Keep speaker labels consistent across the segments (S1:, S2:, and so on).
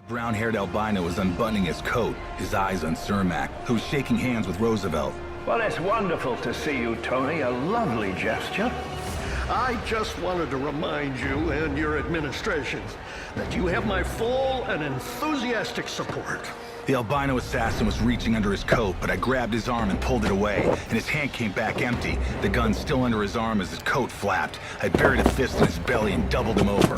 S1: Brown-haired albino was unbuttoning his coat, his eyes on Cermak, who was shaking hands with Roosevelt.
S2: Well, it's wonderful to see you, Tony. A lovely gesture.
S3: I just wanted to remind you and your administration that you have my full and enthusiastic support.
S1: The albino assassin was reaching under his coat, but I grabbed his arm and pulled it away, and his hand came back empty, the gun still under his arm as his coat flapped. I buried a fist in his belly and doubled him over.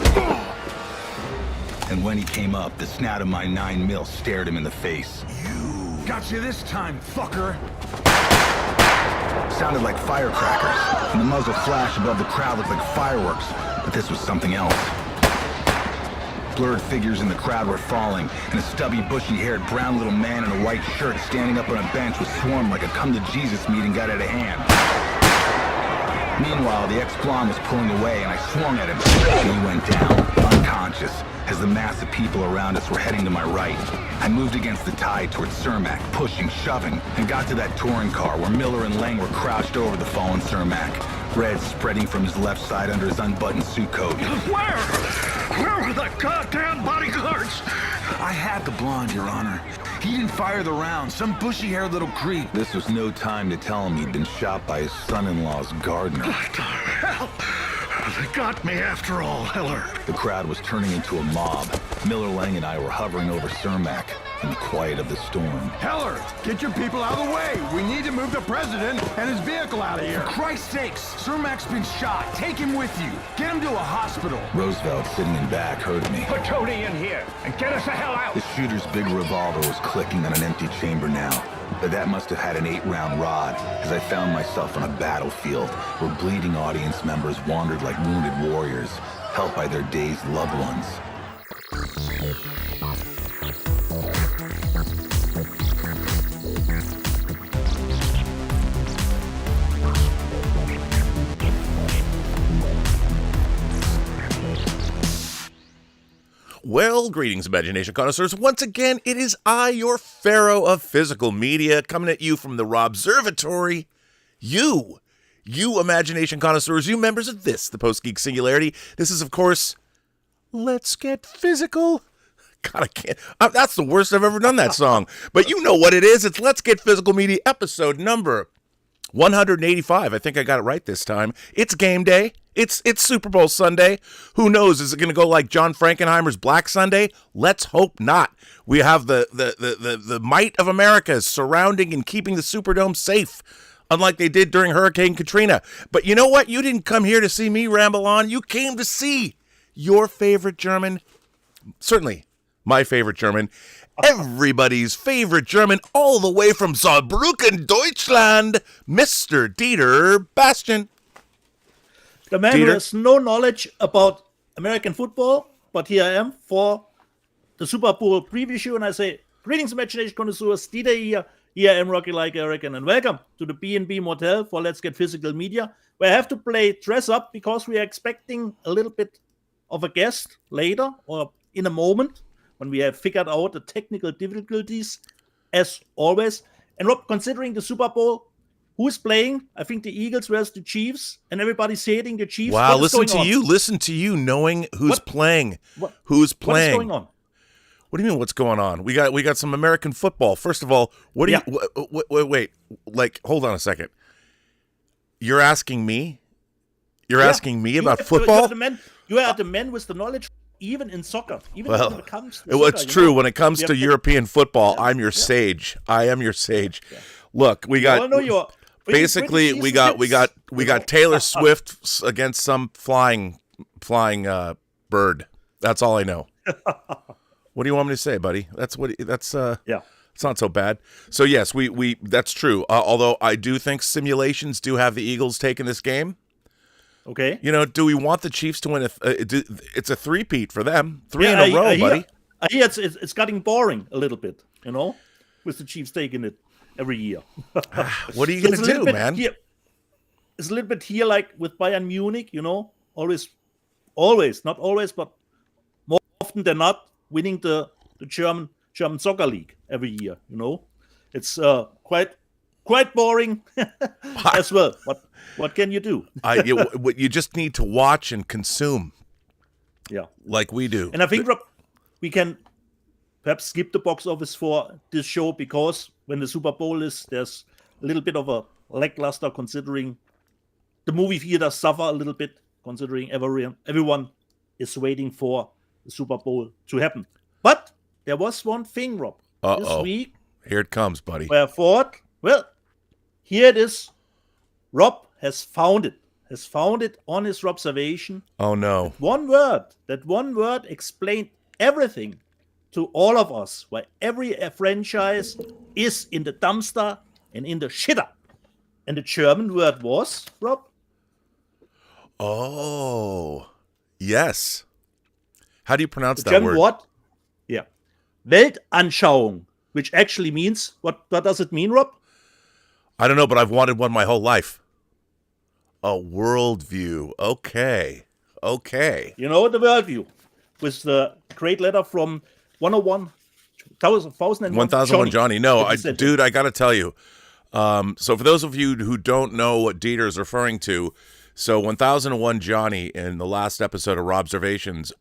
S1: And when he came up, the snout of my 9mm stared him in the face.
S4: You got you this time, fucker!
S1: Sounded like firecrackers, and the muzzle flash above the crowd looked like fireworks, but this was something else. Blurred figures in the crowd were falling, and a stubby, bushy-haired brown little man in a white shirt standing up on a bench was swarmed like a come-to-Jesus meeting got out of hand. Meanwhile, the ex-blonde was pulling away, and I swung at him, and he went down, unconscious, as the mass of people around us were heading to my right. I moved against the tide towards Cermak, pushing, shoving, and got to that touring car where Miller and Lang were crouched over the fallen Cermak, red spreading from his left side under his unbuttoned suit coat.
S3: Where? Where were the goddamn bodyguards?
S4: I had the blonde, Your Honor. He didn't fire the round. Some bushy-haired little creep.
S1: This was no time to tell him he'd been shot by his son-in-law's gardener.
S3: What the hell? They got me after all, Heller.
S1: The crowd was turning into a mob. Miller, Lang, and I were hovering over Cermak in the quiet of the storm.
S4: Heller, get your people out of the way. We need to move the president and his vehicle out of here. For Christ's sakes, Cermak's been shot. Take him with you. Get him to a hospital.
S1: Roosevelt, sitting in back, heard me.
S2: Put Tony in here and get us the hell out.
S1: The shooter's big revolver was clicking on an empty chamber now. But that must have had an 8-round rod, as I found myself on a battlefield where bleeding audience members wandered like wounded warriors, helped by their dazed loved ones.
S5: Well, greetings, imagination connoisseurs. Once again, it is I, your pharaoh of physical media, coming at you from the Robservatory. You imagination connoisseurs, you members of this, the Post-Geek Singularity. This is, of course, Let's Get Physical. God, I can't. That's the worst I've ever done that song. But you know what it is. It's Let's Get Physical Media, episode number 185. I think I got it right this time. It's game day. It's Super Bowl Sunday. Who knows? Is it going to go like John Frankenheimer's Black Sunday? Let's hope not. We have the might of America surrounding and keeping the Superdome safe, unlike they did during Hurricane Katrina. But you know what? You didn't come here to see me ramble on. You came to see your favorite German, certainly my favorite German, everybody's favorite German, all the way from Saarbrücken, Deutschland, Mr. Dieter Bastian.
S6: The man who has no knowledge about American football, but here I am for the Super Bowl preview show, and I say, greetings, imagination connoisseurs, Dieter here. Here I am, Rocky Like Eric, and welcome to the B&B Motel for Let's Get Physical Media, where I have to play dress up because we are expecting a little bit of a guest later or in a moment when we have figured out the technical difficulties, as always. And Rob, considering the Super Bowl, who is playing? I think the Eagles versus the Chiefs, and everybody's hating the Chiefs.
S5: Wow, listen to you, knowing who's playing. Who's playing?
S6: What is going on?
S5: What do you mean? What's going on? We got some American football. First of all, what do you? Wait, like, hold on a second. You're asking me? You're asking me about football?
S6: You are the man with the knowledge, even in soccer. Even when it comes to
S5: soccer, it's true. When it comes to European football, I'm your sage. I am your sage. Yeah. Look, we got. Basically, we got Taylor Swift against some flying bird. That's all I know. What do you want me to say, buddy? It's not so bad. So yes, we that's true. Although I do think simulations do have the Eagles taking this game.
S6: Okay.
S5: You know, do we want the Chiefs to win? It's a three-peat for them, three in a row, buddy.
S6: I hear it's getting boring a little bit. You know, with the Chiefs taking it every year.
S5: What are you going to do, man?
S6: It's a little bit here like with Bayern Munich, you know, always, not always, but more often than not, winning the German soccer league every year, you know. It's quite boring as well. What can you do?
S5: You just need to watch and consume.
S6: Yeah.
S5: Like we do.
S6: And I think we can perhaps skip the box office for this show, because when the Super Bowl is, there's a little bit of a lackluster, considering the movie theaters suffer a little bit, considering everyone is waiting for the Super Bowl to happen. But there was one thing, Rob, this week.
S5: Here it comes, buddy.
S6: Where I thought, well, here it is. Rob has found it on his observation.
S5: Oh, no.
S6: That one word explained everything to all of us, why every franchise is in the dumpster and in the shitter. And the German word was, Rob?
S5: Oh, yes. How do you pronounce
S6: The
S5: that
S6: German
S5: word?
S6: word? Yeah. Weltanschauung, which actually means, what does it mean, Rob?
S5: I don't know, but I've wanted one my whole life. A worldview. Okay.
S6: You know, the worldview, with the great letter from 1001
S5: Johnny. No, dude, I got to tell you. So for those of you who don't know what Dieter is referring to, so 1001 Johnny in the last episode of Robservations,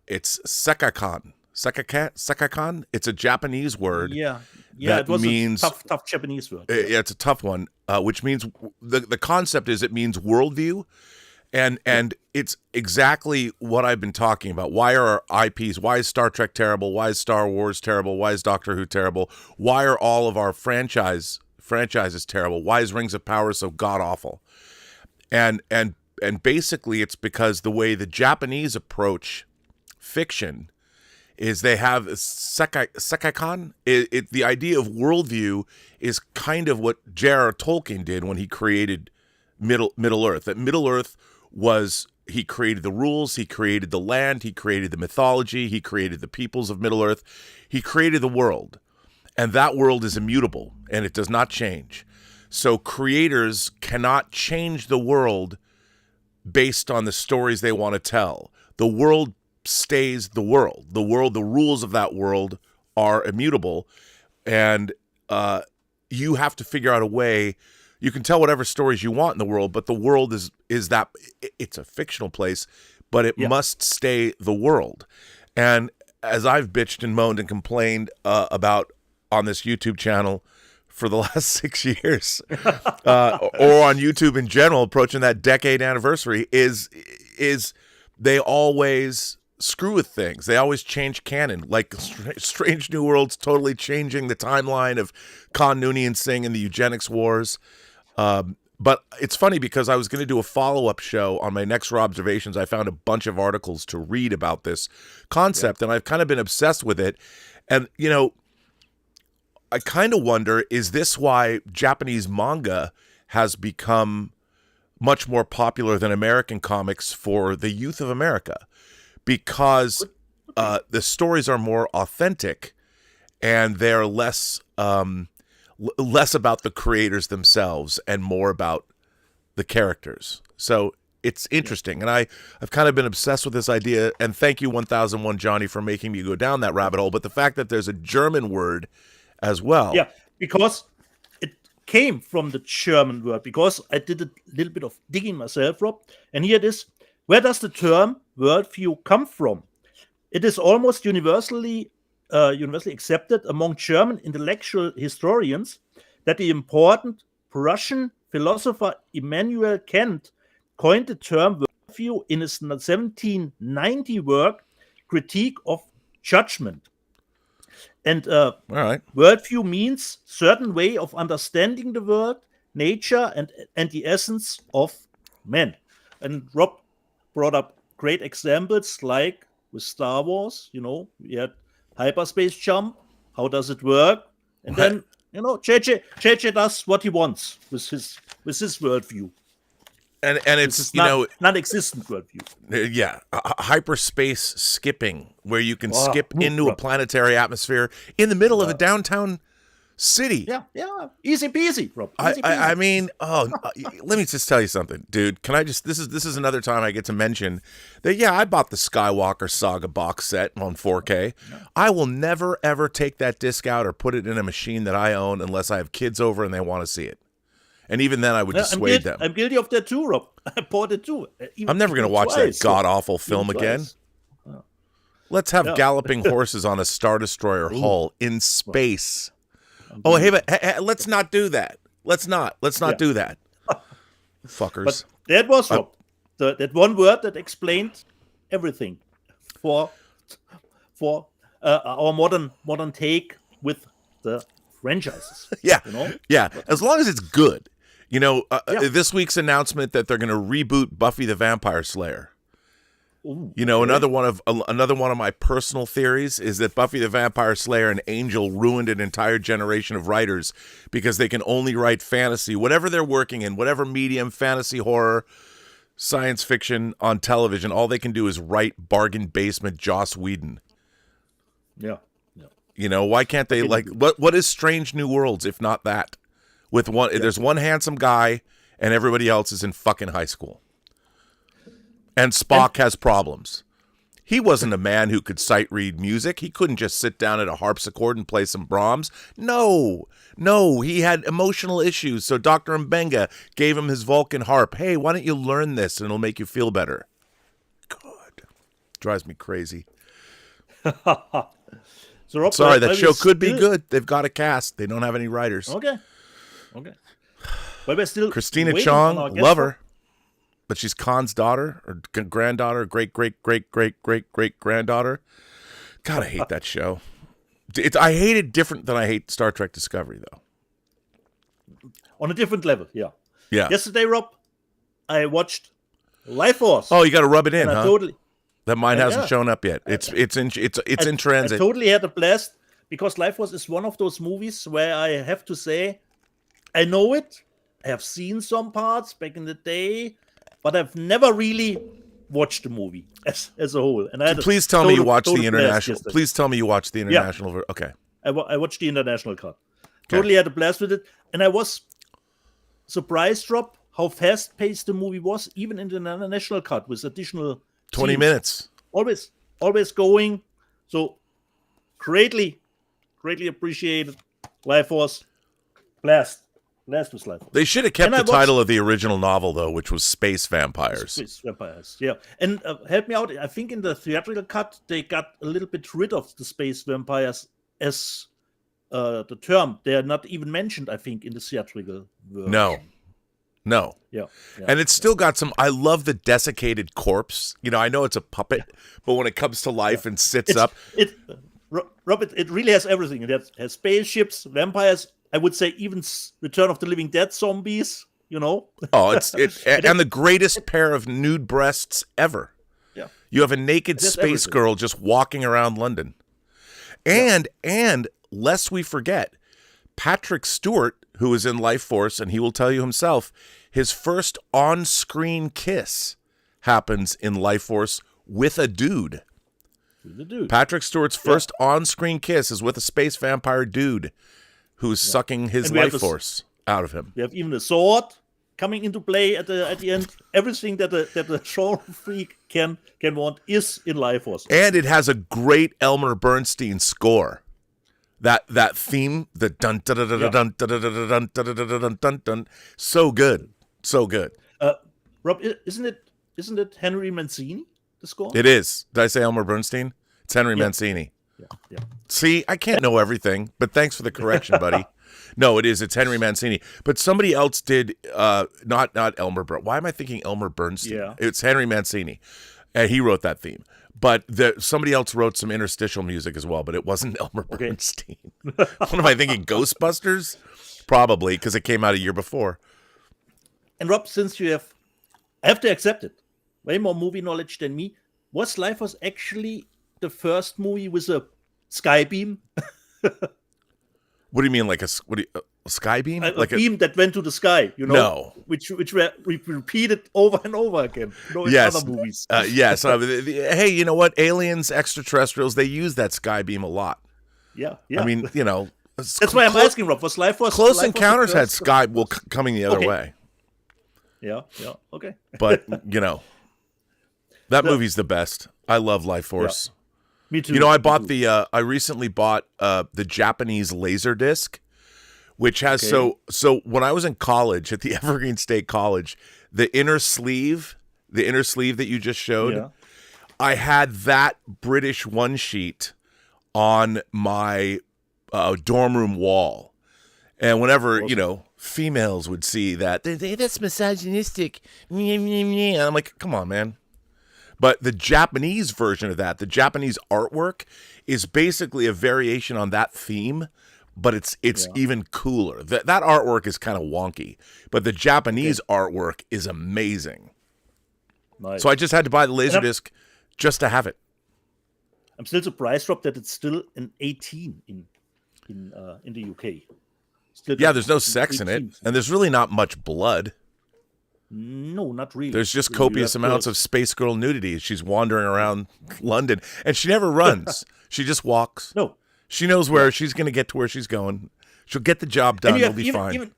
S5: it's sekakan. Sekakan? It's a Japanese word.
S6: Yeah,
S5: it was means,
S6: a tough Japanese word.
S5: Yeah, it's a tough one, which means the concept is it means worldview. And it's exactly what I've been talking about. Why are our IPs, why is Star Trek terrible? Why is Star Wars terrible? Why is Doctor Who terrible? Why are all of our franchises terrible? Why is Rings of Power so god-awful? And basically it's because the way the Japanese approach fiction is they have sekakan. The idea of worldview is kind of what J.R.R. Tolkien did when he created Middle Earth. That Middle Earth was, he created the rules, he created the land, he created the mythology, he created the peoples of Middle Earth, he created the world. And that world is immutable, and it does not change. So creators cannot change the world based on the stories they want to tell. The world stays the world. The rules of that world are immutable, and you have to figure out a way. You can tell whatever stories you want in the world, but the world is that it's a fictional place, but it must stay the world. And as I've bitched and moaned and complained about on this YouTube channel for the last 6 years, or on YouTube in general, approaching that decade anniversary, is they always screw with things. They always change canon, like Strange New Worlds totally changing the timeline of Khan Nooney and Singh and the eugenics wars. But it's funny because I was going to do a follow-up show on my next Robservations. I found a bunch of articles to read about this concept, and I've kind of been obsessed with it. And, you know, I kind of wonder, is this why Japanese manga has become much more popular than American comics for the youth of America? Because the stories are more authentic, and they're less about the creators themselves and more about the characters. So it's interesting. And I've kind of been obsessed with this idea. And thank you, 1001 Johnny, for making me go down that rabbit hole. But the fact that there's a German word as well.
S6: Yeah, because it came from the German word. Because I did a little bit of digging myself, Rob. And here it is. Where does the term worldview come from? It is almost universally accepted among German intellectual historians that the important Prussian philosopher Immanuel Kant coined the term worldview in his 1790 work, Critique of Judgment. And worldview means certain way of understanding the world, nature, and the essence of man. And Rob brought up great examples like with Star Wars, you know, we had hyperspace jump, how does it work? And then, you know, JJ does what he wants with his worldview.
S5: And it's, you know,
S6: non-existent worldview.
S5: Yeah, hyperspace skipping, where you can skip into a planetary atmosphere in the middle of a downtown city.
S6: Yeah, easy peasy, Rob. Easy peasy.
S5: I mean, let me just tell you something, dude. Can I just? This is another time I get to mention that. Yeah, I bought the Skywalker Saga box set on 4K. Yeah. I will never ever take that disc out or put it in a machine that I own unless I have kids over and they want to see it. And even then, I would dissuade them.
S6: I'm guilty of that too, Rob. I bought it too.
S5: I'm never going to watch that god awful film again. Let's have galloping horses on a Star Destroyer hull in space. Oh, hey, but hey, let's not do that. Let's not do that. Fuckers.
S6: But that was that one word that explained everything for our modern take with the franchises.
S5: Yeah,
S6: you know?
S5: Yeah. As long as it's good. You know, this week's announcement that they're going to reboot Buffy the Vampire Slayer.
S6: Ooh,
S5: you know, another one of my personal theories is that Buffy the Vampire Slayer and Angel ruined an entire generation of writers because they can only write fantasy, whatever they're working in, whatever medium, fantasy, horror, science fiction on television. All they can do is write bargain basement Joss Whedon.
S6: Yeah.
S5: You know, why can't they what is Strange New Worlds if not that? With there's one handsome guy and everybody else is in fucking high school. And Spock has problems. He wasn't a man who could sight read music. He couldn't just sit down at a harpsichord and play some Brahms. No, he had emotional issues. So Dr. Mbenga gave him his Vulcan harp. Hey, why don't you learn this and it'll make you feel better? God, drives me crazy.
S6: So Rob,
S5: sorry, that show could be good. They've got a cast. They don't have any writers.
S6: Okay. But we're still
S5: Christina Chong, love her. But she's Khan's daughter or granddaughter, great granddaughter. God, I hate that show. I hate it different than I hate Star Trek Discovery, though.
S6: On a different level, yeah.
S5: Yeah.
S6: Yesterday, Rob, I watched Life Force.
S5: Oh, you got to rub it in, huh?
S6: Totally.
S5: That mine hasn't shown up yet. It's in transit.
S6: I totally had a blast because Life Force is one of those movies where I have to say, I know it. I have seen some parts back in the day. But I've never really watched the movie as a whole. And
S5: please tell me you watched the international. Please tell me you watched the international.
S6: Yeah.
S5: Okay.
S6: I watched the international cut. Totally had a blast with it, and I was surprised, Rob, how fast-paced the movie was, even in the international cut with additional
S5: 20
S6: scenes.
S5: minutes.
S6: Always going. So greatly appreciated. Life Force, blast with Life Force.
S5: They should have kept the title of the original novel, though, which was Space Vampires.
S6: Space Vampires, yeah. And help me out. I think in the theatrical cut, they got a little bit rid of the Space Vampires as the term. They are not even mentioned, I think, in the theatrical version. No. Yeah.
S5: And it's still got some. I love the desiccated corpse. You know, I know it's a puppet, but when it comes to life and sits up.
S6: Robert, it really has everything. It has spaceships, vampires. I would say even Return of the Living Dead zombies, you know.
S5: Oh, and the greatest pair of nude breasts ever.
S6: Yeah.
S5: You have a naked space girl just walking around London. And lest we forget, Patrick Stewart, who is in Life Force, and he will tell you himself, his first on-screen kiss happens in Life Force with a dude. Patrick Stewart's first on-screen kiss is with a space vampire dude who's sucking his life force out of him.
S6: We have even a sword coming into play at the end. Everything that the genre freak can want is in Life Force.
S5: And it has a great Elmer Bernstein score. That theme, the dun dun dun dun dun dun dun dun dun dun, so good.
S6: Rob, isn't it Henry Mancini, the score?
S5: It is. Did I say Elmer Bernstein? It's Henry Mancini.
S6: Yeah.
S5: See, I can't know everything, but thanks for the correction, buddy. No, it is. It's Henry Mancini. But somebody else did, not Elmer Bernstein. Why am I thinking Elmer Bernstein?
S6: Yeah.
S5: It's Henry Mancini. He wrote that theme. But somebody else wrote some interstitial music as well, but it wasn't Elmer Bernstein. What am I thinking? Ghostbusters? Probably, because it came out a year before.
S6: And Rob, since I have to accept it, way more movie knowledge than me, was Life Force actually the first movie with a sky beam?
S5: What do you mean, like a sky beam?
S6: Like a beam that went to the sky, you know?
S5: No.
S6: Which were repeated over and over again, in other movies.
S5: Yes. Hey, you know what? Aliens, extraterrestrials, they use that sky beam a lot.
S6: Yeah.
S5: I mean, you know.
S6: That's why I'm asking, Rob. Was Life Force...
S5: Close Encounters had sky coming the other way.
S6: Yeah, okay.
S5: But, you know, that movie's the best. I love Life Force.
S6: Yeah. Me too.
S5: You know, I recently bought the Japanese Laserdisc, which has so when I was in college at the Evergreen State College, the inner sleeve that you just showed, I had that British one sheet on my dorm room wall. And whenever, females would see that, that's misogynistic. And I'm like, come on, man. But the Japanese version of that, the Japanese artwork, is basically a variation on that theme, but it's even cooler. That artwork is kind of wonky, but the Japanese artwork is amazing.
S6: Nice.
S5: So I just had to buy the Laserdisc just to have it.
S6: I'm still surprised, Rob, that it's still an 18 in the UK. Still
S5: there's no sex in it, and there's really not much blood.
S6: No, not really.
S5: There's just copious amounts of space girl nudity. She's wandering around London, and she never runs. She just walks.
S6: No.
S5: She knows where she's going to get to where she's going. She'll get the job done. It'll be fine.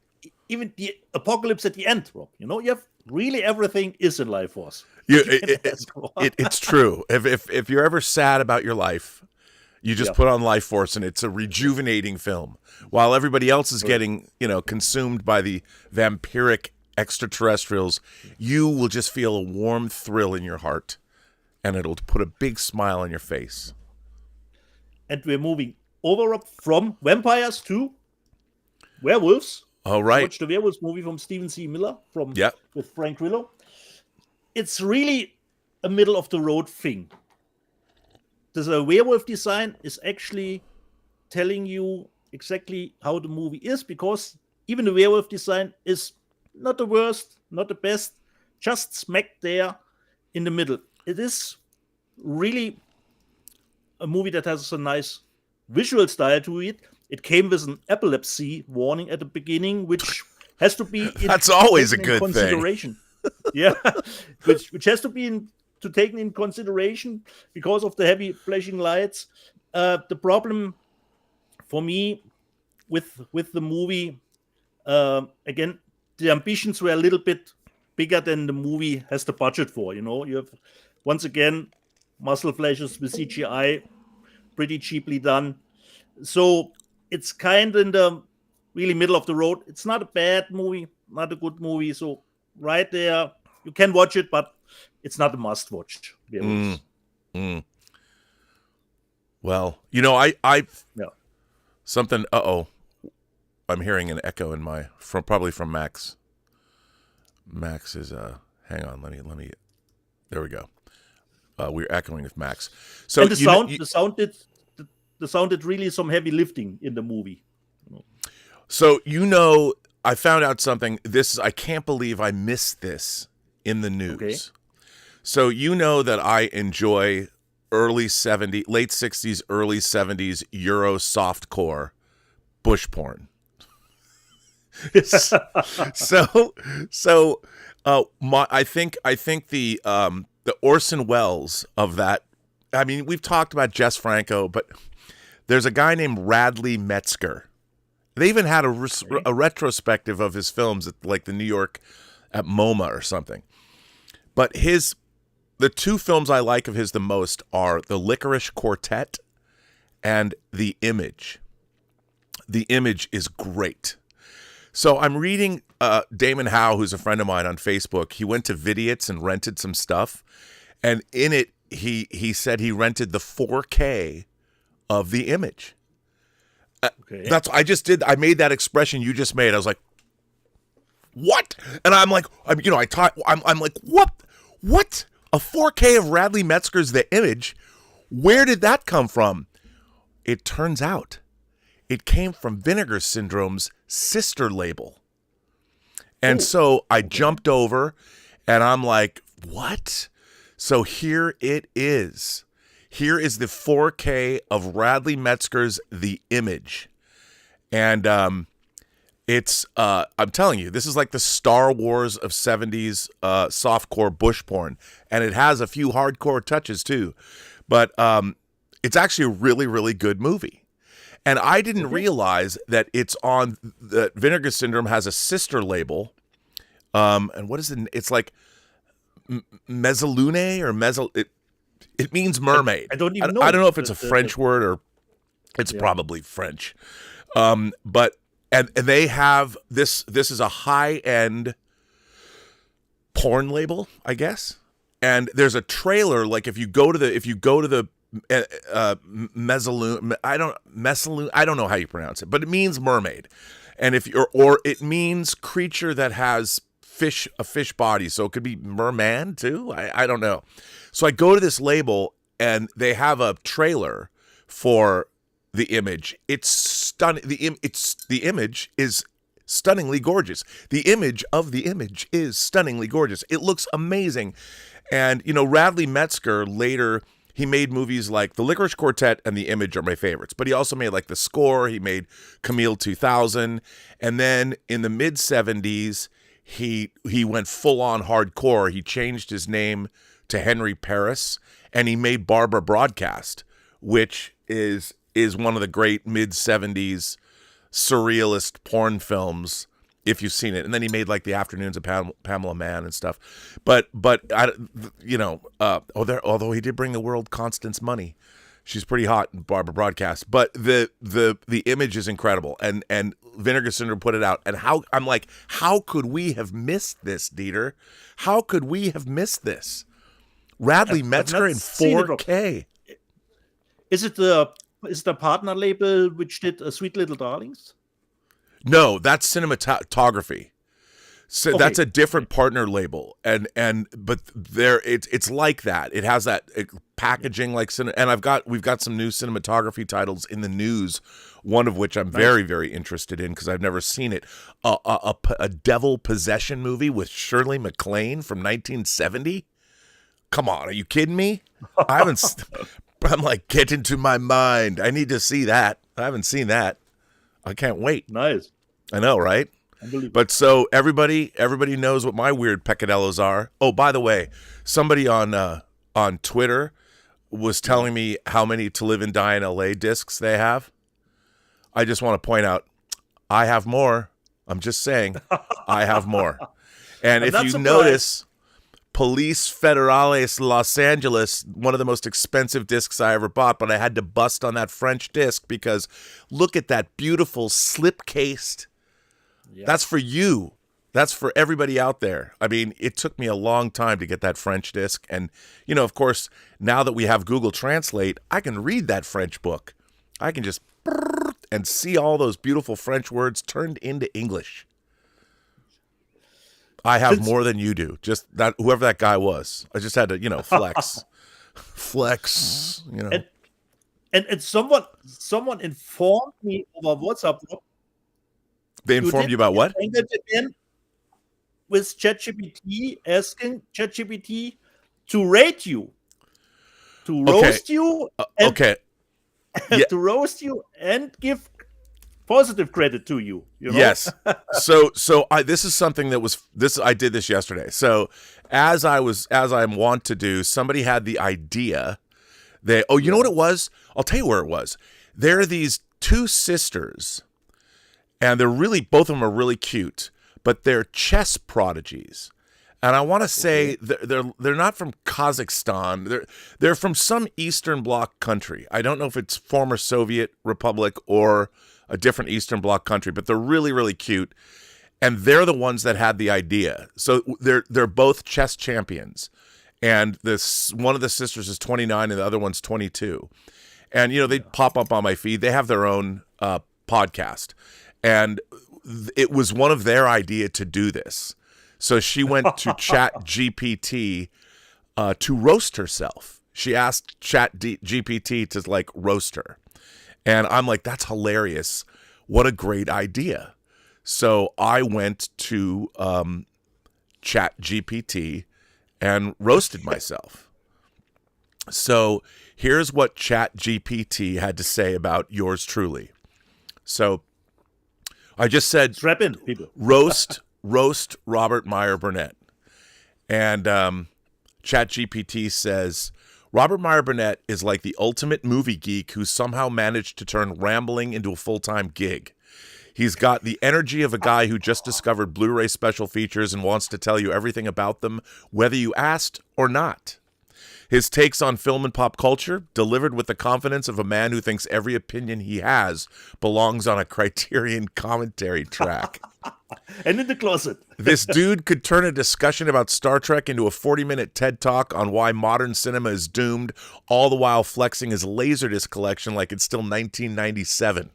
S6: Even the apocalypse at the end, Rob. You have really everything is in Life Force.
S5: It's true. If you're ever sad about your life, you just put on Life Force, and it's a rejuvenating film. While everybody else is getting, consumed by the vampiric extraterrestrials, you will just feel a warm thrill in your heart, and it'll put a big smile on your face.
S6: And we're moving over from vampires to werewolves.
S5: All right.
S6: Watch the Werewolves movie from Stephen C. Miller with Frank Grillo. It's really a middle of the road thing. The werewolf design is actually telling you exactly how the movie is, because even the werewolf design is not the worst, not the best, just smack there in the middle. It is really a movie that has a nice visual style to it. It came with an epilepsy warning at the beginning, which has to be
S5: that's always a good
S6: consideration. Which has to be taken in consideration because of the heavy flashing lights. The problem for me with the movie, again, the ambitions were a little bit bigger than the movie has the budget for. You have, once again, muscle flashes with CGI, pretty cheaply done. So it's kind of in the really middle of the road. It's not a bad movie, not a good movie. So right there, you can watch it, but it's not a must-watch.
S5: Well, something. I'm hearing an echo in probably from Max. Max is hang on, let me. There we go. We're echoing with Max. So
S6: and the sound did really some heavy lifting in the movie.
S5: So I found out something. I can't believe I missed this in the news.
S6: Okay.
S5: So that I enjoy late 60s, early 70s Euro softcore bush porn. I think the Orson Welles of that. I mean, we've talked about Jess Franco, but there's a guy named Radley Metzger. They even had a retrospective of his films at like the New York at MoMA or something. But the two films I like of his the most are The Licorice Quartet and The Image. The Image is great. So I'm reading Damon Howe, who's a friend of mine on Facebook. He went to Vidiots and rented some stuff. And in it, he said he rented the 4K of The Image.
S6: Okay.
S5: I made that expression you just made. I was like, what? And I'm like, I'm like, what? What? A 4K of Radley Metzger's The Image? Where did that come from? It turns out it came from Vinegar Syndrome's sister label. And so I jumped over and I'm like, what? So here it is. Here is the 4K of Radley Metzger's The Image. And it's, I'm telling you, this is like the Star Wars of 70s softcore bush porn. And it has a few hardcore touches too. But it's actually a really, really good movie. And I didn't realize that it's on, that Vinegar Syndrome has a sister label. And what is it? It's like Mezzalune or it means mermaid.
S6: I don't even know.
S5: I don't know if it's a French word or it's probably French. But they have this is a high-end porn label, I guess. And there's a trailer, like if you go to the Mezzaloon, I don't know how you pronounce it, but it means mermaid. And or it means creature that has a fish body. So it could be merman too. I don't know. So I go to this label and they have a trailer for the image. It's stunning. The image is stunningly gorgeous. The image of the image is stunningly gorgeous. It looks amazing. And, Radley Metzger later, he made movies like The Licorice Quartet and The Image are my favorites. But he also made like The Score. He made Camille 2000. And then in the mid-70s, he went full-on hardcore. He changed his name to Henry Paris. And he made Barbara Broadcast, which is one of the great mid-70s surrealist porn films, if you've seen it. And then he made like The Afternoons of Pamela Mann and stuff. But although he did bring the world Constance Money, she's pretty hot in Barbara Broadcast. But the image is incredible, and Vinegar Syndrome put it out. And how could we have missed this, Dieter? How could we have missed this? Radley Metzger in 4K.
S6: Is it the partner label which did Sweet Little Darlings?
S5: No, that's cinematography. So
S6: Okay.
S5: That's a different partner label, but there it's like that. It has that packaging like and we've got some new cinematography titles in the news. One of which I'm very, very interested in because I've never seen it. A devil possession movie with Shirley MacLaine from 1970. Come on, are you kidding me? I haven't. I'm like, get into my mind. I need to see that. I haven't seen that. I can't wait.
S6: Nice.
S5: I know, right? But so everybody knows what my weird peccadillos are. Oh, by the way, somebody on Twitter was telling me how many To Live and Die in LA discs they have. I just want to point out, I have more. I'm just saying, I have more. And if you notice, Police Federales Los Angeles, one of the most expensive discs I ever bought, but I had to bust on that French disc because look at that beautiful slip-cased. Yeah. That's for you. That's for everybody out there. I mean, it took me a long time to get that French disc. And, of course, now that we have Google Translate, I can read that French book. I can just and see all those beautiful French words turned into English. I have more than you do. Just that, whoever that guy was. I just had to, flex. Flex,
S6: And someone informed me over WhatsApp.
S5: They informed you about what?
S6: With ChatGPT, asking ChatGPT to rate you, to roast you, and, to roast you and give positive credit to you.
S5: Yes. So this is something I did this yesterday. So as I'm wont to do, somebody had the idea. You know what it was? I'll tell you where it was. There are these two sisters, and both of them are really cute, but they're chess prodigies. And I want to say they're not from Kazakhstan. They're from some Eastern Bloc country. I don't know if it's former Soviet Republic or a different Eastern Bloc country, but they're really, really cute. And they're the ones that had the idea. So they're both chess champions. And one of the sisters is 29 and the other one's 22. And, they pop up on my feed. They have their own podcast. And it was one of their idea to do this. So she went to ChatGPT to roast herself. She asked ChatGPT to roast her. And I'm like, that's hilarious. What a great idea. So I went to ChatGPT and roasted myself. So here's what ChatGPT had to say about yours truly. So I just said,
S6: strap in, people.
S5: roast Robert Meyer Burnett. And ChatGPT says, Robert Meyer Burnett is like the ultimate movie geek who somehow managed to turn rambling into a full-time gig. He's got the energy of a guy who just discovered Blu-ray special features and wants to tell you everything about them, whether you asked or not. His takes on film and pop culture, delivered with the confidence of a man who thinks every opinion he has belongs on a Criterion commentary track.
S6: And in the closet.
S5: This dude could turn a discussion about Star Trek into a 40-minute TED Talk on why modern cinema is doomed, all the while flexing his Laserdisc collection like it's still 1997.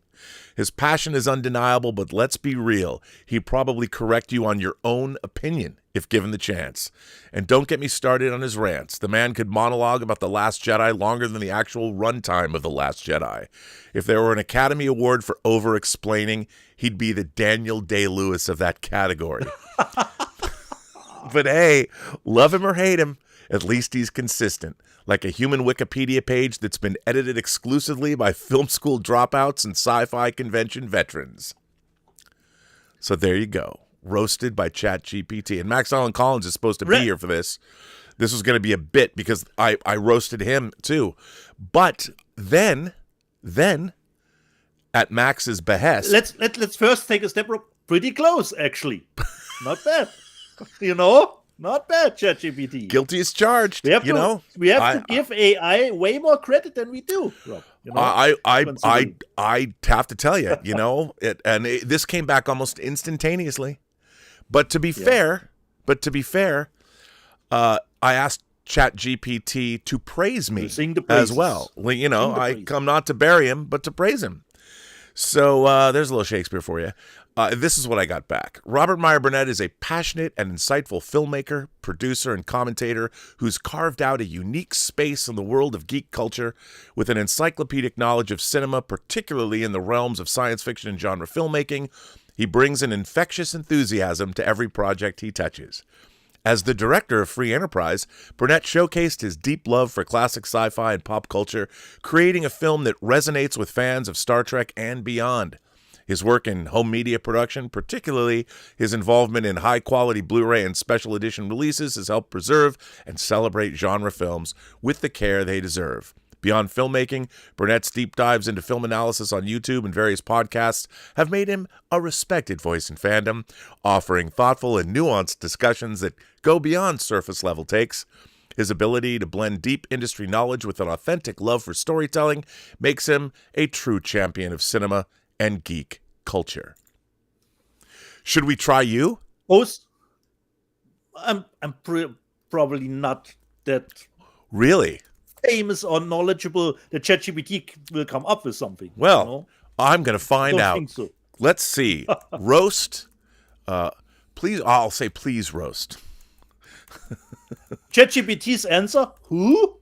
S5: His passion is undeniable, but let's be real. He'd probably correct you on your own opinion if given the chance. And don't get me started on his rants. The man could monologue about The Last Jedi longer than the actual runtime of The Last Jedi. If there were an Academy Award for over-explaining, he'd be the Daniel Day-Lewis of that category. But hey, love him or hate him, at least he's consistent. Like a human Wikipedia page that's been edited exclusively by film school dropouts and sci-fi convention veterans. So there you go. Roasted by ChatGPT. And Max Allen Collins is supposed to be here for this. This was going to be a bit because I roasted him too. But then at Max's behest.
S6: Let's first take a step pretty close, actually. Not bad. You know? Not bad, ChatGPT.
S5: Guilty as charged. We have
S6: to give AI way more credit than we do, Rob. You know,
S5: I have to tell you, this came back almost instantaneously. But to be fair, I asked ChatGPT to praise me as well. I come not to bury him, but to praise him. So there's a little Shakespeare for you. This is what I got back. Robert Meyer Burnett is a passionate and insightful filmmaker, producer, and commentator who's carved out a unique space in the world of geek culture with an encyclopedic knowledge of cinema, particularly in the realms of science fiction and genre filmmaking. He brings an infectious enthusiasm to every project he touches. As the director of Free Enterprise, Burnett showcased his deep love for classic sci-fi and pop culture, creating a film that resonates with fans of Star Trek and beyond. His work in home media production, particularly his involvement in high-quality Blu-ray and special edition releases, has helped preserve and celebrate genre films with the care they deserve. Beyond filmmaking, Burnett's deep dives into film analysis on YouTube and various podcasts have made him a respected voice in fandom, offering thoughtful and nuanced discussions that go beyond surface-level takes. His ability to blend deep industry knowledge with an authentic love for storytelling makes him a true champion of cinema and geek culture. Should we try you?
S6: I'm probably not that
S5: really
S6: famous or knowledgeable that ChatGPT will come up with something.
S5: Well, I'm going to find out.
S6: Think so.
S5: Let's see. Roast. Please, I'll say please roast.
S6: ChatGPT's answer? Who?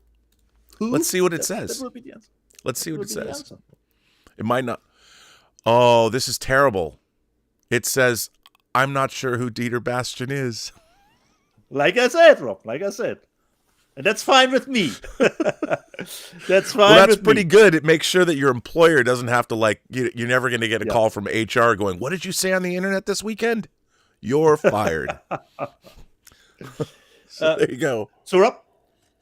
S5: Let's see what it says.
S6: That will be the answer.
S5: Let's see what it says. It might not. Oh, this is terrible. It says, I'm not sure who Dieter Bastian is.
S6: Like I said, Rob, And that's fine with me. That's fine.
S5: Well, that's pretty good. It makes sure that your employer doesn't have to, you're never going to get a call from HR going, what did you say on the internet this weekend? You're fired. So there you go.
S6: So, Rob,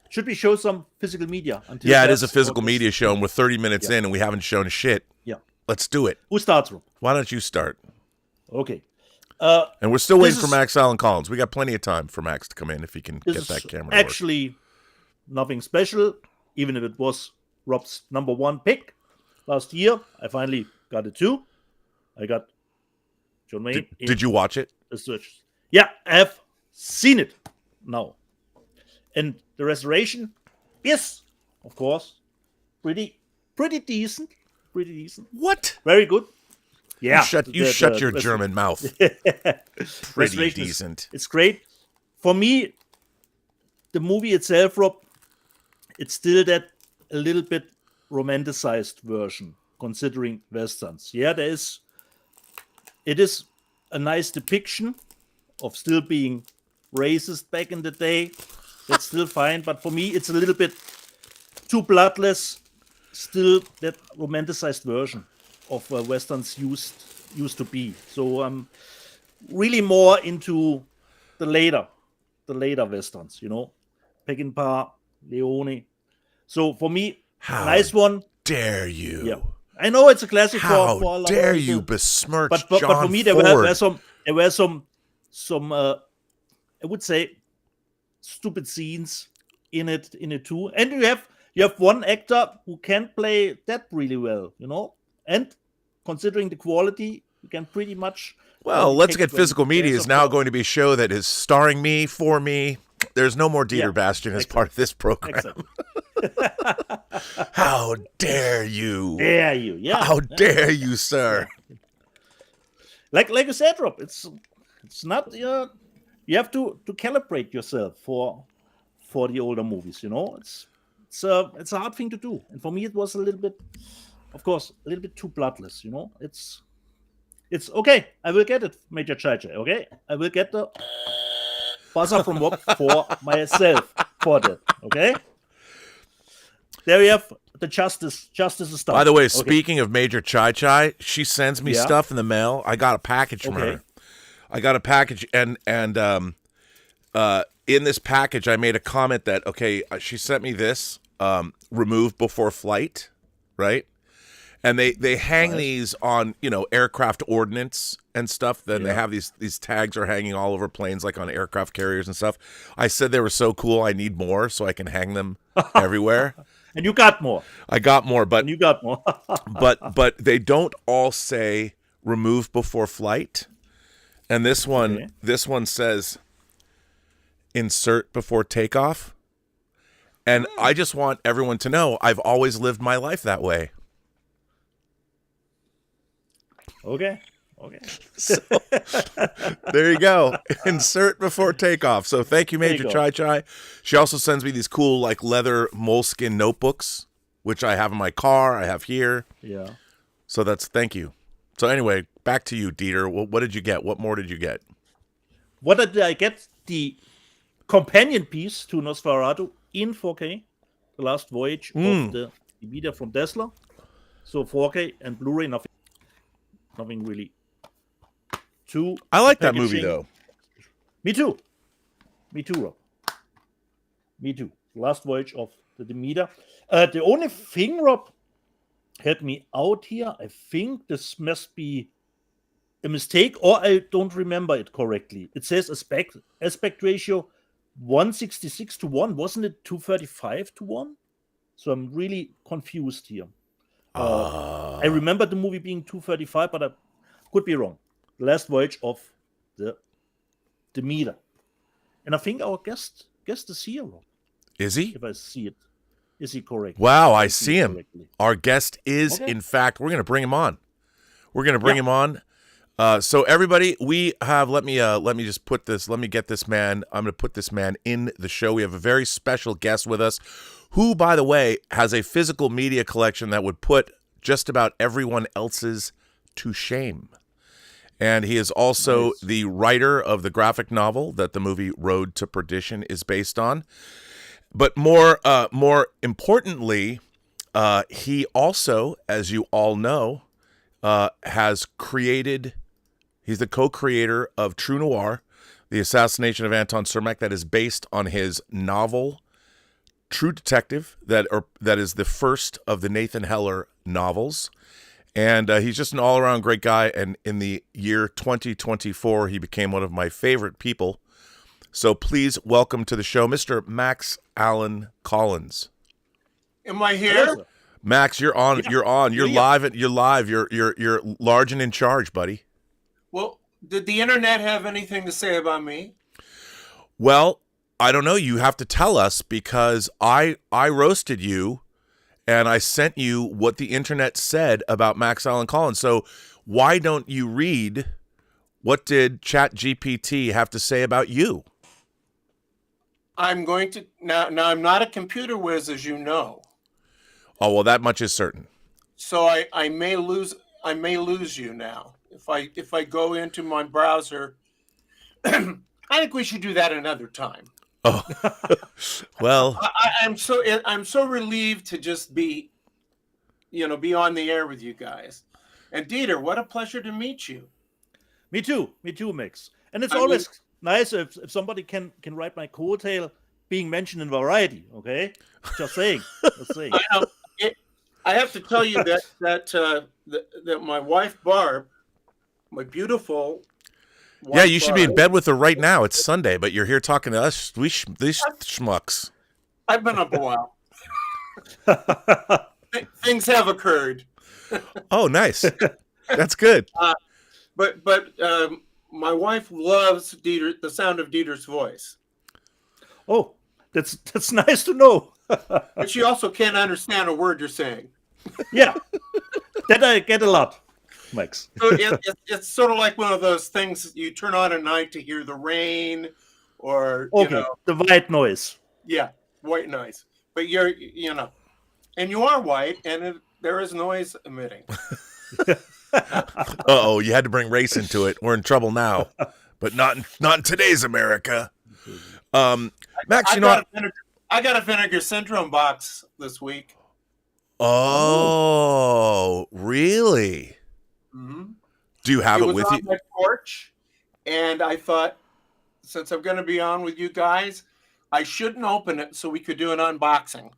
S6: should we show some physical media?
S5: It is a physical media show, and we're 30 minutes in, and we haven't shown shit.
S6: Yeah.
S5: Let's do it.
S6: Who starts, Rob?
S5: Why don't you start?
S6: Okay.
S5: And we're still waiting for Max Allen Collins. We got plenty of time for Max to come in if he can get that camera.
S6: Actually, nothing special, even if it was Rob's number one pick last year. I finally got it too. I got John Wayne.
S5: Did you watch it?
S6: Yeah, I have seen it now. And the restoration is, of course, pretty decent.
S5: What?
S6: Very good. Yeah.
S5: You shut your German mouth. Pretty decent.
S6: It's great. For me, the movie itself, Rob, it's still that a little bit romanticized version, considering Westerns. Yeah, it is a nice depiction of still being racist back in the day. That's still fine. But for me, it's a little bit too bloodless. Still that romanticized version of Westerns used to be. So I'm really more into the later Westerns, Peckinpah, Leone. So for me, nice one.
S5: Dare you?
S6: Yeah, I know it's a classic.
S5: How dare you besmirch
S6: but
S5: John
S6: for me,
S5: Ford.
S6: there were some I would say stupid scenes in it too. And you have one actor who can play that really well, and considering the quality, you can pretty much.
S5: Well, Let's Get Physical Media is now going to be a show that is starring me, for me. There's no more Dieter Bastian as part of this program. How dare you?
S6: Dare you? Yeah.
S5: How dare you, sir?
S6: Like you said, Rob, it's not. You have to calibrate yourself for the older movies. It's a hard thing to do, and for me, it was a little bit, of course, a little bit too bloodless. It's okay. I will get it, Major Chai. Okay, I will get the buzzer from work for myself for that. Okay. There we have the justice is done.
S5: By the way, speaking of Major Chai, she sends me stuff in the mail. I got a package from her. I got a package, and in this package, I made a comment that she sent me this removed before flight, right? And they hang these on, aircraft ordnance and stuff. Then they have these tags are hanging all over planes, like on aircraft carriers and stuff. I said they were so cool. I need more so I can hang them everywhere.
S6: And you got more.
S5: I got more, but
S6: you got more.
S5: but they don't all say remove before flight. And this one says insert before takeoff. And I just want everyone to know I've always lived my life that way.
S6: Okay.
S5: So, there you go. Insert before takeoff. So thank you, Major Chai. She also sends me these cool leather moleskin notebooks, which I have in my car. I have here.
S6: Yeah.
S5: So thank you. So anyway, back to you, Dieter. What did you get? What more did you get?
S6: What did I get? The companion piece to Nosferatu in 4K. The Last Voyage of the Meter from Tesla. So 4K and Blu-ray, nothing really.
S5: I like that movie, though.
S6: Me too, Rob. Me too. Last Voyage of the Demeter. The only thing, Rob, help me out here. I think this must be a mistake, or I don't remember it correctly. It says aspect ratio 166 to 1. Wasn't it 235 to 1? So I'm really confused here. I remember the movie being 235, but I could be wrong. The Last Voyage of the Demeter. And I think our guest is here, Rob.
S5: Is he?
S6: If I see it. Is he correct?
S5: Wow, I see him. Correctly. Our guest is, in fact, we're going to bring him on. We're going to bring him on. So everybody, we have, let me just put this, let me get this man, I'm going to put this man in the show. We have a very special guest with us who, by the way, has a physical media collection that would put just about everyone else's to shame. And he is also the writer of the graphic novel that the movie Road to Perdition is based on. But more importantly, he also, as you all know, has created. He's the co-creator of True Noir, the assassination of Anton Cermak, that is based on his novel True Detective, that is the first of the Nathan Heller novels. And he's just an all-around great guy. And in the year 2024, he became one of my favorite people. So please welcome to the show, Mr. Max Allen Collins.
S7: Am I here?
S5: Max, you're on.
S6: Yeah.
S5: You're on. You're live. You're live. You're large and in charge, buddy.
S7: Well, did the internet have anything to say about me?
S5: Well, I don't know. You have to tell us, because I roasted you. And I sent you what the internet said about Max Allen Collins. So why don't you read what did ChatGPT have to say about you?
S7: I'm going to now. I'm not a computer whiz, as you know.
S5: Oh, well, that much is certain.
S7: So I may lose. I may lose you now if I go into my browser. I think we should do that another time.
S5: Oh, well,
S7: I'm so relieved to just be on the air with you guys. And Dieter, what a pleasure to meet you.
S6: Me too, Max. And it's always nice if somebody can write my coattail being mentioned in Variety. Okay, just saying.
S7: I have to tell you that my wife Barb, my beautiful.
S5: Yeah, you should be in bed with her right now. It's Sunday, but you're here talking to us, these schmucks.
S7: I've been up a while. Things have occurred.
S5: Oh, nice. That's good.
S7: But my wife loves Dieter, the sound of Dieter's voice.
S6: Oh, that's nice to know.
S7: But she also can't understand a word you're saying.
S6: Yeah, that I get a lot, Max.
S7: So it's sort of like one of those things you turn on at night to hear the rain, or
S6: Okay, the white noise.
S7: Yeah, white noise. But and you are white, and there is noise emitting.
S5: Uh-oh, you had to bring race into it. We're in trouble now, but not in today's America. Max,
S7: I got a Vinegar Syndrome box this week.
S5: Oh, really?
S7: Mm-hmm.
S5: Do you have it
S7: was
S5: with
S7: on
S5: you?
S7: My porch, and I thought, since I'm going to be on with you guys, I shouldn't open it so we could do an unboxing.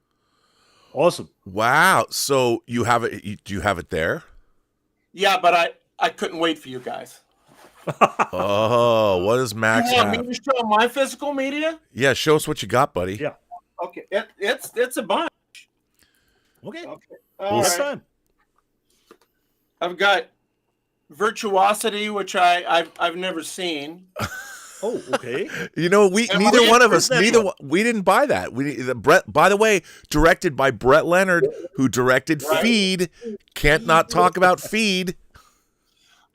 S6: Awesome.
S5: Wow. So you have it? Do you have it there?
S7: Yeah, but I couldn't wait for you guys.
S5: Oh, what does Max
S7: You want
S5: have?
S7: me to show my physical media?
S5: Yeah, show us what you got, buddy.
S6: Yeah.
S7: Okay, it's a bunch.
S6: Okay.
S7: All right.
S6: Time.
S7: I've got Virtuosity, which I've never seen.
S6: Oh, okay.
S5: You know, neither one of us, we didn't buy that. By the way, directed by Brett Leonard, who directed Feed. Can't not talk about Feed.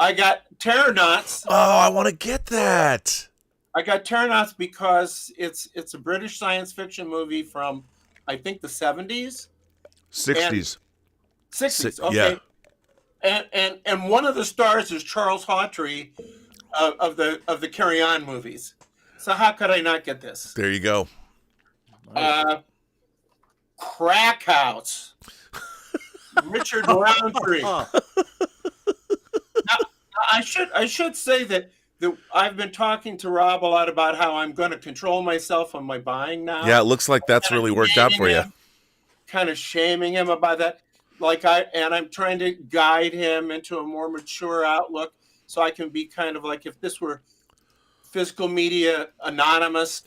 S7: I got Terranauts.
S5: Oh, I want to get that.
S7: I got Terranauts because it's a British science fiction movie from, I think, the 70s.
S5: 60s.
S7: 60s, okay.
S5: Yeah.
S7: And one of the stars is Charles Hawtrey of the Carry On movies. So how could I not get this?
S5: There you go.
S7: Crack House. Richard Roundtree. Now, I should say that I've been talking to Rob a lot about how I'm going to control myself on my buying now.
S5: Yeah, it looks like that's really worked out for you.
S7: Kind of shaming him about that. I'm trying to guide him into a more mature outlook so I can be kind of like, if this were Physical Media Anonymous,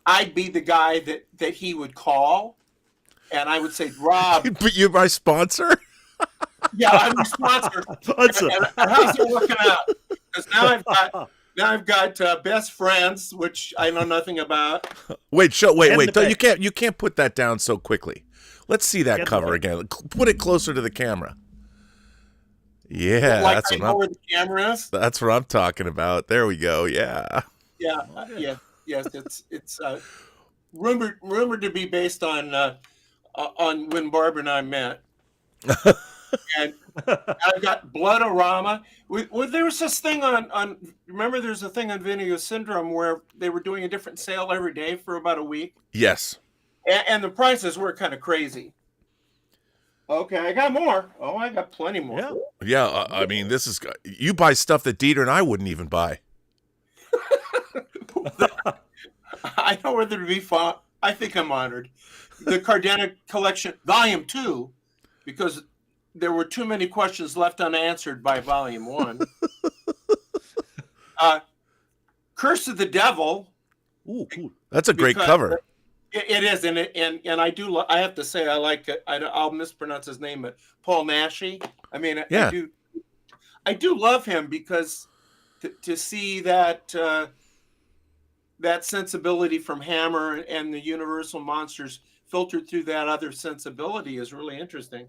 S7: I'd be the guy that he would call. And I would say, Rob.
S5: But you're my sponsor?
S7: Yeah, I'm your sponsor. And how's it working out? Because now I've got Best Friends, which I know nothing about.
S5: Wait. You can't put that down so quickly. Let's see that cover again. Put it closer to the camera. Yeah,
S7: like I know where the camera is.
S5: That's what I'm talking about. There we go. Yeah.
S7: Yeah. Yes. It's rumored to be based on when Barbara and I met. And I've got Bloodorama. There was this thing on. Remember, there's a thing on Vinegar Syndrome where they were doing a different sale every day for about a week.
S5: Yes.
S7: And the prices were kind of crazy. Okay, I got more. Oh, I got plenty more.
S5: Yeah. I mean, you buy stuff that Dieter and I wouldn't even buy.
S7: I know whether to be fun. I think I'm honored. The Cardenas Collection, Volume 2, because there were too many questions left unanswered by Volume 1. Curse of the Devil.
S6: Ooh, cool.
S5: That's a great cover.
S7: It is, and I do. I have to say, I like it. I'll mispronounce his name, but Paul Naschy. I mean,
S5: yeah.
S7: I do love him because to see that that sensibility from Hammer and the Universal monsters filtered through that other sensibility is really interesting.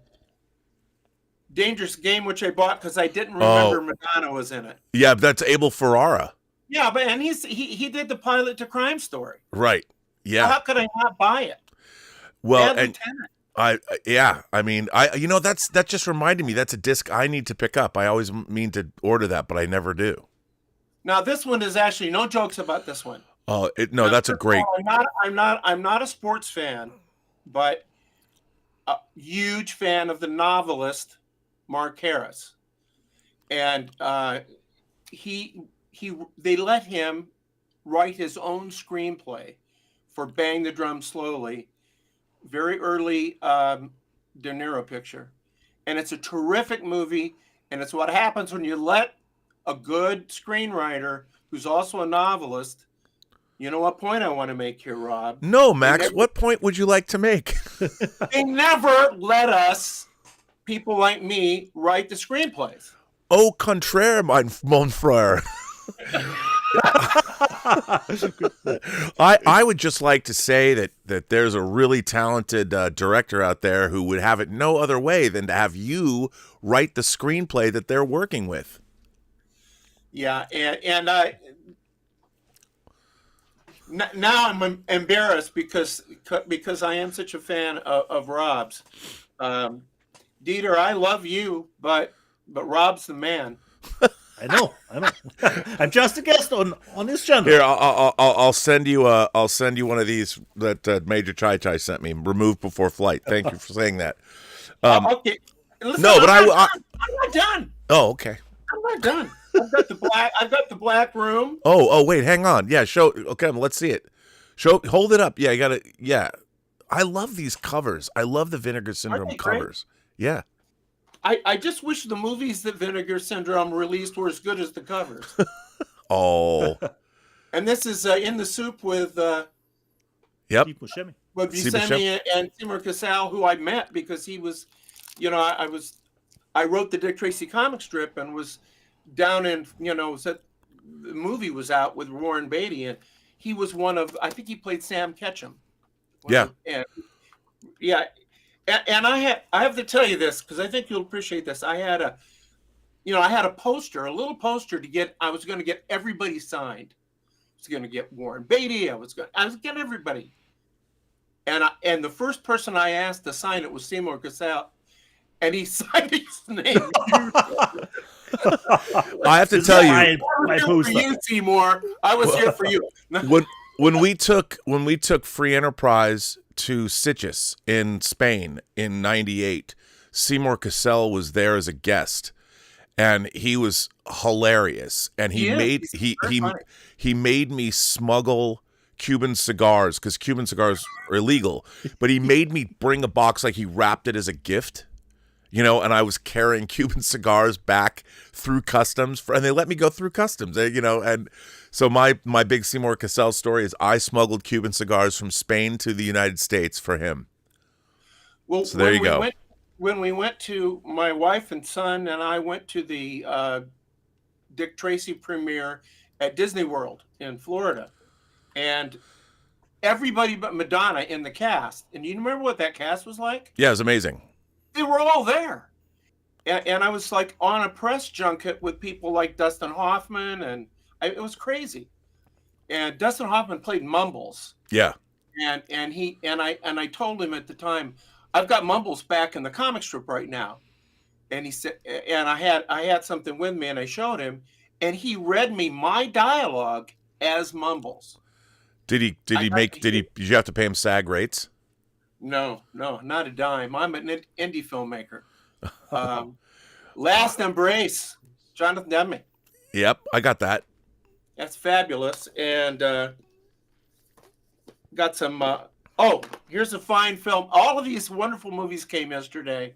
S7: Dangerous Game, which I bought because I didn't remember Madonna was in it.
S5: Yeah, that's Abel Ferrara.
S7: Yeah, but he did the pilot to Crime Story.
S5: Right. Yeah.
S7: So how could I not buy it?
S5: Well, that just reminded me. That's a disc I need to pick up. I always mean to order that, but I never do.
S7: Now this one is actually no jokes about this one.
S5: Oh no, that's a great.
S7: I'm not a sports fan, but a huge fan of the novelist Mark Harris, and they let him write his own screenplay for Bang the Drum Slowly, very early De Niro picture. And it's a terrific movie, and it's what happens when you let a good screenwriter, who's also a novelist, You know what point I want to make here, Rob?
S5: No, Max, what point would you like to make?
S7: They never let us, people like me, write the screenplays.
S5: Au contraire, mon frère. I would just like to say that there's a really talented director out there who would have it no other way than to have you write the screenplay that they're working with.
S7: Yeah, and I now I'm embarrassed because I am such a fan of Rob's. Dieter, I love you, but Rob's the man.
S6: I know. I'm just a guest on this channel.
S5: Here, I'll send you one of these that Major Chai Chai sent me. Removed before flight. Thank you for saying that.
S7: Okay. Listen,
S5: No, but I'm
S7: not done.
S5: Oh, okay.
S7: I'm not done. I've got the black room.
S5: Oh, wait, hang on. Yeah, show. Okay, let's see it. Hold it up. Yeah, you gotta. Yeah, I love these covers. I love the Vinegar Syndrome covers. Yeah.
S7: I just wish the movies that Vinegar Syndrome released were as good as the covers.
S5: Oh.
S7: And this is In the Soup with
S5: Yep.
S7: with Buscemi and Timur Casal, who I met because he was, I wrote the Dick Tracy comic strip and was down in, the movie was out with Warren Beatty, and he was I think he played Sam Ketchum.
S5: Yeah.
S7: And I have to tell you this because I think you'll appreciate this. I had a poster, a little poster I was going to get everybody signed. I was going to get Warren Beatty. I was going to get everybody. And the first person I asked to sign it was Seymour Cassell, and he signed his name.
S5: I have to tell you,
S7: for you, Seymour. I was here for you.
S5: when we took Free Enterprise to Sitges in Spain in '98, Seymour Cassell was there as a guest, and he was hilarious. And he made me smuggle Cuban cigars because Cuban cigars are illegal, but he made me bring a box, like he wrapped it as a gift, and I was carrying Cuban cigars back through customs and they let me go through customs, and so my big Seymour Cassell story is I smuggled Cuban cigars from Spain to the United States for him.
S7: Well,
S5: so there you go.
S7: When we went to, my wife and son and I went to the Dick Tracy premiere at Disney World in Florida, and everybody but Madonna in the cast. And you remember what that cast was like?
S5: Yeah, it was amazing.
S7: They were all there. And I was like on a press junket with people like Dustin Hoffman, and it was crazy. And Dustin Hoffman played Mumbles.
S5: Yeah.
S7: And I told him at the time, I've got Mumbles back in the comic strip right now. And he said, and I had something with me, and I showed him, and he read me my dialogue as Mumbles.
S5: Did you have to pay him SAG rates?
S7: No, not a dime. I'm an indie filmmaker. Last Embrace, Jonathan Demme.
S5: Yep, I got that.
S7: That's fabulous. And got some, here's a fine film. All of these wonderful movies came yesterday.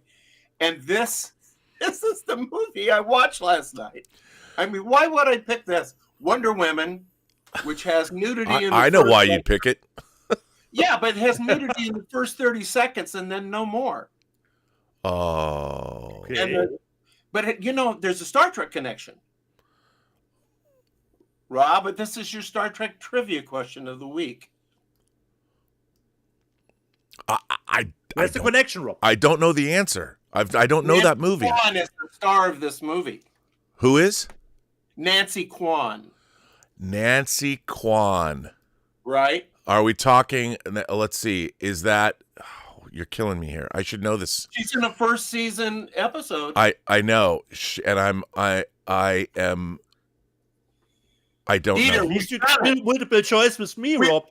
S7: And this is the movie I watched last night. I mean, why would I pick this? Wonder Woman, which has nudity in the
S5: I know why you'd pick it.
S7: Yeah, but it has nudity in the first 30 seconds and then no more.
S5: Oh.
S7: Okay. But there's a Star Trek connection. Rob, but this is your Star Trek trivia question of the week.
S6: Where's the connection, Rob?
S5: I don't know the answer. I don't know that movie.
S7: Nancy Kwan is the star of this movie.
S5: Who is?
S7: Nancy Kwan.
S5: Nancy Kwan.
S7: Right?
S5: Are we talking? Let's see. Is that? Oh, you're killing me here. I should know this.
S7: She's in the first season episode.
S5: I know, and I don't
S6: Peter,
S5: know.
S6: Multiple choice with me, Rob.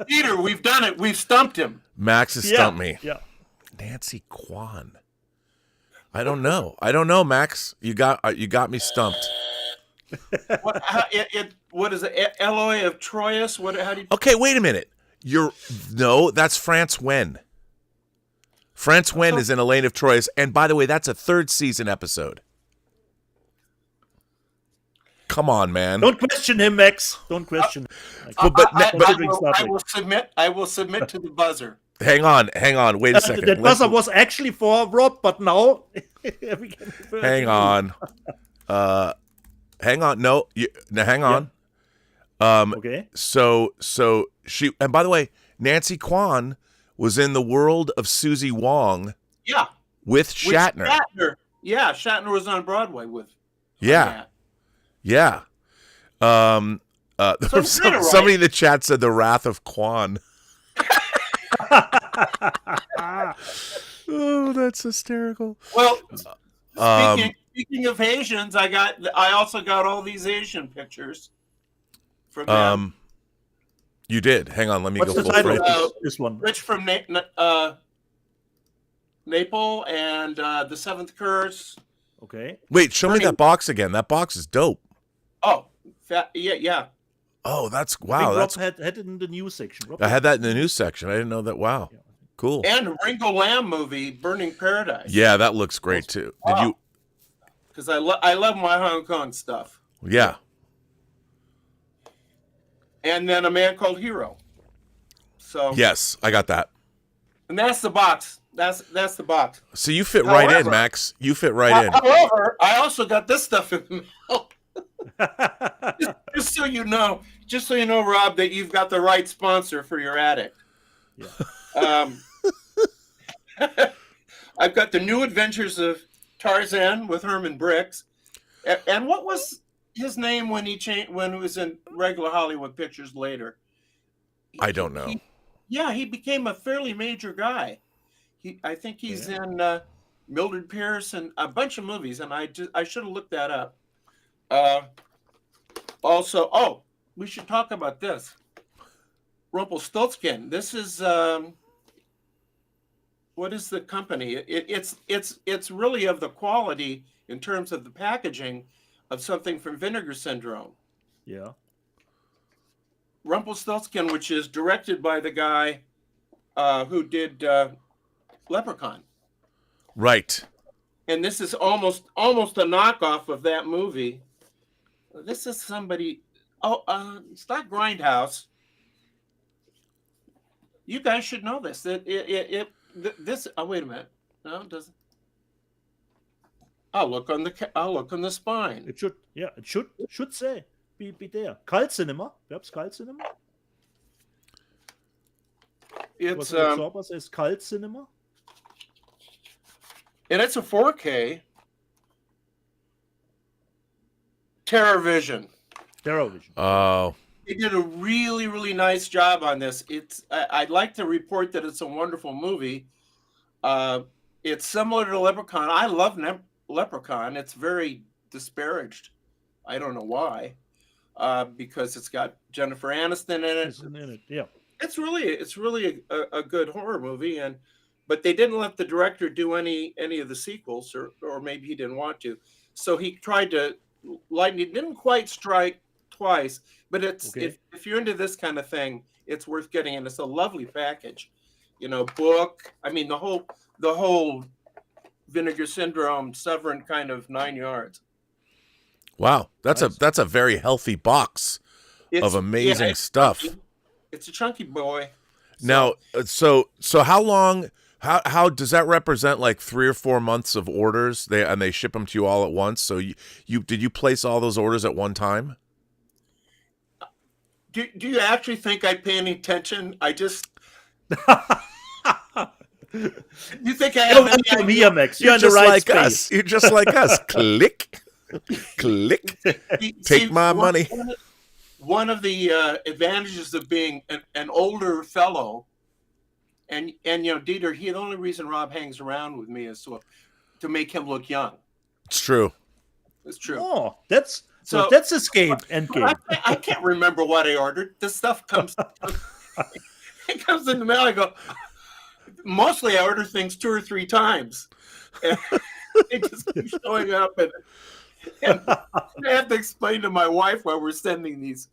S7: Peter, we've done it. We've stumped him.
S5: Max has stumped me.
S6: Yeah.
S5: Nancy Kwan. I don't know, Max. You got me stumped.
S7: What is it? Eloy of Troyes? How do you?
S5: Okay, wait a minute. That's France Wen. France Wen is in Elaine of Troyes, and by the way, that's a third season episode. Come on, man.
S6: Don't question him, Max. Don't question him.
S7: I will submit to the buzzer.
S5: Hang on. Wait a second.
S6: That buzzer was actually for Rob, but now we can
S5: hang on. Hang on. No, hang on.
S6: Okay.
S5: So she, and by the way, Nancy Kwan was in The World of Susie Wong.
S7: Yeah.
S5: With Shatner.
S7: Yeah, Shatner was on Broadway with.
S5: Yeah. Yeah. Somebody in the chat said The Wrath of Kwan. Oh, that's hysterical.
S7: Well, speaking of Asians, I also got all these Asian pictures from them.
S5: You did. Hang on, let me
S6: What's
S5: go
S6: the title
S5: full.
S6: this one?
S7: Rich from Naples and The Seventh Curse.
S6: Okay.
S5: Wait, show me that box again. That box is dope.
S7: Oh, yeah.
S5: Oh, that's
S6: Rob
S5: that's.
S6: had it in the news section.
S5: I had that in the news section. I didn't know that. Wow, cool.
S7: And a Ringo Lam movie, Burning Paradise.
S5: Yeah, that looks great too. Did you?
S7: Because I love my Hong Kong stuff.
S5: Yeah.
S7: And then A Man Called Hero. So
S5: yes, I got that.
S7: And that's the box. That's the box.
S5: So you fit right in, Max. You fit right in.
S7: However, I also got this stuff in the mail. just so you know, Rob, that you've got the right sponsor for your attic. Yeah. I've got The New Adventures of Tarzan with Herman Briggs. And what was his name when he was in regular Hollywood pictures later?
S5: I don't know.
S7: He became a fairly major guy. I think he's in Mildred Pierce and a bunch of movies, and I should have looked that up. Also, we should talk about this. Rumpelstiltskin. This is what is the company? It's really of the quality in terms of the packaging of something from Vinegar Syndrome.
S6: Yeah.
S7: Rumpelstiltskin, which is directed by the guy who did Leprechaun.
S5: Right.
S7: And this is almost a knockoff of that movie. This is somebody. It's not Grindhouse. You guys should know this. This. Oh, wait a minute. No, it doesn't. I'll look on the spine.
S6: It should. Yeah, it should say. Be there. Cult Cinema. Perhaps Cult Cinema.
S7: It's
S6: says Cult Cinema.
S7: And it's a 4K. TerraVision.
S5: Oh.
S7: They did a really, really nice job on this. I'd like to report that it's a wonderful movie. It's similar to Leprechaun. I love Leprechaun. It's very disparaged. I don't know why. Because it's got Jennifer Aniston in it.
S6: Yeah.
S7: It's really a good horror movie, but they didn't let the director do any of the sequels, or maybe he didn't want to. So he tried to lighten. It didn't quite strike twice, but it's if you're into this kind of thing, it's worth getting, and it's a lovely package. Book. I mean, the whole Vinegar Syndrome, Severin kind of 9 yards.
S5: Wow, that's a very healthy box of amazing stuff.
S7: Chunky. It's a chunky boy.
S5: Now, so how long? How does that represent? Like 3 or 4 months of orders? They ship them to you all at once. So did you place all those orders at one time?
S7: Do you actually think I pay any attention? I just. You think I have any idea?
S6: Max.
S5: You're
S6: just
S5: like us. You're just like us. Click. Click. Take my money.
S7: One of the advantages of being an older fellow, and Dieter, the only reason Rob hangs around with me is to make him look young.
S5: It's true.
S7: It's true.
S6: Oh, that's escape endgame.
S7: I can't remember what I ordered. This stuff comes. It comes in the mail. I go. Mostly, I order things 2 or 3 times. And it just keeps showing up, and I have to explain to my wife why we're sending these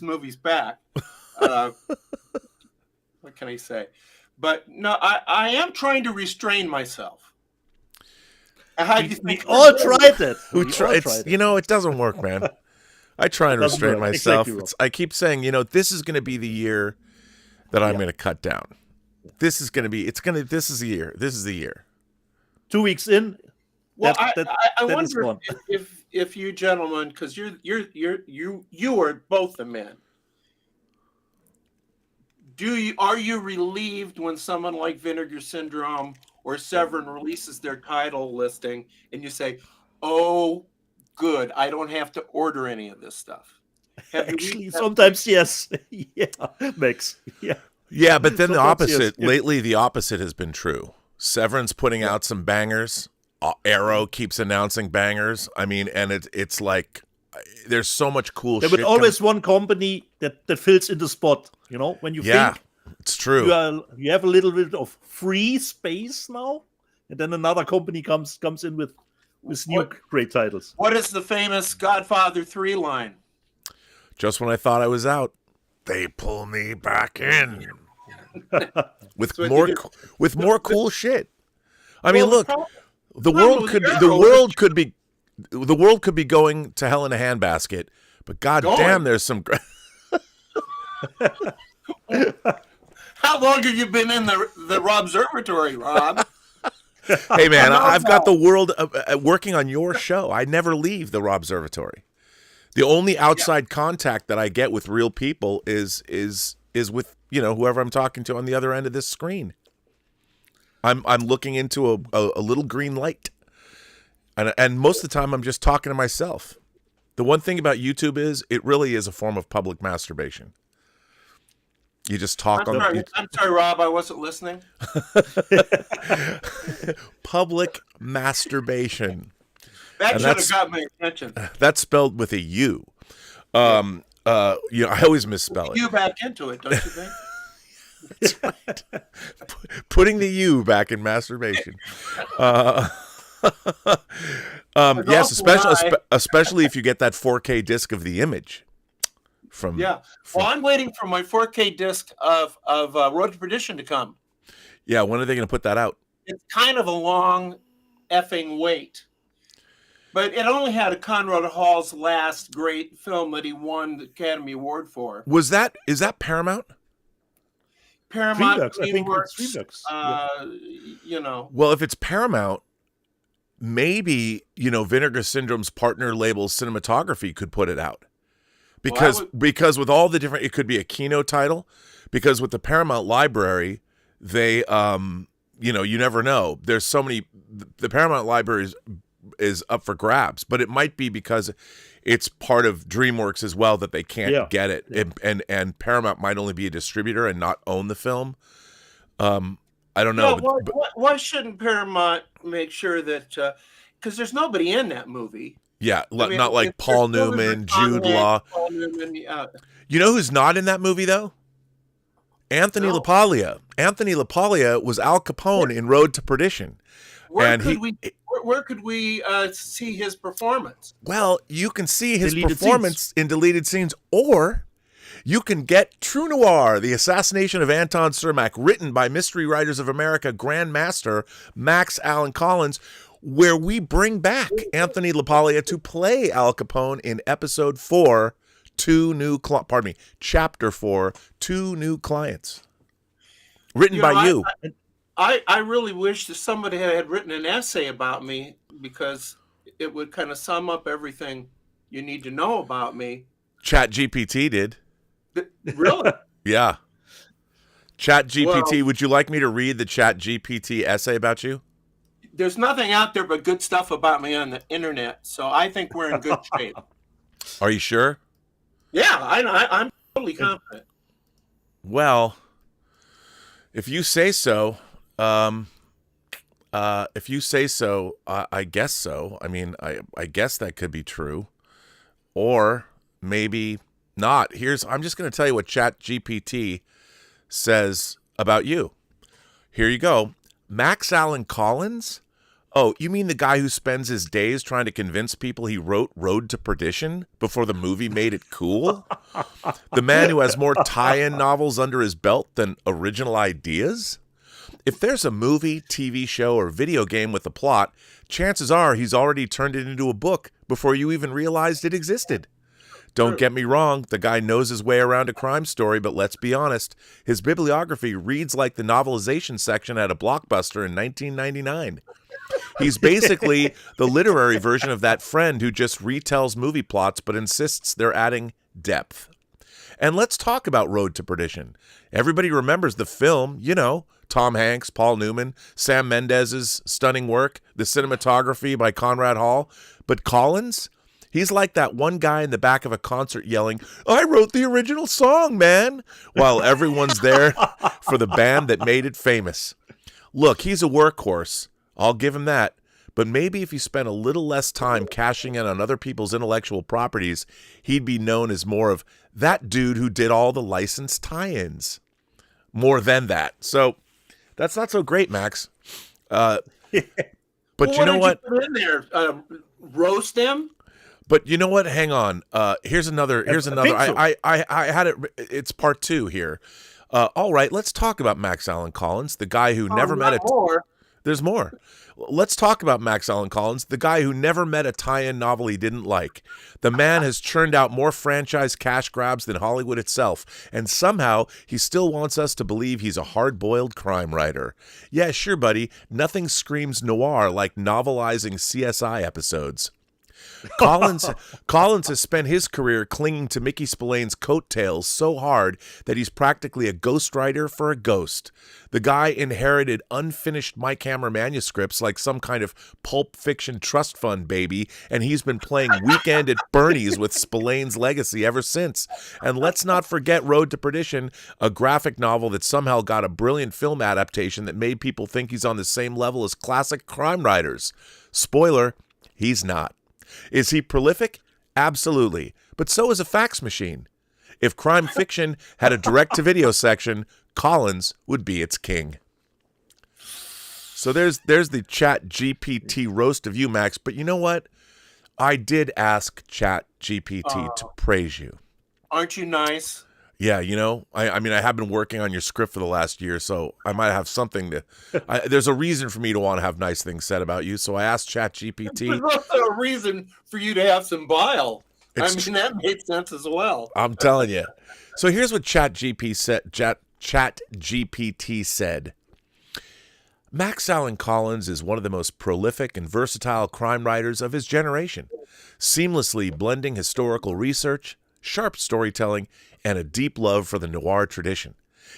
S7: movies back. What can I say? But no, I am trying to restrain myself. How do you think?
S6: We all tried it.
S5: It doesn't work, man. I try and
S6: Doesn't
S5: restrain
S6: work.
S5: myself.
S6: Exactly, Rob.
S5: I keep saying, this is going to be the year that I'm going to cut down. This is going to be. This is the year. This is the year.
S6: 2 weeks in.
S7: Well,
S6: I
S7: wonder if you gentlemen, because you are both the men. Are you relieved when someone like Vinegar Syndrome or Severin releases their title listing and you say, "Oh, good, I don't have to order any of this stuff"?
S6: Actually, sometimes yes. Yeah, Max. Yeah.
S5: Yeah, but then the opposite.
S6: Yes.
S5: Lately, the opposite has been true. Severin's putting out some bangers. Arrow keeps announcing bangers. I mean, and it's like there's so much cool shit.
S6: But always one company that fills in the spot. When you think
S5: it's true.
S6: You have a little bit of free space now, and then another company comes in with new great titles.
S7: What is the famous Godfather 3 line?
S5: Just when I thought I was out, they pull me back in with more cool shit. I mean, look, the world could be going to hell in a handbasket, but goddamn, there's some.
S7: How long have you been in the Robservatory, Rob?
S5: Hey man, I've got the world working on your show. I never leave the Robservatory. The only outside contact that I get with real people is with whoever I'm talking to on the other end of this screen. I'm looking into a little green light, and most of the time I'm just talking to myself. The one thing about YouTube is it really is a form of public masturbation. You just talk
S7: I'm sorry, Rob, I wasn't listening.
S5: Public masturbation.
S7: That should have got my attention.
S5: That's spelled with a U. I always misspell it.
S7: You back into it, don't you think?
S5: That's right. Putting the U back in masturbation. Yes, especially if you get that 4K disc of the image.
S7: I'm waiting for my 4K disc of Road to Perdition to come.
S5: Yeah, when are they going to put that out?
S7: It's kind of a long effing wait. But it only had a Conrad Hall's last great film that he won the Academy Award for.
S5: Is that Paramount?
S7: Paramount.
S6: I think it's
S7: DreamWorks.
S5: Well, if it's Paramount, maybe, Vinegar Syndrome's partner label Cinematography could put it out. Because with all the different, it could be a Kino title, because with the Paramount library, they, you never know. There's so many, the Paramount library is up for grabs, but it might be because it's part of DreamWorks as well that they can't get it. Yeah. And Paramount might only be a distributor and not own the film. I don't know.
S7: No, why shouldn't Paramount make sure that, because there's nobody in that movie.
S5: Yeah, not like Paul Newman, Jude Law.
S7: Paul Newman,
S5: You know who's not in that movie, though? Anthony LaPaglia. Anthony LaPaglia was Al Capone in Road to Perdition.
S7: Where could we see his performance?
S5: Well, you can see his performance in deleted scenes, or you can get True Noir, The Assassination of Anton Cermak, written by Mystery Writers of America Grand Master Max Allan Collins, where we bring back Anthony LaPaglia to play Al Capone in Chapter 4, 2 New Clients. Written by you.
S7: I really wish that somebody had written an essay about me, because it would kind of sum up everything you need to know about me.
S5: ChatGPT did.
S7: Really?
S5: Yeah. ChatGPT, would you like me to read the ChatGPT essay about you?
S7: There's nothing out there but good stuff about me on the internet, so I think we're in good shape.
S5: Are you sure?
S7: Yeah, I'm totally confident.
S5: Well, if you say so, I guess so. I mean, I guess that could be true, or maybe not. I'm just going to tell you what ChatGPT says about you. Here you go. Max Allan Collins? Oh, you mean the guy who spends his days trying to convince people he wrote Road to Perdition before the movie made it cool? The man who has more tie-in novels under his belt than original ideas? If there's a movie, TV show, or video game with a plot, chances are he's already turned it into a book before you even realized it existed. Don't get me wrong, the guy knows his way around a crime story, but let's be honest, his bibliography reads like the novelization section at a Blockbuster in 1999. He's basically the literary version of that friend who just retells movie plots but insists they're adding depth. And let's talk about Road to Perdition. Everybody remembers the film, you know, Tom Hanks, Paul Newman, Sam Mendes's stunning work, the cinematography by Conrad Hall. But Collins? He's like that one guy in the back of a concert yelling, "I wrote the original song, man," while everyone's there for the band that made it famous. Look, he's a workhorse. I'll give him that. But maybe if he spent a little less time cashing in on other people's intellectual properties, he'd be known as more of that dude who did all the licensed tie-ins. More than that. So that's not so great, Max. But well, you know what?
S7: You put in there? Roast him?
S5: But you know what? Hang on. Here's another. I had it. It's part 2 here. All right. Let's talk about Max Allan Collins, the guy who never met a.
S7: More.
S5: There's more. Let's talk about Max Allan Collins, the guy who never met a tie-in novel he didn't like. The man has churned out more franchise cash grabs than Hollywood itself, and somehow he still wants us to believe he's a hard-boiled crime writer. Yeah, sure, buddy. Nothing screams noir like novelizing CSI episodes. Collins has spent his career clinging to Mickey Spillane's coattails so hard that he's practically a ghostwriter for a ghost. The guy inherited unfinished Mike Hammer manuscripts like some kind of pulp fiction trust fund baby, and he's been playing Weekend at Bernie's with Spillane's legacy ever since. And let's not forget Road to Perdition, a graphic novel that somehow got a brilliant film adaptation that made people think he's on the same level as classic crime writers. Spoiler, he's not. Is he prolific? Absolutely. But so is a fax machine. If crime fiction had a direct-to-video section, Collins would be its king. So there's the ChatGPT roast of you, Max. But you know what? I did ask ChatGPT to praise you.
S7: Aren't you nice?
S5: Yeah, you know, I mean, I have been working on your script for the last year, so I might have something to. There's a reason for me to want to have nice things said about you. So I asked ChatGPT.
S7: There's also a reason for you to have some bile. That made sense as well.
S5: I'm telling you. So here's what ChatGPT said. Max Allan Collins is one of the most prolific and versatile crime writers of his generation, seamlessly blending historical research, sharp storytelling, and a deep love for the noir tradition.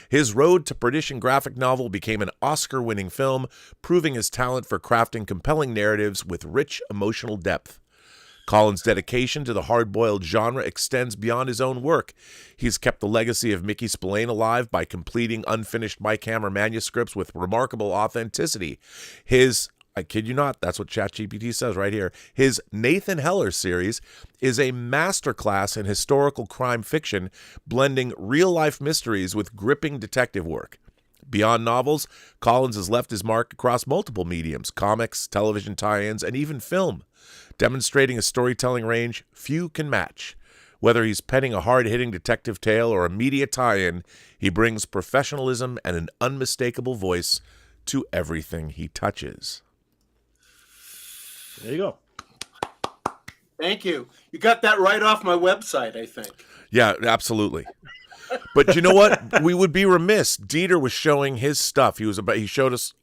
S5: His Road to Perdition graphic novel became an Oscar-winning film, proving his talent for crafting compelling narratives with rich emotional depth. Collins' dedication to the hard-boiled genre extends beyond his own work. He's kept the legacy of Mickey Spillane alive by completing unfinished Mike Hammer manuscripts with remarkable authenticity. I kid you not, that's what ChatGPT says right here. His Nathan Heller series is a masterclass in historical crime fiction, blending real-life mysteries with gripping detective work. Beyond novels, Collins has left his mark across multiple mediums, comics, television tie-ins, and even film, demonstrating a storytelling range few can match. Whether he's penning a hard-hitting detective tale or a media tie-in, he brings professionalism and an unmistakable voice to everything he touches.
S6: There you go.
S7: Thank you. You got that right off my website, I think.
S5: Yeah, absolutely. But you know what? We would be remiss. Dieter was showing his stuff. He showed us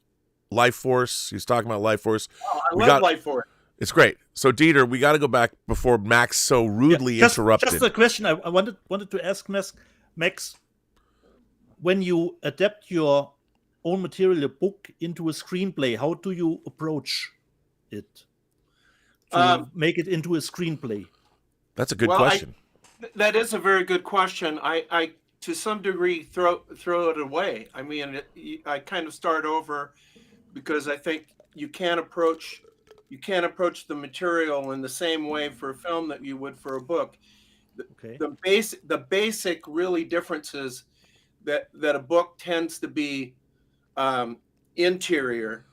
S5: Life Force. He was talking about Life Force.
S7: Oh, I love Life Force.
S5: It's great. So Dieter, we got to go back before Max so rudely interrupted.
S6: Just a question I wanted to ask Max. When you adapt your own material, a book, into a screenplay, how do you approach it? To make it into a screenplay?
S5: That's a good question.
S7: That is a very good question. I to some degree throw it away. I mean, I kind of start over because I think you can't approach the material in the same way for a film that you would for a book.
S6: Okay.
S7: The basic really differences that a book tends to be interior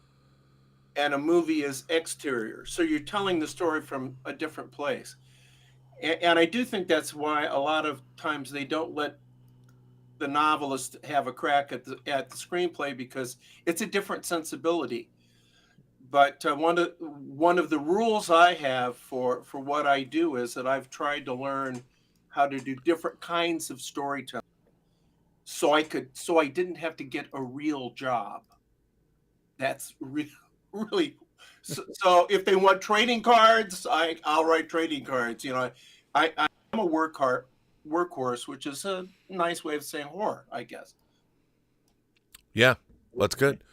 S7: and a movie is exterior. So you're telling the story from a different place. And I do think that's why a lot of times they don't let the novelist have a crack at the screenplay, because it's a different sensibility. But one of the rules I have for what I do is that I've tried to learn how to do different kinds of storytelling, so I didn't have to get a real job. That's really. So if they want trading cards, I'll write trading cards. You know, I'm a workhorse, which is a nice way of saying whore, I guess.
S5: Yeah, that's good.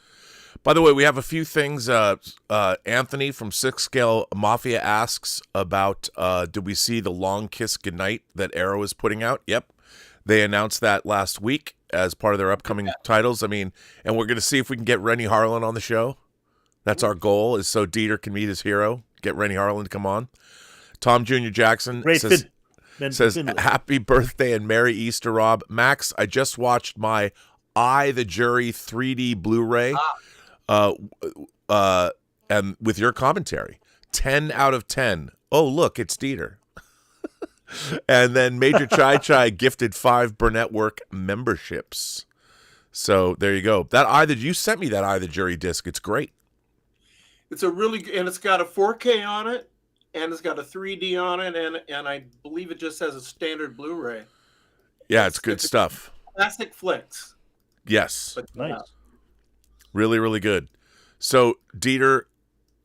S5: By the way, we have a few things. Anthony from Six Scale Mafia asks about, did we see the Long Kiss Goodnight that Arrow is putting out? Yep. They announced that last week as part of their upcoming titles. I mean, and we're going to see if we can get Rennie Harlan on the show. That's our goal, is so Dieter can meet his hero. Get Rennie Harlan to come on. Tom Jr. Jackson says, happy birthday and Merry Easter, Rob. Max, I just watched my I, the Jury 3D Blu-ray. And with your commentary, 10 out of 10. Oh, look, it's Dieter. And then Major Chai Chai gifted 5 Burnettwork memberships. So there you go. You sent me that I, the Jury disc. It's great.
S7: It's and it's got a 4K on it, and it's got a 3D on it, and I believe it just has a standard Blu-ray.
S5: Yeah, it's good stuff.
S7: Classic flicks.
S5: Yes.
S7: But,
S6: Nice.
S5: Really, really good. So, Dieter,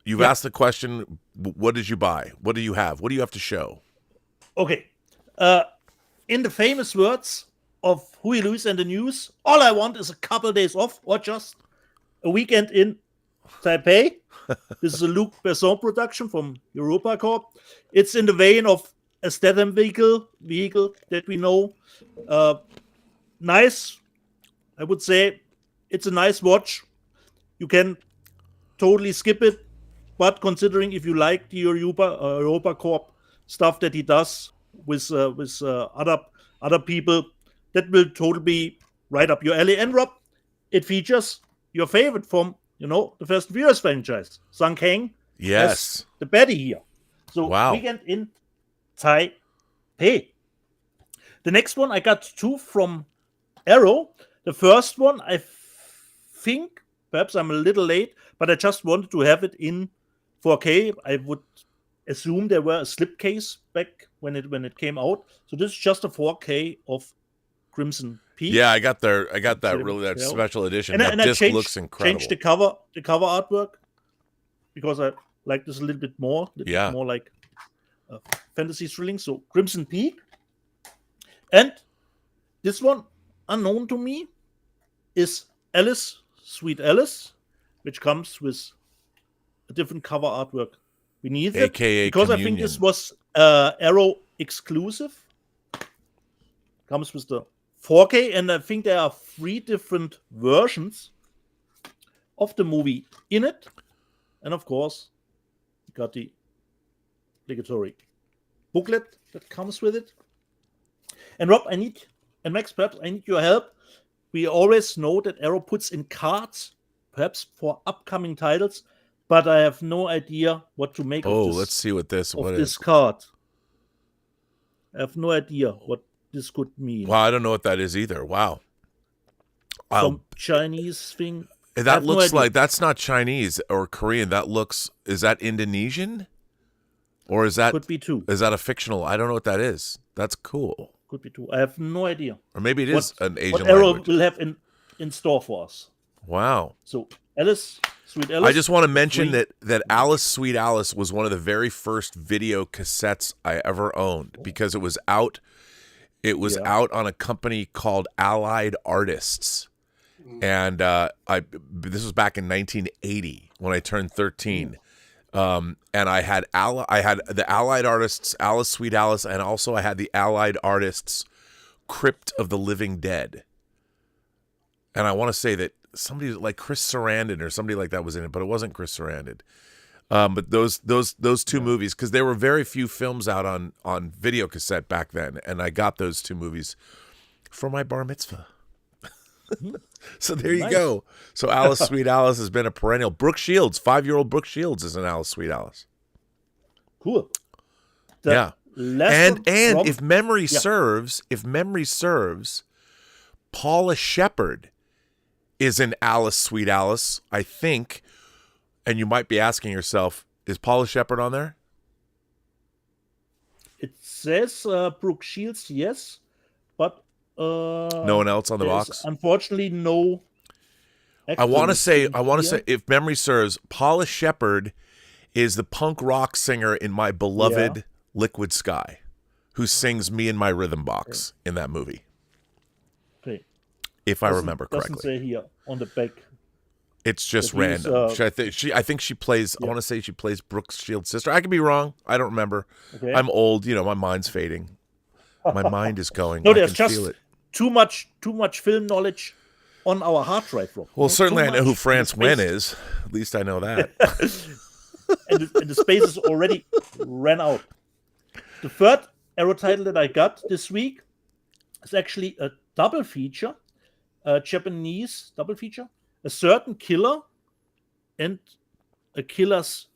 S5: you've asked the question, what did you buy? What do you have? What do you have to show?
S6: Okay. In the famous words of Huey Lewis and the News, all I want is a couple days off or just a weekend in Taipei. This is a Luc Besson production from EuropaCorp. It's in the vein of a Statham vehicle that we know. Nice. I would say it's a nice watch. You can totally skip it, but considering if you like the EuropaCorp stuff that he does with other people, that will totally be right up your alley. And Rob, it features your favorite from the Fast and Furious franchise, Sung Kang.
S5: Yes,
S6: the baddie here. So
S5: wow.
S6: Weekend in Taipei. The next one I got 2 from Arrow. The first one, I think, perhaps I'm a little late, but I just wanted to have it in 4K. I would assume there were a slipcase back when it came out. So this is just a 4K of Crimson Peak.
S5: Yeah, I got that special edition.
S6: And
S5: that
S6: I
S5: disc looks incredible.
S6: Changed the cover artwork because I like this a little bit more. More like fantasy thrilling. So Crimson Peak. And this one, unknown to me, is Alice, Sweet Alice, which comes with a different cover artwork beneath it. Because Communion. I think this was Arrow exclusive. Comes with the 4K, and I think there are 3 different versions of the movie in it. And of course, you got the obligatory booklet that comes with it. And Rob, and Max, perhaps I need your help. We always know that Arrow puts in cards, perhaps for upcoming titles, but I have no idea what to make of this.
S5: Oh, let's see what this
S6: card. I have no idea what this could mean.
S5: Wow, I don't know what that is either. Wow.
S6: Some Chinese thing.
S5: That looks like that's not Chinese or Korean. Is that Indonesian? Or is that
S6: could be too.
S5: Is that a fictional? I don't know what that is. That's cool.
S6: Could be too. I have no idea.
S5: Or maybe it is an Asian
S6: what Arrow
S5: language.
S6: will have in store for us.
S5: Wow.
S6: So Alice, Sweet Alice.
S5: I just want to mention that Alice, Sweet Alice was one of the very first video cassettes I ever owned because it was out. It was out on a company called Allied Artists, and this was back in 1980 when I turned 13. And I had the Allied Artists, Alice, Sweet Alice, and also I had the Allied Artists, Crypt of the Living Dead. And I want to say that somebody like Chris Sarandon or somebody like that was in it, but it wasn't Chris Sarandon. But those 2 movies, because there were very few films out on video cassette back then, and I got those 2 movies for my bar mitzvah. So there you go. So Alice, Sweet Alice has been a perennial. Brooke Shields, 5-year-old Brooke Shields is an Alice, Sweet Alice.
S6: Cool.
S5: And if memory serves, Paula Shepherd is in Alice, Sweet Alice, I think. And you might be asking yourself, is Paula Shepherd on there?
S6: It says Brooke Shields, yes, but
S5: no one else on the
S6: there's
S5: box.
S6: unfortunately no.
S5: I want to say,
S6: here.
S5: if memory serves, Paula Shepherd is the punk rock singer in My Beloved Liquid Sky, who sings "Me and My Rhythm Box" in that movie.
S6: Okay.
S5: If I remember correctly.
S6: Doesn't say here on the back.
S5: It's just random. I think she plays. I want to say she plays Brooke Shields' sister. I could be wrong. I don't remember.
S6: Okay.
S5: I'm old. My mind's fading. My mind is going.
S6: No,
S5: I
S6: there's
S5: can
S6: just
S5: feel it.
S6: too much film knowledge on our hard drive, Rob.
S5: Well, certainly I know who France Wen is. At least I know that.
S6: and the spaces already ran out. The third Arrow title that I got this week is actually a double feature, a Japanese double feature. A Certain Killer and a Killer's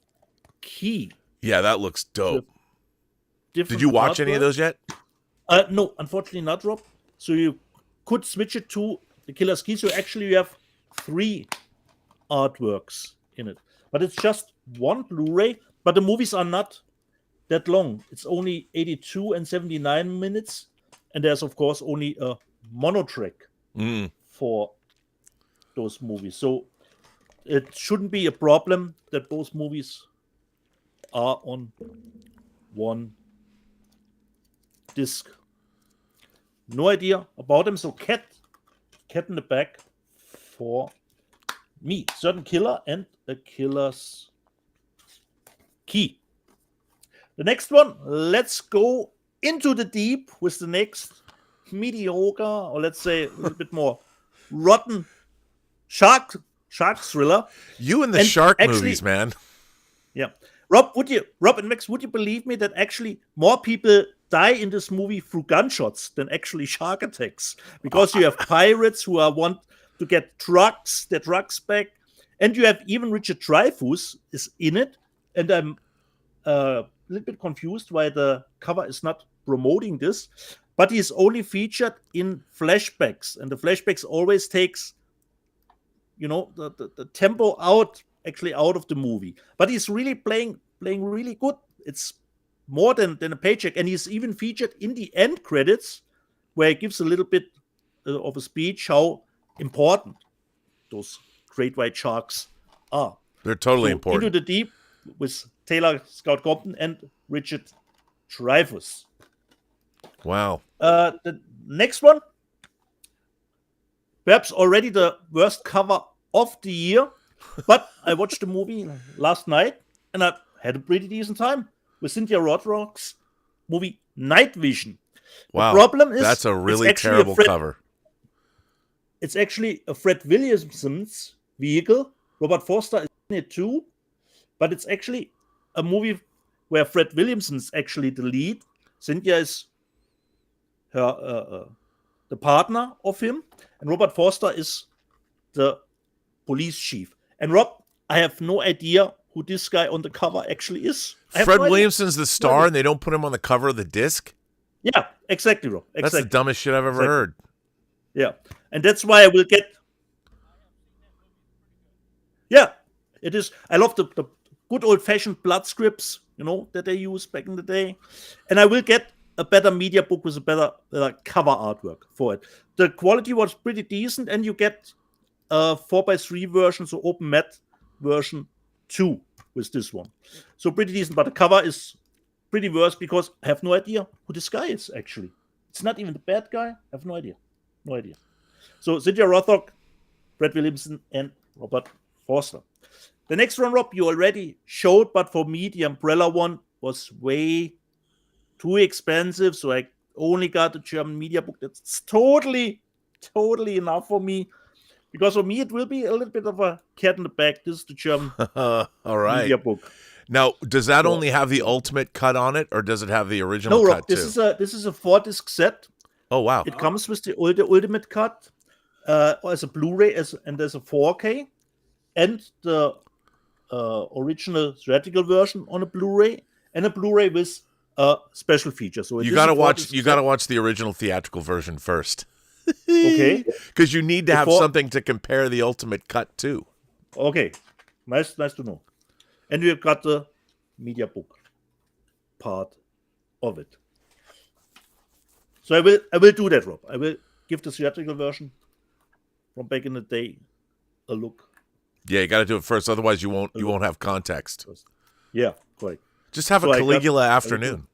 S6: Key.
S5: Yeah, that looks dope.
S6: Did
S5: you watch any of those yet?
S6: No, unfortunately not, Rob. So you could switch it to the Killer's Key. So actually you have 3 artworks in it. But it's just one Blu-ray. But the movies are not that long. It's only 82 and 79 minutes. And there's, of course, only a mono track for those movies. So it shouldn't be a problem that both movies are on one disc. No idea about them. So cat in the back for me. Certain Killer and a Killer's Key. The next one, let's go into the deep with the next mediocre, or let's say a little bit more rotten shark thriller.
S5: You and the shark movies, man.
S6: Yeah. Rob and Max, would you believe me that actually more people die in this movie through gunshots than actually shark attacks? Because you have pirates who want to get their drugs back, and you have even Richard Dreyfuss is in it, and I'm a little bit confused why the cover is not promoting this, but he's only featured in flashbacks, and the flashbacks always takes the tempo out of the movie. But he's really playing really good. It's more than a paycheck. And he's even featured in the end credits where he gives a little bit of a speech how important those great white sharks are.
S5: They're totally important.
S6: Into the Deep with Taylor Scott Compton and Richard Dreyfuss.
S5: Wow.
S6: The next one, perhaps already the worst cover of the year, but I watched the movie last night and I had a pretty decent time with Cynthia Rothrock's movie Night Vision.
S5: Wow.
S6: The problem is
S5: that's a really terrible cover.
S6: It's actually a Fred Williamson's vehicle. Robert Forster is in it too, but it's actually a movie where Fred Williamson is actually the lead. Cynthia is the partner of him, and Robert Forster is the police chief. And Rob, I have no idea who this guy on the cover actually is.
S5: Fred Williamson's the star, and they don't put him on the cover of the disc?
S6: Yeah, exactly, Rob. Exactly.
S5: That's the dumbest shit I've ever heard.
S6: Yeah, and that's why I will get... Yeah, it is. I love the good old-fashioned blood scripts, that they used back in the day. And I will get a better media book with a better cover artwork for it. The quality was pretty decent, and you get a 4x3 version, so open matte version 2 with this one. So pretty decent, but the cover is pretty worse because I have no idea who this guy is, actually. It's not even the bad guy. I have no idea. No idea. So Cynthia Rothrock, Brad Williamson, and Robert Forster. The next one, Rob, you already showed, but for me, the Umbrella one was way too expensive, so I only got the German media book. That's totally enough for me. Because for me, it will be a little bit of a cat in the bag. This is the German
S5: all right.
S6: media book.
S5: Now, does that only have the ultimate cut on it, or does it have the original cut too?
S6: This is a 4-disc set.
S5: Oh, wow.
S6: It comes with the ultimate cut as a Blu-ray and as a 4K, and the original theatrical version on a Blu-ray, and a Blu-ray with a special feature. So
S5: you gotta watch the original theatrical version first.
S6: Okay.
S5: Because you need to have something to compare the ultimate cut to.
S6: Okay. Nice to know. And we've got the media book part of it. So I will do that, Rob. I will give the theatrical version from back in the day a look.
S5: Yeah, you got to do it first, otherwise you won't have context.
S6: Yeah, correct.
S5: Just have a Caligula afternoon.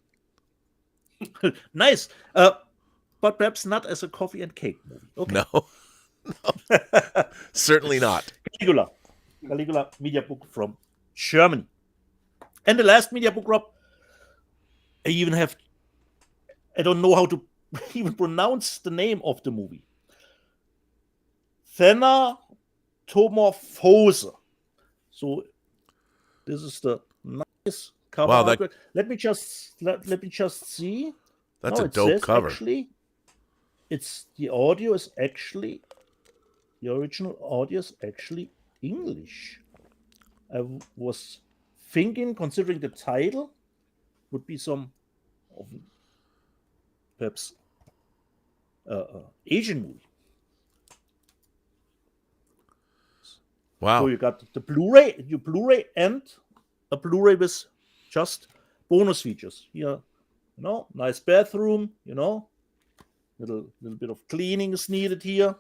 S6: Nice, but perhaps not as a coffee and cake movie. Okay.
S5: No. Certainly not.
S6: Caligula media book from Germany. And the last media book, Rob, I don't know how to even pronounce the name of the movie. Thanatomorphose. So this is the nice cover.
S5: Wow,
S6: let me just see.
S5: That's a dope cover.
S6: Actually, the audio is actually the original audio is actually English. I was thinking, considering the title, would be some of perhaps Asian movie.
S5: Wow.
S6: So you got the Blu-ray and a Blu-ray with just bonus features. Here, nice bathroom, little bit of cleaning is needed here.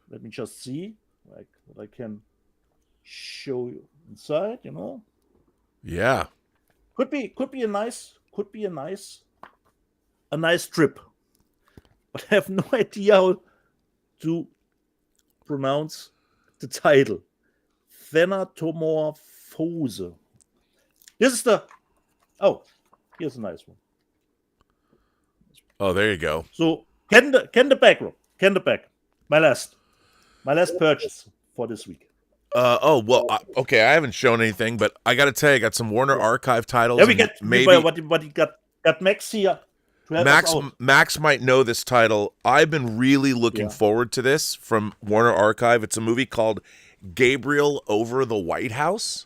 S6: Let me just see what I can show you inside,
S5: Yeah.
S6: Could be a nice trip. But I have no idea how to pronounce the title. Thanatomorphose. Here's a nice one.
S5: Oh, there you go.
S6: So can the back, Rob. Can the back. My last purchase for this week.
S5: Okay. I haven't shown anything, but I got to tell you, I got some Warner Archive titles.
S6: Yeah, we get maybe what you got Max here.
S5: Max might know this title. I've been really looking forward to this from Warner Archive. It's a movie called Gabriel Over the White House.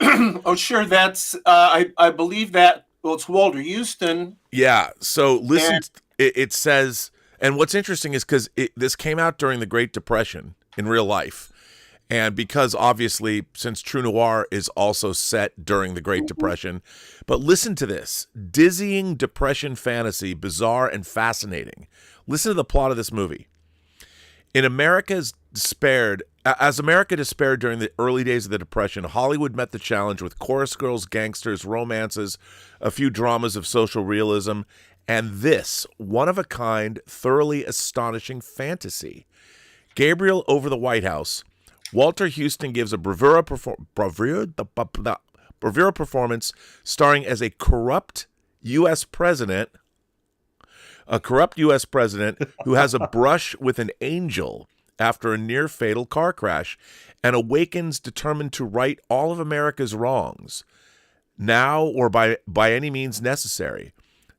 S7: Oh, sure. That's I believe that. Well, it's Walter Houston.
S5: Yeah. So listen, it says, and what's interesting is because this came out during the Great Depression in real life. And because obviously, since True Noir is also set during the Great Depression, but listen to this. Dizzying depression fantasy, bizarre and fascinating. Listen to the plot of this movie. As America despaired during the early days of the Depression, Hollywood met the challenge with chorus girls, gangsters, romances, a few dramas of social realism, and this one-of-a-kind, thoroughly astonishing fantasy. Gabriel Over the White House. Walter Houston gives a bravura performance starring as a corrupt U.S. president who has a brush with an angel after a near-fatal car crash and awakens determined to right all of America's wrongs, now or by any means necessary.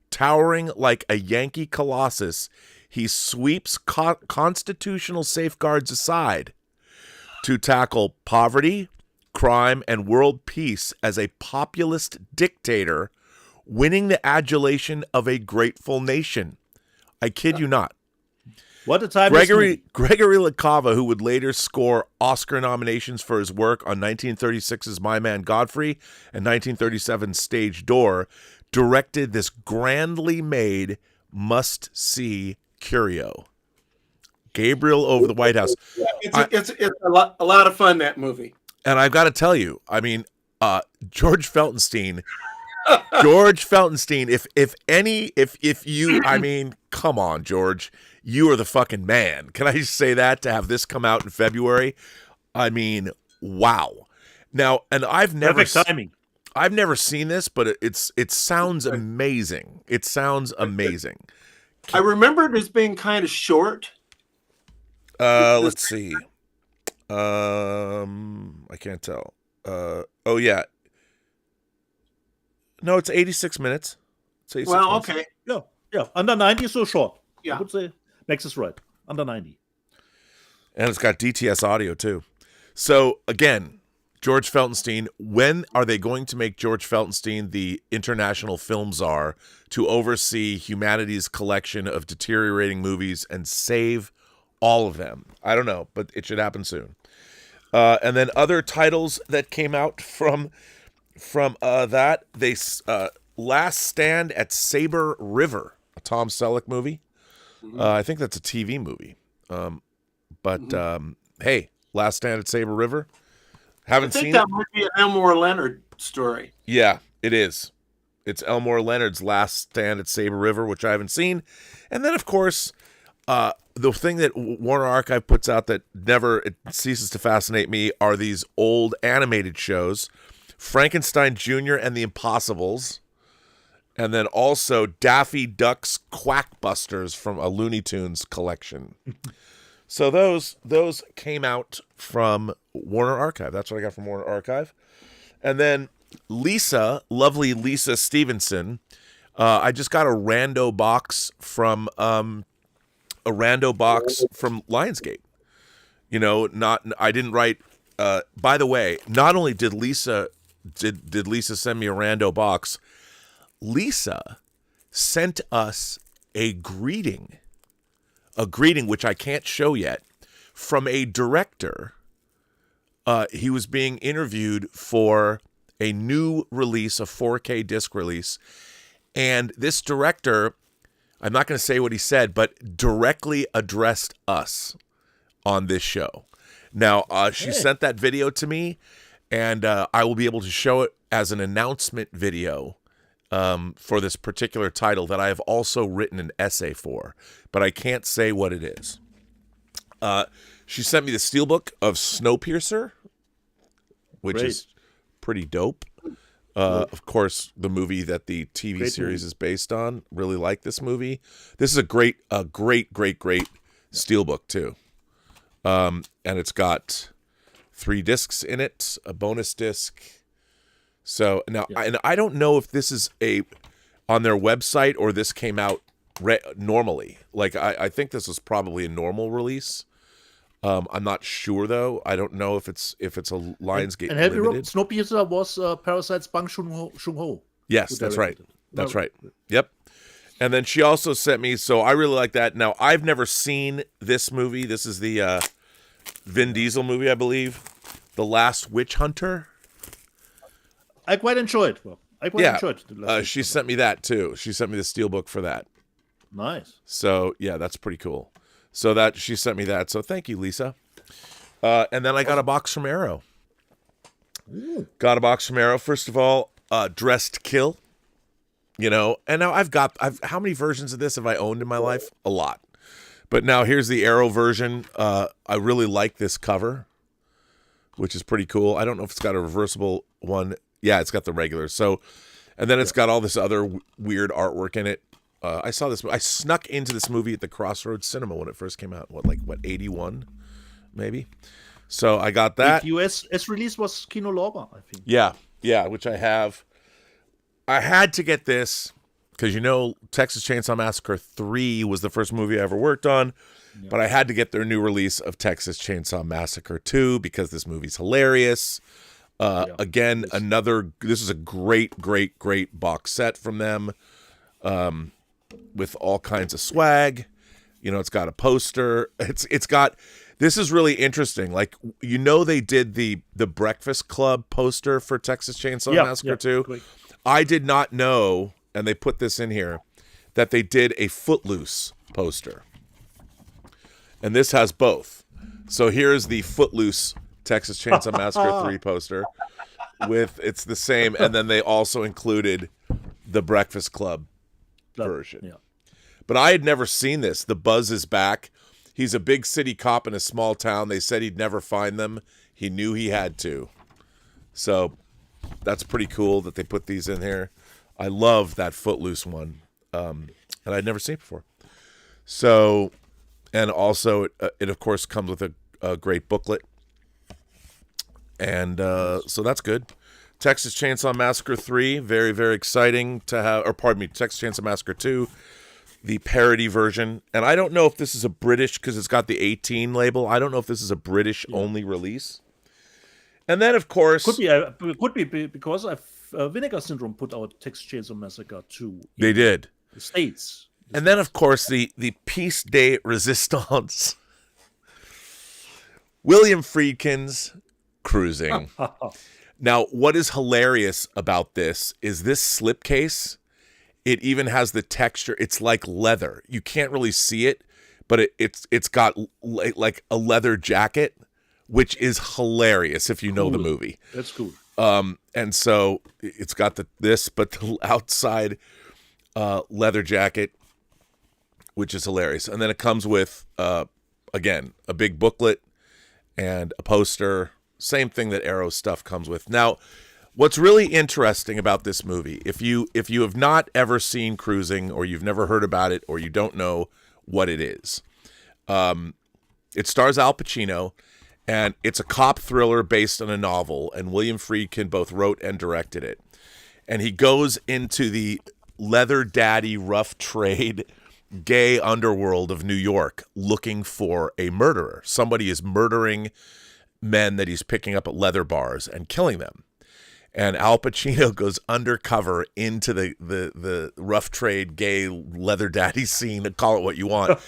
S5: Towering like a Yankee colossus, he sweeps constitutional safeguards aside to tackle poverty, crime, and world peace as a populist dictator, winning the adulation of a grateful nation. I kid you not.
S6: What a time!
S5: Gregory LaCava, who would later score Oscar nominations for his work on 1936's My Man Godfrey and 1937's Stage Door, directed this grandly made must-see curio. Gabriel Over the White House.
S7: It's a lot of fun, that movie.
S5: And I've got to tell you, I mean, George Feltenstein, if you, I mean, come on, George, you are the fucking man. Can I just say that, to have this come out in February? I mean, wow. Now, and I've never seen this, but it sounds amazing. It sounds amazing.
S7: I remember it as being kind of short.
S5: Let's see. I can't tell. Oh yeah. No, it's 86 minutes. It's 86 minutes.
S7: Okay.
S6: Yeah. Under 90 is so short.
S7: Yeah.
S6: I would say Max is right. Under 90.
S5: And it's got DTS audio too. So again, George Feltenstein, when are they going to make George Feltenstein the international film czar to oversee humanity's collection of deteriorating movies and save all of them? I don't know, but it should happen soon. And then other titles that came out from that, they Last Stand at Saber River, a Tom Selleck movie. I think that's a TV movie. Hey, Last Stand at Saber River. Haven't seen it.
S7: That might be an Elmore Leonard story.
S5: Yeah, it is. It's Elmore Leonard's Last Stand at Saber River, which I haven't seen. And then, of course, the thing that Warner Archive puts out that never ceases to fascinate me are these old animated shows. Frankenstein Jr. and the Impossibles. And then also Daffy Duck's Quackbusters from a Looney Tunes collection. So those came out from Warner Archive. That's what I got from Warner Archive. And then lovely Lisa Stevenson, I just got a rando box from Lionsgate. You know, I didn't write. By the way, not only did Lisa send me a rando box, Lisa sent us a greeting which I can't show yet, from a director. He was being interviewed for a new release, a 4K disc release, and this director, I'm not going to say what he said, but directly addressed us on this show. Now, she sent that video to me, and I will be able to show it as an announcement video for this particular title that I have also written an essay for, but I can't say what it is. She sent me the steelbook of Snowpiercer, which is pretty dope. Of course, the movie that the TV series is based on. Really like this movie. This is a great steelbook too. And it's got 3 discs in it, a bonus disc. So now, I don't know if this is on their website or this came out normally. Like I think this was probably a normal release. I'm not sure though. I don't know if it's a Lionsgate.
S6: And have you read Snowpiercer was Parasite's Bang Joon-ho.
S5: Yes, that's right. That's right. Yep. And then she also sent me. So I really like that. Now I've never seen this movie. This is the Vin Diesel movie, I believe, The Last Witch Hunter.
S6: I quite enjoyed.
S5: She sent me that too. She sent me the steelbook for that.
S6: Nice.
S5: So yeah, that's pretty cool. So that she sent me that. So thank you, Lisa. And then I got a box from Arrow. Ooh. Got a box from Arrow. First of all, Dressed to Kill. You know, and now I've how many versions of this have I owned in my life? A lot. But now here's the Arrow version. I really like this cover, which is pretty cool. I don't know if it's got a reversible one. Yeah, it's got the regular. So, and then it's got all this other weird artwork in it. I saw this. I snuck into this movie at the Crossroads Cinema when it first came out. What 81, maybe? So I got that.
S6: The US release was Kino Lorber, I think.
S5: Yeah, which I have. I had to get this because Texas Chainsaw Massacre 3 was the first movie I ever worked on, but I had to get their new release of Texas Chainsaw Massacre 2 because this movie's hilarious. Again, this is a great box set from them. With all kinds of swag. It's got a poster. This is really interesting. Like, they did the Breakfast Club poster for Texas Chainsaw Massacre 2. Great. I did not know, and they put this in here, that they did a Footloose poster. And this has both. So here's the Footloose Texas Chainsaw Massacre 3 poster. It's the same, and then they also included the Breakfast Club version. Yeah. But I had never seen this. The buzz is back. He's a big city cop in a small town. They said he'd never find them. He knew he had to. So that's pretty cool that they put these in here. I love that Footloose one. And I'd never seen it before. So, and also it of course comes with a great booklet. And so that's good. Texas Chainsaw Massacre 3, very, very exciting to have, Texas Chainsaw Massacre 2, the parody version. And I don't know if this is a British, because it's got the 18 label. I don't know if this is a British-only release. And then, of course...
S6: Could be because Vinegar Syndrome put out Texas Chainsaw Massacre 2.
S5: They did.
S6: The States.
S5: And then, of course, the Piece de Resistance. William Friedkin's Cruising. Now, what is hilarious about this is this slipcase. It even has the texture. It's like leather. You can't really see it, but it's got like a leather jacket, which is hilarious if you know the movie.
S6: That's cool.
S5: And so it's got this, but the outside leather jacket, which is hilarious. And then it comes with, again, a big booklet and a poster. Same thing that Arrow stuff comes with. Now, what's really interesting about this movie, if you have not ever seen Cruising, or you've never heard about it, or you don't know what it is, it stars Al Pacino, and it's a cop thriller based on a novel, and William Friedkin both wrote and directed it. And he goes into the leather daddy, rough trade, gay underworld of New York looking for a murderer. Somebody is murdering men that he's picking up at leather bars and killing them. And Al Pacino goes undercover into the rough trade gay leather daddy scene, call it what you want.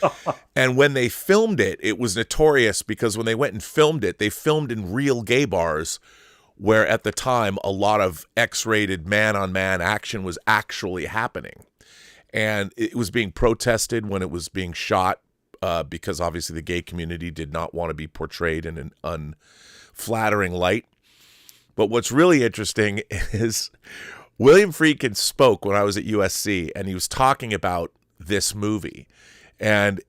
S5: And when they filmed it, it was notorious because when they went and filmed it, they filmed in real gay bars where at the time a lot of X-rated man-on-man action was actually happening. And it was being protested when it was being shot because obviously the gay community did not want to be portrayed in an unflattering light. But what's really interesting is William Friedkin spoke when I was at USC, and he was talking about this movie. And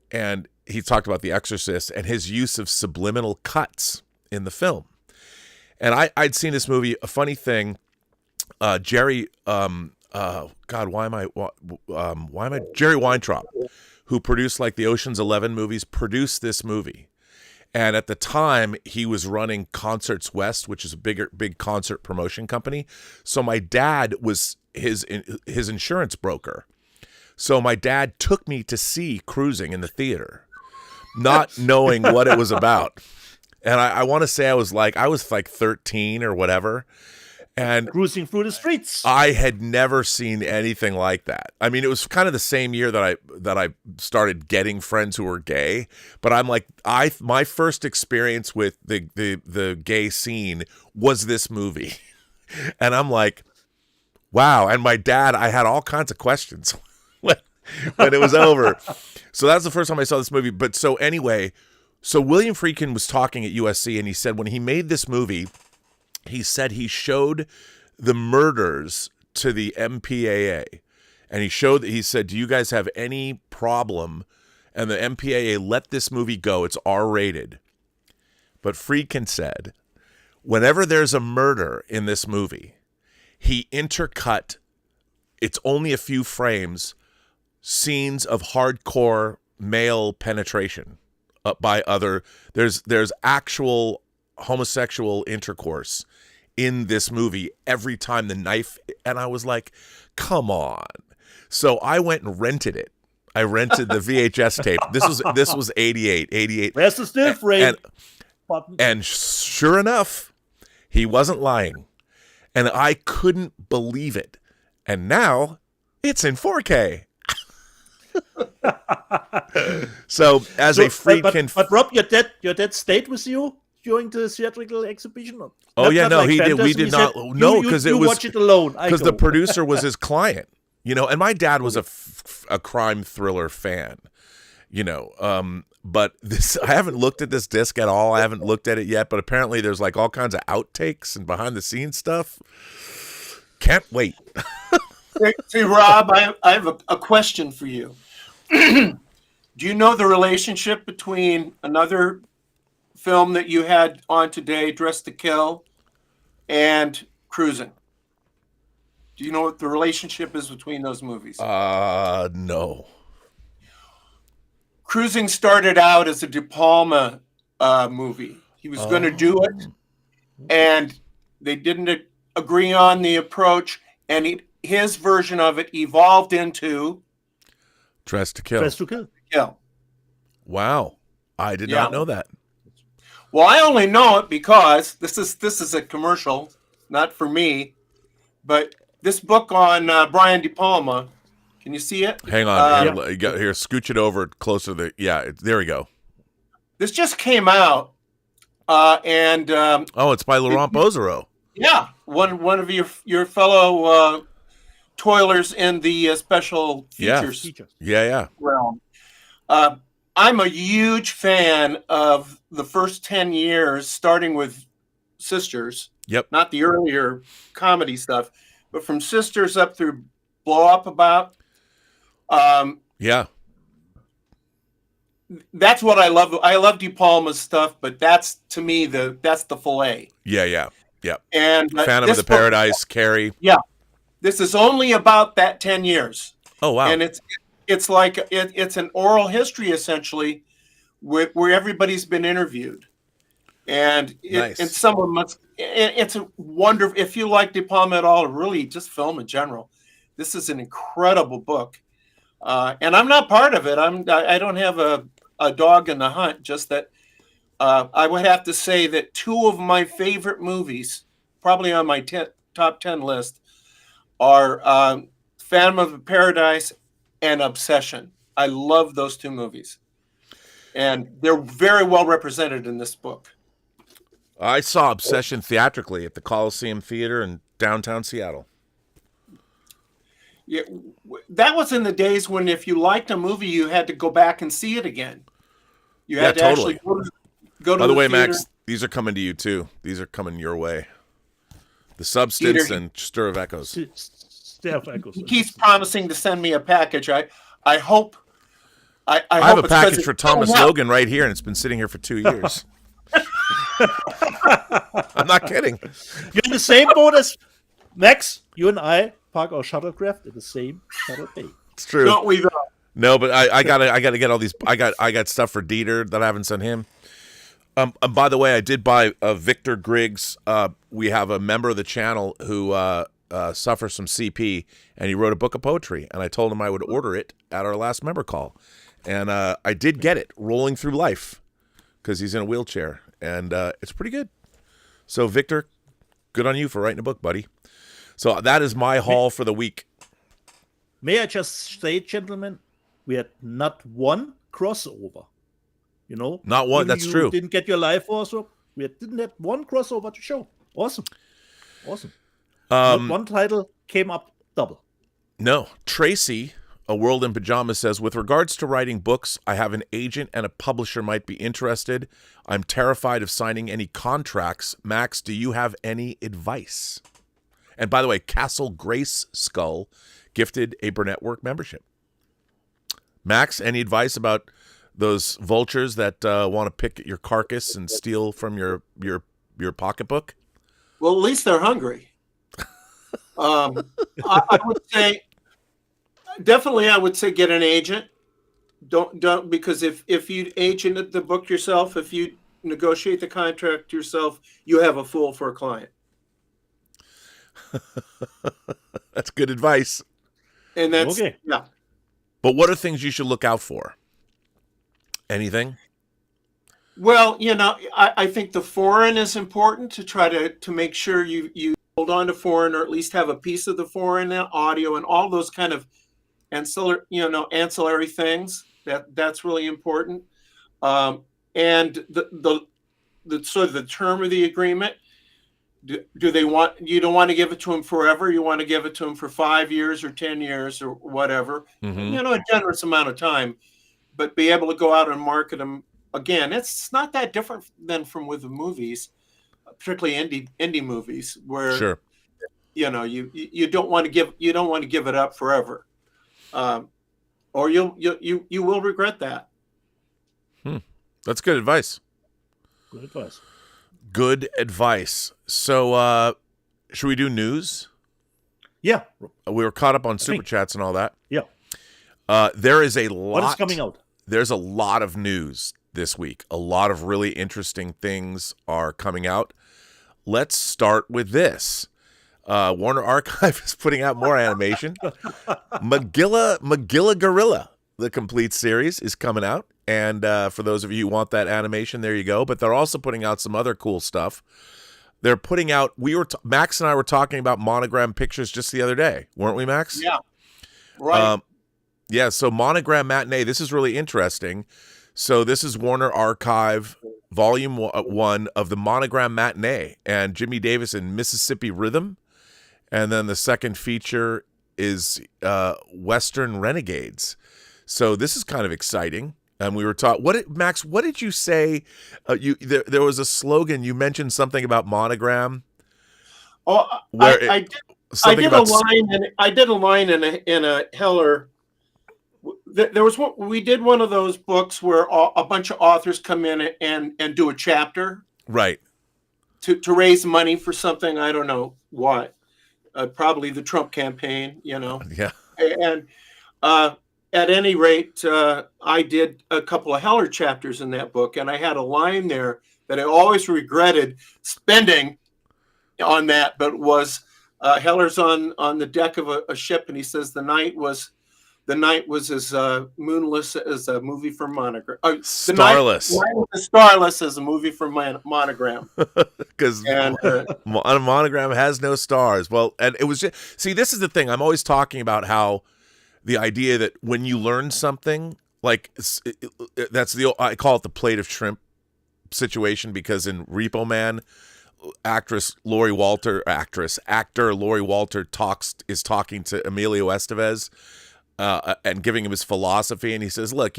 S5: he talked about The Exorcist and his use of subliminal cuts in the film. And I'd seen this movie. A funny thing, Jerry, Jerry Weintraub, who produced like the Ocean's 11 movies, produced this movie. And at the time, he was running Concerts West, which is a big concert promotion company. So my dad was his insurance broker. So my dad took me to see Cruising in the theater, not knowing what it was about. And I want to say I was like 13 or whatever. And
S6: Cruising through the streets.
S5: I had never seen anything like that. I mean, it was kind of the same year that I started getting friends who were gay. But I'm like, my first experience with the gay scene was this movie, and I'm like, wow. And my dad, I had all kinds of questions when it was over. So that's the first time I saw this movie. But so anyway, so William Friedkin was talking at USC, and he said when he made this movie, he said he showed the murders to the MPAA, and he said, do you guys have any problem? And the MPAA let this movie go. It's R-rated. But Friedkin said, whenever there's a murder in this movie, he intercut, it's only a few frames, scenes of hardcore male penetration by other, there's actual homosexual intercourse in this movie every time the knife, and I was like, come on. So I went and rented it. I rented the VHS tape. This was 88.
S6: Where's the still frame?
S5: And sure enough, he wasn't lying. And I couldn't believe it. And now it's in 4K. So as a Friedkin,
S6: but Rob, your dad stayed with you during the theatrical exhibition?
S5: Oh yeah, no, he did. We did not. No, because it was
S6: watch it alone.
S5: Because the producer was his client, and my dad was a crime thriller fan, But this, I haven't looked at this disc at all. I haven't looked at it yet. But apparently, there's like all kinds of outtakes and behind the scenes stuff. Can't wait.
S7: See, Rob, I have a question for you. Do you know the relationship between another film that you had on today, Dress to Kill, and Cruising? Do you know what the relationship is between those movies?
S5: No.
S7: Cruising started out as a De Palma movie. He was going to do it, and they didn't agree on the approach, and his version of it evolved into
S5: Dress to Kill.
S6: Dress to Kill.
S7: Kill.
S5: Wow, I did not know that.
S7: Well, I only know it because this is a commercial, not for me, but this book on Brian De Palma. Can you see it?
S5: Hang on, here, scooch it over closer. There we go.
S7: This just came out, and
S5: it's by Laurent Bozero.
S7: Yeah, one of your fellow toilers in the special features
S5: Yeah.
S7: realm. I'm a huge fan of the first 10 years, starting with Sisters.
S5: Yep.
S7: Not the earlier comedy stuff, but from Sisters up through Blow Up About.
S5: Yeah.
S7: That's what I love. I love De Palma's stuff, but that's to me that's the fillet.
S5: Yeah.
S7: And
S5: Phantom of the Paradise, Carrie.
S7: Yeah, this is only about that 10 years.
S5: Oh wow!
S7: And it's like it's an oral history essentially, where everybody's been interviewed, and
S5: Nice.
S7: and someone must. It's a wonder if you like De Palma at all, or really just film in general. This is an incredible book, and I'm not part of it. I don't have a dog in the hunt. Just that I would have to say that two of my favorite movies, probably on my top 10 list, are Phantom of the Paradise and Obsession. I love those two movies, and they're very well represented in this book.
S5: I saw Obsession theatrically at the Coliseum Theater in downtown Seattle.
S7: Yeah, that was in the days when if you liked a movie, you had to go back and see it again. You had to
S5: totally.
S7: actually go to
S5: By the way,
S7: theater.
S5: Max, these are coming to you too. These are coming your way. The Substance
S7: Peter,
S5: and Stir of Echoes.
S7: He keeps promising to send me a package. I hope. I
S5: have
S7: hope
S5: a
S7: it's
S5: package
S7: 'cause
S5: for
S7: it's
S5: Thomas
S7: coming out.
S5: Logan right here, and it's been sitting here for 2 years. I'm not kidding.
S6: You're in the same boat as Max. You and I park our shuttlecraft in the same shuttle bay.
S5: It's true.
S7: Don't we?
S5: No, but I gotta get all these. I got stuff for Dieter that I haven't sent him. By the way, I did buy Victor Griggs. We have a member of the channel who suffers from CP, and he wrote a book of poetry. And I told him I would order it at our last member call, and I did get it. Rolling Through Life, because he's in a wheelchair, and it's pretty good. So Victor, good on you for writing a book, buddy. So that is my haul for the week.
S6: May I just say, gentlemen, we had not one crossover. You know,
S5: Not one. That's true.
S6: Didn't get your life also. We didn't have one crossover to show. Awesome. Not one title came up double.
S5: No. Tracy, A World in Pajamas, says, with regards to writing books, I have an agent and a publisher might be interested. I'm terrified of signing any contracts. Max, do you have any advice? And by the way, Castle Grace Skull gifted a Burnettwork membership. Max, any advice about those vultures that want to pick at your carcass and steal from your pocketbook?
S7: Well, at least they're hungry. I would say, definitely, I would say get an agent. Don't because if you agent the book yourself, if you negotiate the contract yourself, you have a fool for a client.
S5: That's good advice.
S7: And that's
S6: Okay.
S7: Yeah.
S5: But what are things you should look out for? Anything?
S7: Well, I think the foreign is important to try to make sure you hold on to foreign, or at least have a piece of the foreign audio and all those kind of ancillary things. That's really important. And the sort of the term of the agreement. Do they want, you don't want to give it to them forever. You want to give it to them for 5 years or 10 years or whatever,
S5: Mm-hmm.
S7: a generous amount of time, but be able to go out and market them. Again, it's not that different than from with the movies, particularly indie movies, where
S5: Sure.
S7: you don't want to give it up forever, or you will regret that.
S5: That's good advice.
S6: Good advice.
S5: Good advice. So, should we do news?
S6: Yeah.
S5: We were caught up on super chats and all that.
S6: Yeah.
S5: There is a lot.
S6: What is coming out?
S5: There's a lot of news this week. A lot of really interesting things are coming out. Let's start with this. Warner Archive is putting out more animation. Magilla Gorilla, the complete series, is coming out. And for those of you who want that animation, there you go. But they're also putting out some other cool stuff. They're putting out, Max and I were talking about Monogram Pictures just the other day, weren't we, Max?
S7: Yeah. Right.
S5: Yeah, so Monogram Matinee, this is really interesting. So this is Warner Archive Volume 1 of the Monogram Matinee, and Jimmy Davis in Mississippi Rhythm. And then the second feature is Western Renegades. So this is kind of exciting. And we were taught, Max, what did you say? There was a slogan. You mentioned something about Monogram.
S7: Oh, I did a line in a Heller. There was we did one of those books where a bunch of authors come in and do a chapter,
S5: right,
S7: to raise money for something. I don't know what, probably the Trump campaign,
S5: Yeah.
S7: And at any rate, I did a couple of Heller chapters in that book, and I had a line there that I always regretted spending on that, but was Heller's on the deck of a ship, and he says the night was as moonless as a movie from Monogram.
S5: Starless.
S7: The night was as starless as a movie from Monogram.
S5: Because Monogram has no stars. Well, and it was just, see, this is the thing. I'm always talking about how the idea that when you learn something, like I call it the plate of shrimp situation, because in Repo Man, actor Lori Walter is talking to Emilio Estevez and giving him his philosophy, and he says, look,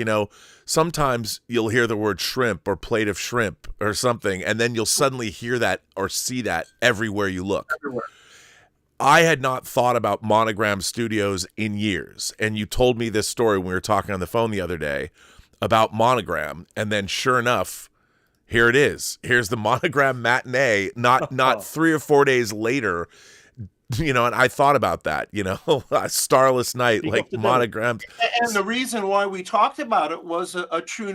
S5: sometimes you'll hear the word shrimp or plate of shrimp or something, and then you'll suddenly hear that or see that everywhere you look.
S7: Everywhere.
S5: I had not thought about Monogram Studios in years, and you told me this story when we were talking on the phone the other day about Monogram, and then sure enough, here it is. Here's the Monogram Matinee, not 3 or 4 days later, and I thought about that, a starless night, like Monogram.
S7: And the reason why we talked about it was a true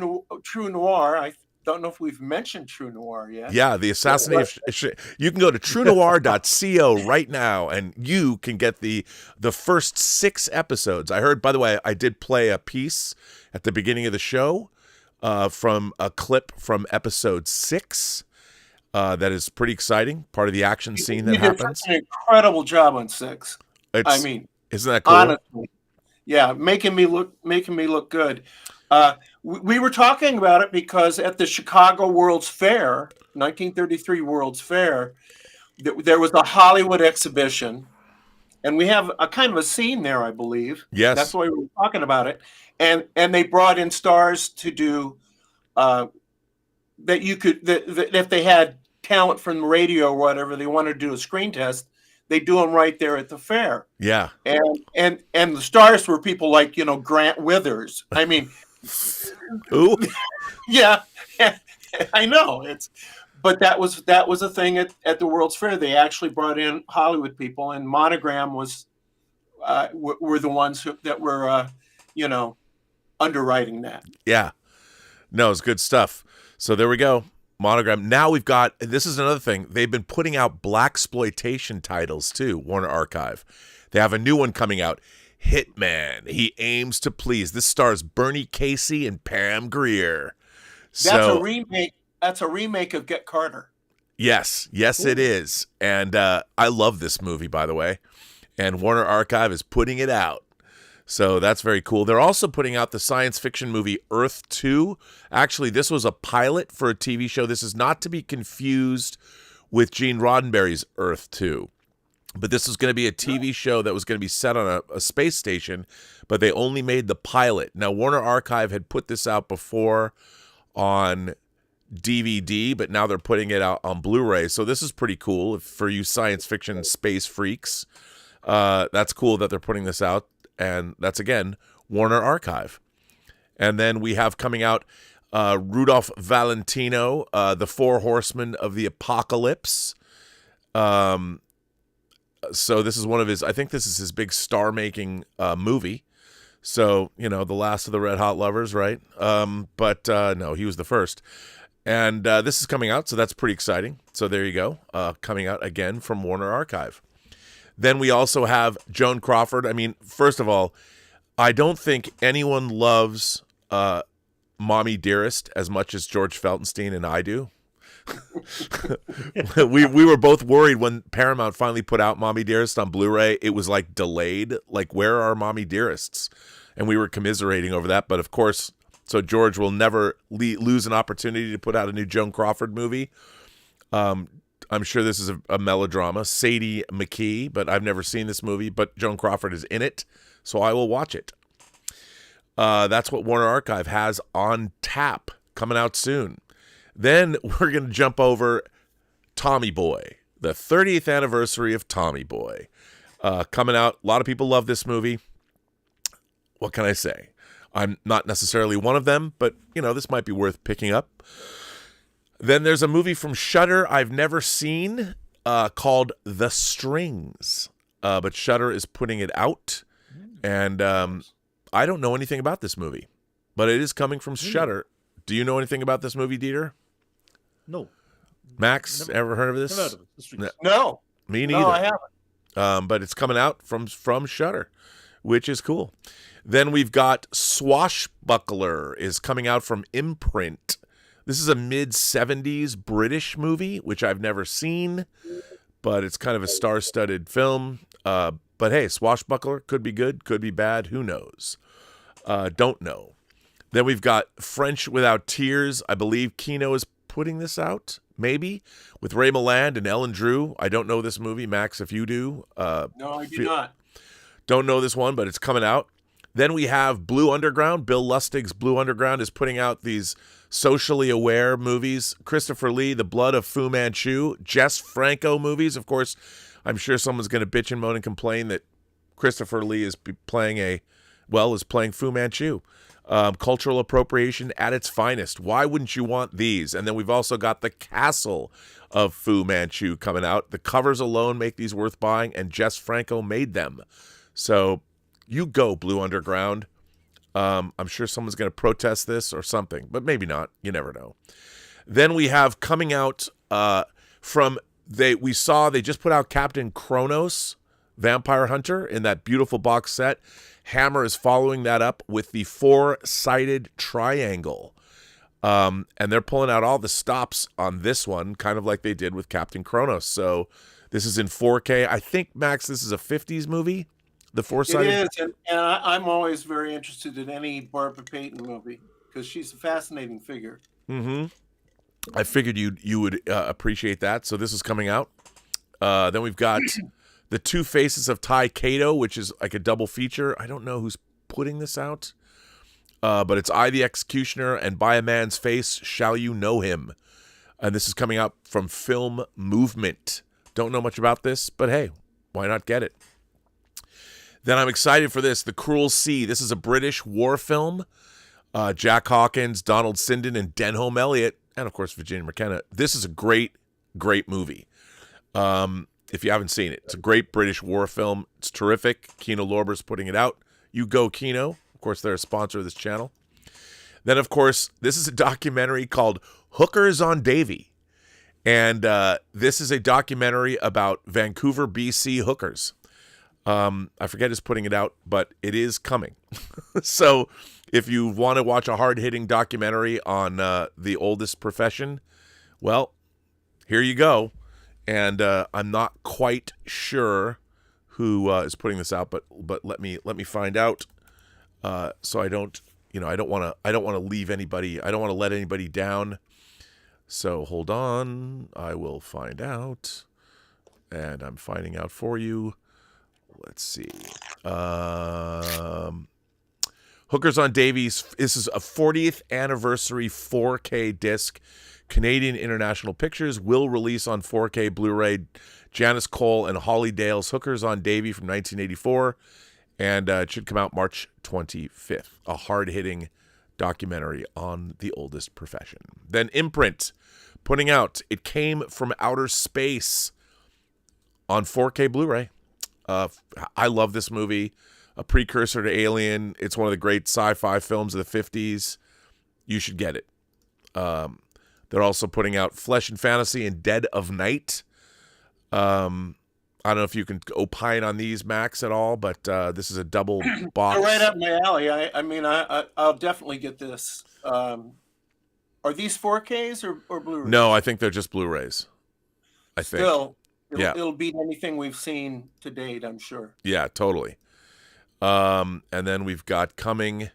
S7: noir. I don't know if we've mentioned True Noir yet.
S5: Yeah, the assassination. You can go to truenoir.co right now, and you can get the first 6 episodes. I heard, by the way, I did play a piece at the beginning of the show from a clip from episode 6. That is pretty exciting. Part of the action scene that happens.
S7: You did an incredible job on 6.
S5: Isn't that cool?
S7: Honestly, yeah, making me look good. We were talking about it because at the Chicago World's Fair, 1933 World's Fair, there was a Hollywood exhibition, and we have a kind of a scene there, I believe.
S5: Yes,
S7: that's why we were talking about it. And they brought in stars to do that if they had talent from the radio or whatever, they wanted to do a screen test, they do them right there at the fair.
S5: Yeah.
S7: And the stars were people like, Grant Withers. I mean,
S5: ooh.
S7: Yeah, I know. But that was a thing at the World's Fair. They actually brought in Hollywood people, and Monogram were the ones that were underwriting that.
S5: Yeah. No, it's good stuff. So there we go. Monogram. Now we've got, this is another thing, they've been putting out blaxploitation titles too, Warner Archive. They have a new one coming out, Hitman. He aims to please. This stars Bernie Casey and Pam Grier.
S7: That's a remake. That's a remake of Get Carter.
S5: Yes, it is. And I love this movie, by the way. And Warner Archive is putting it out. So that's very cool. They're also putting out the science fiction movie Earth 2. Actually, this was a pilot for a TV show. This is not to be confused with Gene Roddenberry's Earth 2. But this is going to be a TV show that was going to be set on a space station, but they only made the pilot. Now, Warner Archive had put this out before on DVD, but now they're putting it out on Blu-ray. So this is pretty cool for you science fiction space freaks. That's cool that they're putting this out. And that's, again, Warner Archive. And then we have coming out Rudolph Valentino, The Four Horsemen of the Apocalypse. So this is one of his, I think this is his big star-making movie. So, The Last of the Red Hot Lovers, right? But no, he was the first. And this is coming out, so that's pretty exciting. So there you go, coming out again from Warner Archive. Then we also have Joan Crawford. I mean, first of all, I don't think anyone loves Mommy Dearest as much as George Feltenstein and I do. we were both worried when Paramount finally put out Mommy Dearest on Blu-ray. It was like delayed. Like, where are Mommy Dearests? And we were commiserating over that. But of course, So George will never lose an opportunity to put out a new Joan Crawford movie. I'm sure this is a melodrama. Sadie McKee, but I've never seen this movie, but Joan Crawford is in it, so I will watch it. That's what Warner Archive has on tap, coming out soon. Then we're going to jump over Tommy Boy, the 30th anniversary of Tommy Boy. Coming out. A lot of people love this movie. What can I say? I'm not necessarily one of them, but, this might be worth picking up. Then there's a movie from Shudder I've never seen called The Strings. But Shudder is putting it out. And I don't know anything about this movie. But it is coming from Shudder. Do you know anything about this movie, Dieter?
S6: No.
S5: Max, ever heard of this?
S6: Never heard of it.
S7: No.
S5: Me neither.
S7: No, I haven't.
S5: But it's coming out from Shudder, which is cool. Then we've got Swashbuckler is coming out from Imprint. This is a mid-70s British movie, which I've never seen, but it's kind of a star-studded film. But hey, Swashbuckler could be good, could be bad, who knows? Don't know. Then we've got French Without Tears. I believe Kino is putting this out, maybe, with Ray Milland and Ellen Drew. I don't know this movie. Max, if you do.
S7: No, I do not.
S5: Don't know this one, but it's coming out. Then we have Blue Underground. Bill Lustig's Blue Underground is putting out these socially aware movies. Christopher Lee, The Blood of Fu Manchu. Jess Franco movies. Of course, I'm sure someone's going to bitch and moan and complain that Christopher Lee is playing Fu Manchu. Cultural appropriation at its finest. Why wouldn't you want these? And then we've also got The Castle of Fu Manchu coming out. The covers alone make these worth buying, and Jess Franco made them. So you go, Blue Underground. I'm sure someone's going to protest this or something, but maybe not. You never know. Then we have coming out they just put out Captain Kronos, Vampire Hunter, in that beautiful box set. Hammer is following that up with the Four-Sided Triangle. And they're pulling out all the stops on this one, kind of like they did with Captain Kronos. So this is in 4K. I think, Max, this is a 50s movie, the Four-Sided.
S7: It is, and I'm always very interested in any Barbara Payton movie because she's a fascinating figure.
S5: Mm-hmm. I figured you would appreciate that. So this is coming out. Then we've got The Two Faces of Tai Kato, which is like a double feature. I don't know who's putting this out, but it's I, the Executioner, and By a Man's Face Shall You Know Him. And this is coming out from Film Movement. Don't know much about this, but hey, why not get it? Then I'm excited for this, The Cruel Sea. This is a British war film. Jack Hawkins, Donald Sinden, and Denholm Elliott, and of course Virginia McKenna. This is a great, great movie. If you haven't seen it, it's a great British war film. It's terrific. Kino Lorber's putting it out. You go, Kino. Of course, they're a sponsor of this channel. Then, of course, this is a documentary called Hookers on Davie. And this is a documentary about Vancouver, BC hookers. I forget who's putting it out, but it is coming. So if you want to watch a hard-hitting documentary on the oldest profession, well, here you go. And I'm not quite sure who is putting this out, but let me find out. So I don't want to leave anybody. I don't want to let anybody down. So hold on, I will find out, and I'm finding out for you. Let's see. Hookers on Davies. This is a 40th anniversary 4K disc. Canadian International Pictures will release on 4K Blu-ray Janice Cole and Holly Dale's Hookers on Davie from 1984, and it should come out March 25th. A hard-hitting documentary on the oldest profession. Then Imprint putting out It Came from Outer Space on 4K Blu-ray. I love this movie. A precursor to Alien. It's one of the great sci-fi films of the 50s. You should get it. They're also putting out Flesh and Fantasy and Dead of Night. I don't know if you can opine on these, Max, at all, but this is a double box.
S7: They're right up my alley. I mean, I'll definitely get this. Are these 4Ks or Blu-rays?
S5: No, I think they're just Blu-rays. I think.
S7: Still, it'll beat anything we've seen to date, I'm sure.
S5: Yeah, totally. And then we've got coming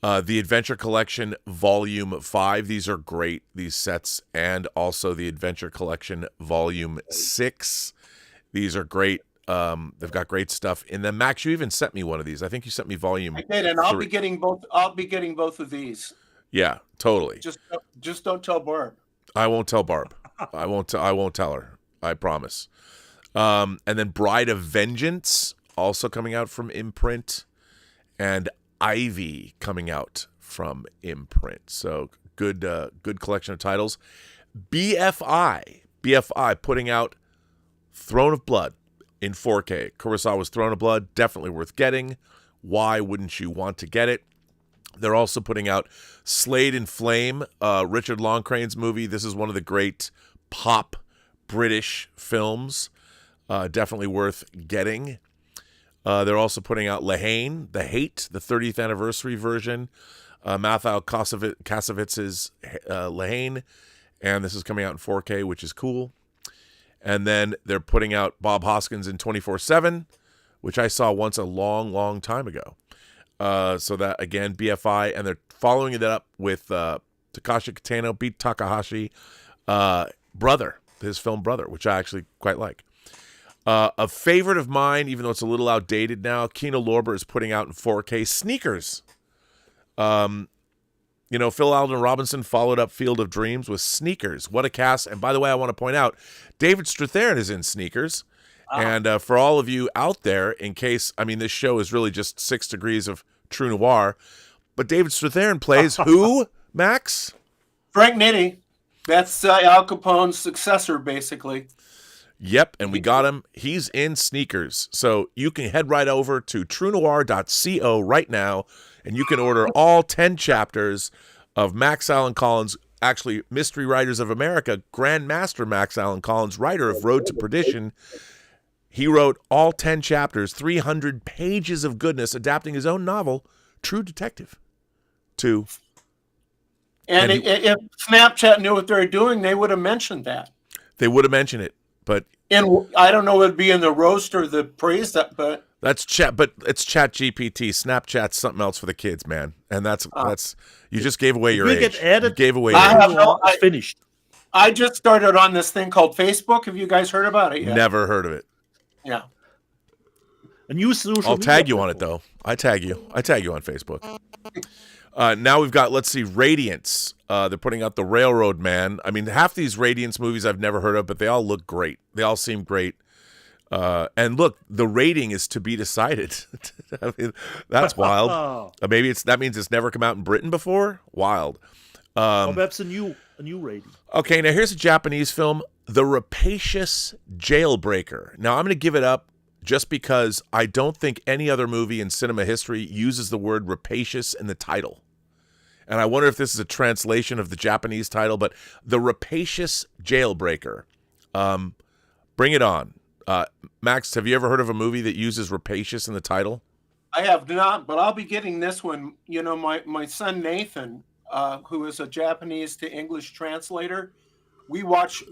S5: The Adventure Collection Volume 5. These are great, these sets, and also the Adventure Collection Volume 6. These are great. They've got great stuff in them. Max, you even sent me one of these. I think you sent me Volume.
S7: I did, and
S5: 3.
S7: I'll be getting both. I'll be getting both of these.
S5: Yeah, totally.
S7: Just don't tell Barb.
S5: I won't tell Barb. I won't tell her. I promise. And then Bride of Vengeance, also coming out from Imprint, and Ivy coming out from Imprint. So good collection of titles. BFI putting out Throne of Blood in 4K. Kurosawa's Throne of Blood, definitely worth getting. Why wouldn't you want to get it? They're also putting out Slade in Flame, Richard Longcrane's movie. This is one of the great pop British films. Definitely worth getting. They're also putting out Lahane, The Hate, the 30th anniversary version. Matthau Kasavitz's Lahane, and this is coming out in 4K, which is cool. And then they're putting out Bob Hoskins in 24/7, which I saw once a long, long time ago. So that, again, BFI, and they're following it up with Takashi Kitano, Beat Takahashi, Brother, his film Brother, which I actually quite like. A favorite of mine, even though it's a little outdated now, Kino Lorber is putting out in 4K Sneakers. Phil Alden Robinson followed up Field of Dreams with Sneakers. What a cast. And by the way, I want to point out, David Strathairn is in Sneakers. And for all of you out there, in case, this show is really just 6 degrees of true noir, but David Strathairn plays who, Max?
S7: Frank Nitti. That's Al Capone's successor, basically.
S5: Yep, and we got him. He's in Sneakers. So you can head right over to truenoir.co right now, and you can order all 10 chapters of Max Allan Collins, actually Mystery Writers of America, Grandmaster Max Allan Collins, writer of Road to Perdition. He wrote all 10 chapters, 300 pages of goodness, adapting his own novel, True Detective, to...
S7: And if Snapchat knew what they were doing, they would have mentioned that.
S5: They would have mentioned it, but...
S7: And I don't know if it'd be in the roast or the praise, but...
S5: But it's ChatGPT. Snapchat's something else for the kids, man. And that's you just gave away your age.
S6: Get added,
S5: you gave away your age.
S6: Finished.
S7: I just started on this thing called Facebook. Have you guys heard about it yet?
S5: Never heard of it.
S7: Yeah.
S6: A new social
S5: I'll tag you on it, though. I tag you on Facebook. Now we've got, let's see, Radiance. They're putting out The Railroad Man. Half these Radiance movies I've never heard of, but they all look great. They all seem great. And look, the rating is to be decided. That's wild. Maybe that means it's never come out in Britain before. Wild.
S6: Perhaps a new rating.
S5: Okay, now here's a Japanese film, The Rapacious Jailbreaker. Now I'm going to give it up just because I don't think any other movie in cinema history uses the word rapacious in the title. And I wonder if this is a translation of the Japanese title, but The Rapacious Jailbreaker. Bring it on. Max, have you ever heard of a movie that uses rapacious in the title?
S7: I have not, but I'll be getting this one. My son Nathan, who is a Japanese to English translator, we watch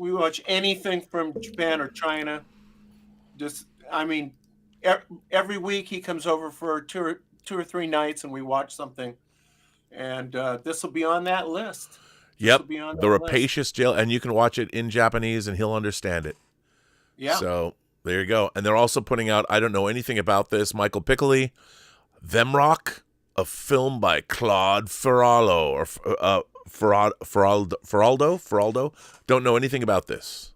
S7: anything from Japan or China. Every week he comes over for two or three nights and we watch something. And this will be on that list.
S5: Yep, The Rapacious Jail, and you can watch it in Japanese and he'll understand it.
S7: Yeah.
S5: So there you go. And they're also putting out, I don't know anything about this, Michael Piccoli, Them Rock, a film by Claude Ferraldo, or Feraldo. Don't know anything about this.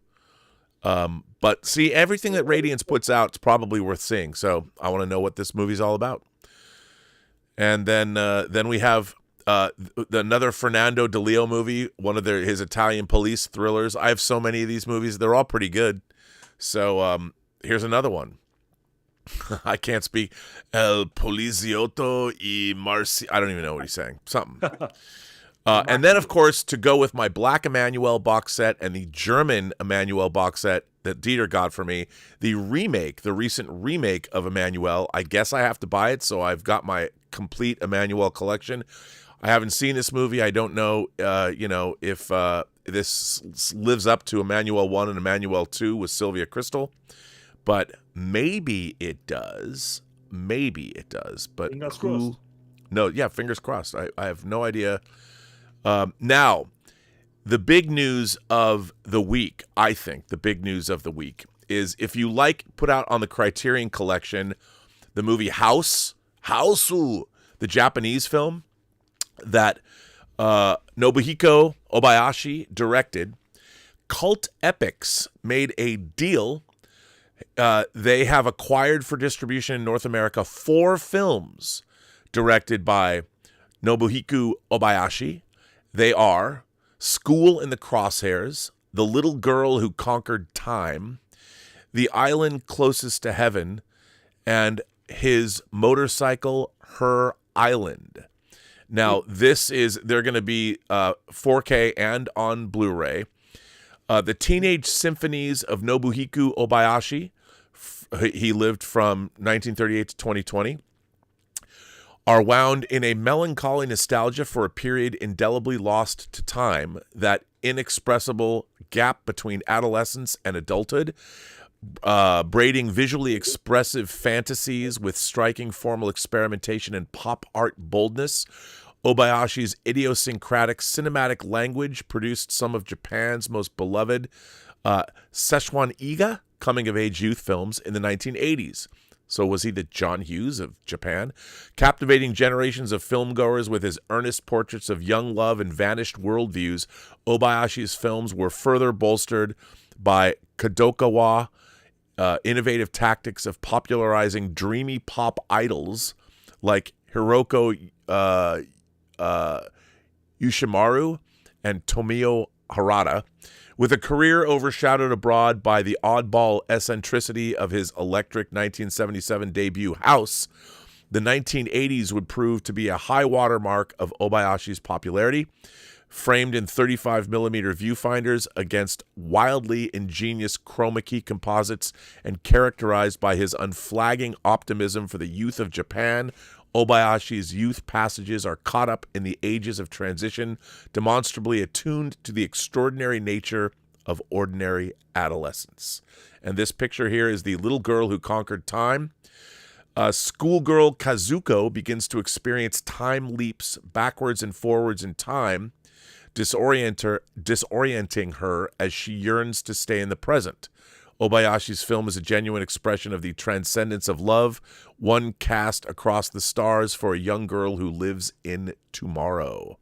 S5: But see, everything that Radiance puts out is probably worth seeing. So I want to know what this movie's all about. And then we have another Fernando De Leo movie, one of his Italian police thrillers. I have so many of these movies. They're all pretty good. So here's another one. I can't speak. El Poliziotto y Marci. I don't even know what he's saying. Something. And then, of course, to go with my Black Emmanuel box set and the German Emmanuel box set that Dieter got for me, the recent remake of Emmanuel. I guess I have to buy it, so I've got my complete Emmanuel collection. I haven't seen this movie. I don't know, if this lives up to Emmanuel 1 and Emmanuel 2 with Sylvia Crystal, but maybe it does. But
S6: Fingers crossed.
S5: No, yeah, fingers crossed. I have no idea. Now, the big news of the week, I think, the big news of the week is if you put out on the Criterion Collection the movie House, the Japanese film that Nobuhiko Obayashi directed. Cult Epics made a deal. They have acquired for distribution in North America 4 films directed by Nobuhiko Obayashi. They are School in the Crosshairs, The Little Girl Who Conquered Time, The Island Closest to Heaven, and His Motorcycle, Her Island. Now, they're going to be 4K and on Blu-ray. The Teenage Symphonies of Nobuhiko Obayashi, he lived from 1938 to 2020, are wound in a melancholy nostalgia for a period indelibly lost to time, that inexpressible gap between adolescence and adulthood, braiding visually expressive fantasies with striking formal experimentation and pop art boldness. Obayashi's idiosyncratic cinematic language produced some of Japan's most beloved Szechuan Iga coming-of-age youth films in the 1980s. So was he the John Hughes of Japan? Captivating generations of filmgoers with his earnest portraits of young love and vanished worldviews, Obayashi's films were further bolstered by Kadokawa innovative tactics of popularizing dreamy pop idols like Hiroko Yoshimaru and Tomio Harada, with a career overshadowed abroad by the oddball eccentricity of his electric 1977 debut House. The 1980s would prove to be a high watermark of Obayashi's popularity, framed in 35mm viewfinders against wildly ingenious chroma key composites and characterized by his unflagging optimism for the youth of Japan. Obayashi's youth passages are caught up in the ages of transition, demonstrably attuned to the extraordinary nature of ordinary adolescence. And this picture here is the little girl who conquered time. Schoolgirl Kazuko begins to experience time leaps backwards and forwards in time, disorienting her as she yearns to stay in the present. Obayashi's film is a genuine expression of the transcendence of love, one cast across the stars for a young girl who lives in tomorrow.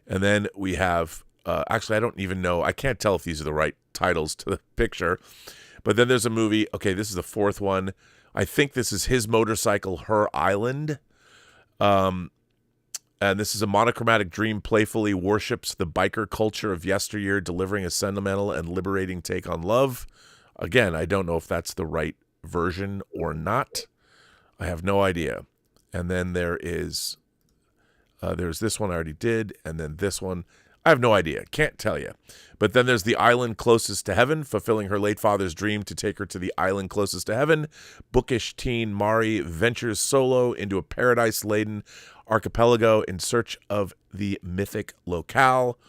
S5: And then we have, actually, I don't even know, I can't tell if these are the right titles to the picture, but then there's a movie, okay, this is the 4th one. I think this is His Motorcycle, Her Island. And this is a monochromatic dream playfully worships the biker culture of yesteryear, delivering a sentimental and liberating take on love. Again, I don't know if that's the right version or not. I have no idea. And then there's this one I already did, and then this one. I have no idea. Can't tell you. But then there's The Island Closest to Heaven, fulfilling her late father's dream to take her to the island closest to heaven. Bookish teen Mari ventures solo into a paradise-laden archipelago in search of the mythic locale.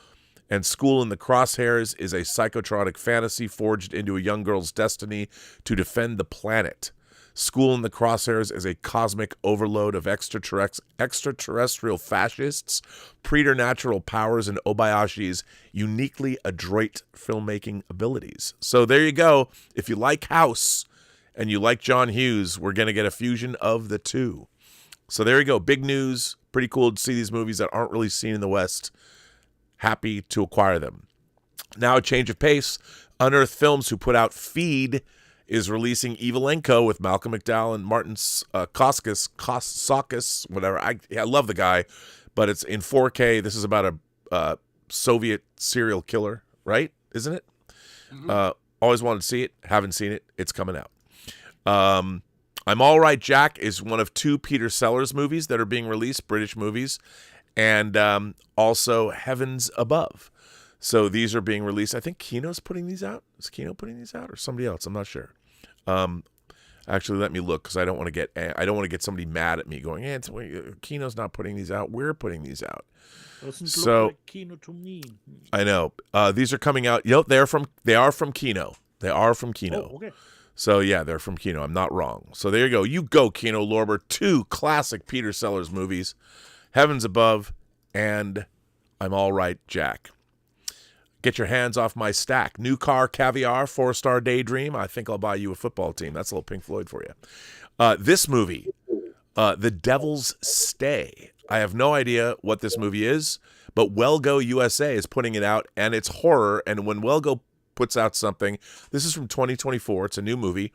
S5: And School in the Crosshairs is a psychotronic fantasy forged into a young girl's destiny to defend the planet. School in the Crosshairs is a cosmic overload of extraterrestrial fascists, preternatural powers, and Obayashi's uniquely adroit filmmaking abilities. So there you go. If you like House and you like John Hughes, we're going to get a fusion of the two. So there you go. Big news. Pretty cool to see these movies that aren't really seen in the West. Happy to acquire them. Now a change of pace. Unearthed Films, who put out Feed, is releasing Evelenko with Malcolm McDowell and Martin Kosakis, whatever. I love the guy, but it's in 4K. This is about a Soviet serial killer, right? Isn't it? Mm-hmm. Always wanted to see it. Haven't seen it. It's coming out. I'm All Right, Jack is one of 2 Peter Sellers movies that are being released, British movies, and also Heavens Above. So these are being released. I think Kino's putting these out. Is Kino putting these out or somebody else? I'm not sure. Actually, let me look because I don't want to get somebody mad at me going, Kino's not putting these out. We're putting these out.
S6: Doesn't look like Kino to me.
S5: I know. These are coming out. They are from Kino. They are from Kino.
S6: Oh, okay.
S5: So, yeah, they're from Kino. I'm not wrong. So, there you go. You go, Kino Lorber. 2 classic Peter Sellers movies, Heavens Above and I'm All Right, Jack. Get your hands off my stack. New car, caviar, 4-star daydream. I think I'll buy you a football team. That's a little Pink Floyd for you. This movie, The Devil's Stay. I have no idea what this movie is, but Wellgo USA is putting it out, and it's horror. And when Wellgo puts out something, this is from 2024. It's a new movie.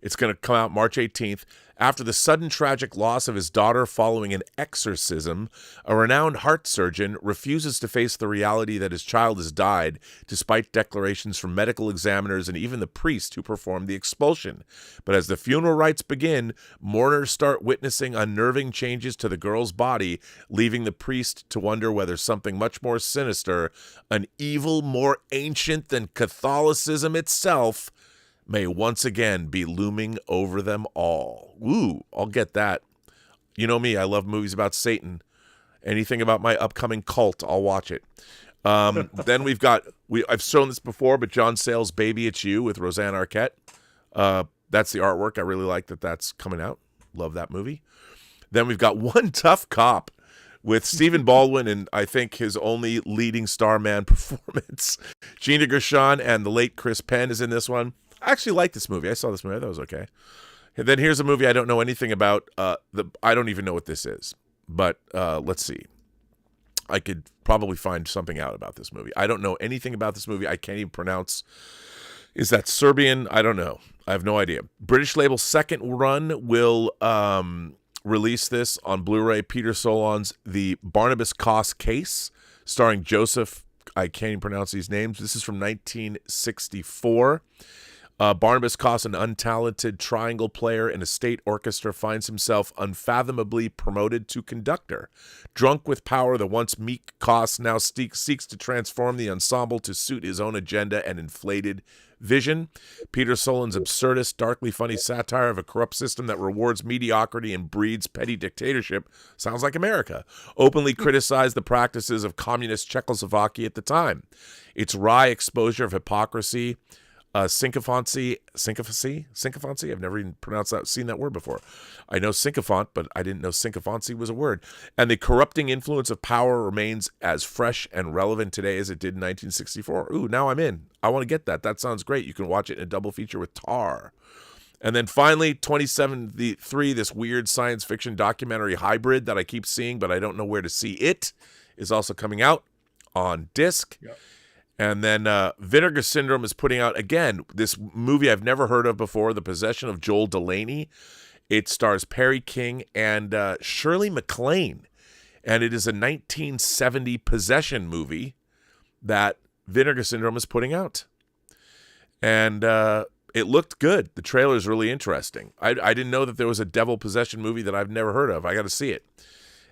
S5: It's going to come out March 18th. After the sudden tragic loss of his daughter following an exorcism, a renowned heart surgeon refuses to face the reality that his child has died, despite declarations from medical examiners and even the priest who performed the expulsion. But as the funeral rites begin, mourners start witnessing unnerving changes to the girl's body, leaving the priest to wonder whether something much more sinister, an evil more ancient than Catholicism itself, may once again be looming over them all. Ooh, I'll get that. You know me, I love movies about Satan. Anything about my upcoming cult, I'll watch it. Then we've got, I've shown this before, but John Sayles' Baby It's You with Roseanne Arquette. That's the artwork. I really like that that's coming out. Love that movie. Then we've got One Tough Cop with Stephen Baldwin and I think his only leading starman performance. Gina Gershon and the late Chris Penn is in this one. I actually like this movie. I saw this movie. I thought it was okay. And then here's a movie I don't know anything about. I don't even know what this is. But let's see. I could probably find something out about this movie. I don't know anything about this movie. I can't even pronounce. Is that Serbian? I don't know. I have no idea. British label Second Run will release this on Blu-ray. Peter Solon's The Barnabas Coss Case, starring Joseph. I can't even pronounce these names. This is from 1964. Barnabas Coss, an untalented triangle player in a state orchestra, finds himself unfathomably promoted to conductor. Drunk with power, the once meek Coss now seeks to transform the ensemble to suit his own agenda and inflated vision. Peter Solon's absurdist, darkly funny satire of a corrupt system that rewards mediocrity and breeds petty dictatorship, sounds like America, openly criticized the practices of communist Czechoslovakia at the time. Its wry exposure of hypocrisy, sycophancy. I've never even seen that word before. I know sycophant, but I didn't know sycophancy was a word. And the corrupting influence of power remains as fresh and relevant today as it did in 1964. Ooh, now I'm in. I want to get that. That sounds great. You can watch it in a double feature with Tar. And then finally, 2073, this weird science fiction documentary hybrid that I keep seeing, but I don't know where to see it, is also coming out on disc. Yep. And then Vinegar Syndrome is putting out, again, this movie I've never heard of before, The Possession of Joel Delaney. It stars Perry King and Shirley MacLaine. And it is a 1970 possession movie that Vinegar Syndrome is putting out. And it looked good. The trailer is really interesting. I didn't know that there was a devil possession movie that I've never heard of. I got to see it.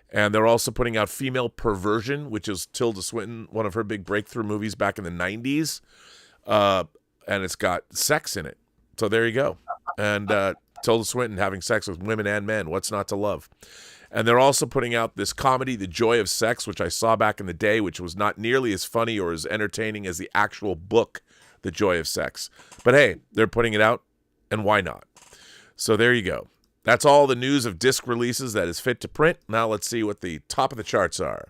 S5: And they're also putting out Female Perversion, which is Tilda Swinton, one of her big breakthrough movies back in the 90s. And it's got sex in it. So there you go. And Tilda Swinton having sex with women and men. What's not to love? And they're also putting out this comedy, The Joy of Sex, which I saw back in the day, which was not nearly as funny or as entertaining as the actual book, The Joy of Sex. But hey, they're putting it out, and why not? So there you go. That's all the news of disc releases that is fit to print. Now let's see what the top of the charts are.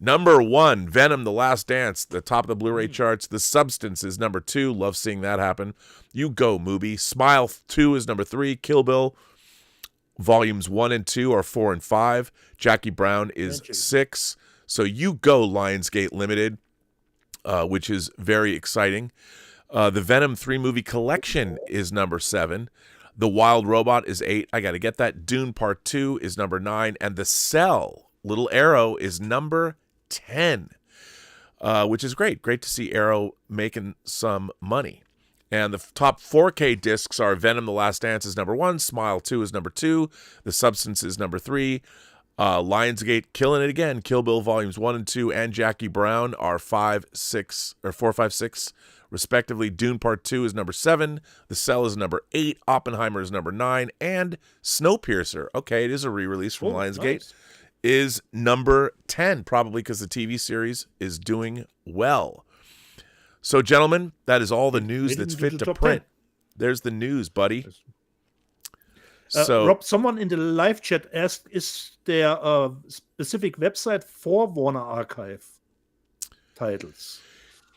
S5: Number 1, Venom: The Last Dance, the top of the Blu-ray charts. The Substance is number 2. Love seeing that happen. You go, Mubi. Smile 2 is number 3. Kill Bill Volumes 1 and 2 are 4 and 5. Jackie Brown is 6. So you go, Lionsgate Limited, which is very exciting. The Venom 3 movie collection is number 7. The Wild Robot is 8. I got to get that. Dune Part 2 is number 9. And The Cell, Little Arrow, is number 10, which is great. Great to see Arrow making some money. And the top 4K discs are Venom: The Last Dance is number 1. Smile 2 is number 2. The Substance is number 3. Lionsgate killing it again. Kill Bill Volumes 1 and 2 and Jackie Brown are 4, 5, 6. Respectively. Dune Part 2 is number 7. The Cell is number 8. Oppenheimer is number 9. And Snowpiercer, okay, it is a re-release from Lionsgate, nice, is number 10, probably because the TV series is doing well. So, gentlemen, that is all the news that's fit to print. There's the news, buddy.
S6: Rob, someone in the live chat asked, is there a specific website for Warner Archive titles?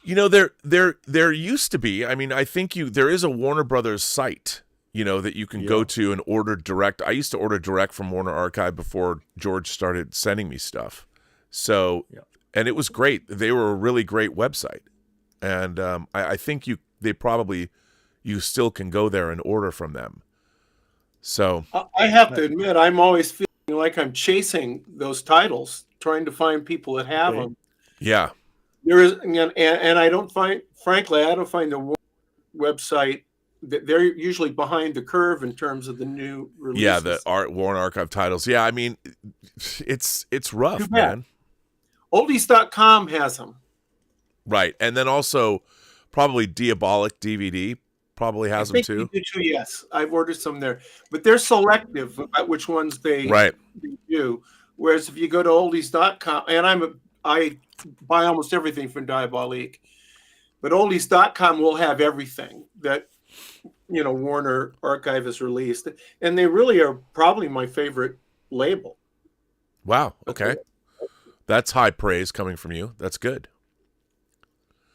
S5: You know, there used to be. I mean, I think there is a Warner Brothers site, you know, that you can go to and order direct. I used to order direct from Warner Archive before George started sending me stuff. So, and it was great. They were a really great website. And I think you still can go there and order from them. So
S7: I have to admit, I'm always feeling like I'm chasing those titles, trying to find people that have them.
S5: Yeah.
S7: There is, and I don't find the website. They're usually behind the curve in terms of the new releases.
S5: Yeah, the Warner Archive titles. Yeah, I mean, it's rough, man.
S7: Oldies.com has them.
S5: Right, and then also probably Diabolic DVD probably has them too.
S7: They do, yes, I've ordered some there, but they're selective about which ones they do. Whereas if you go to Oldies.com, and I buy almost everything from Diabolic, but Oldies.com will have everything that Warner Archive has released, and they really are probably my favorite label.
S5: Wow. Okay, that's high praise coming from you. That's good.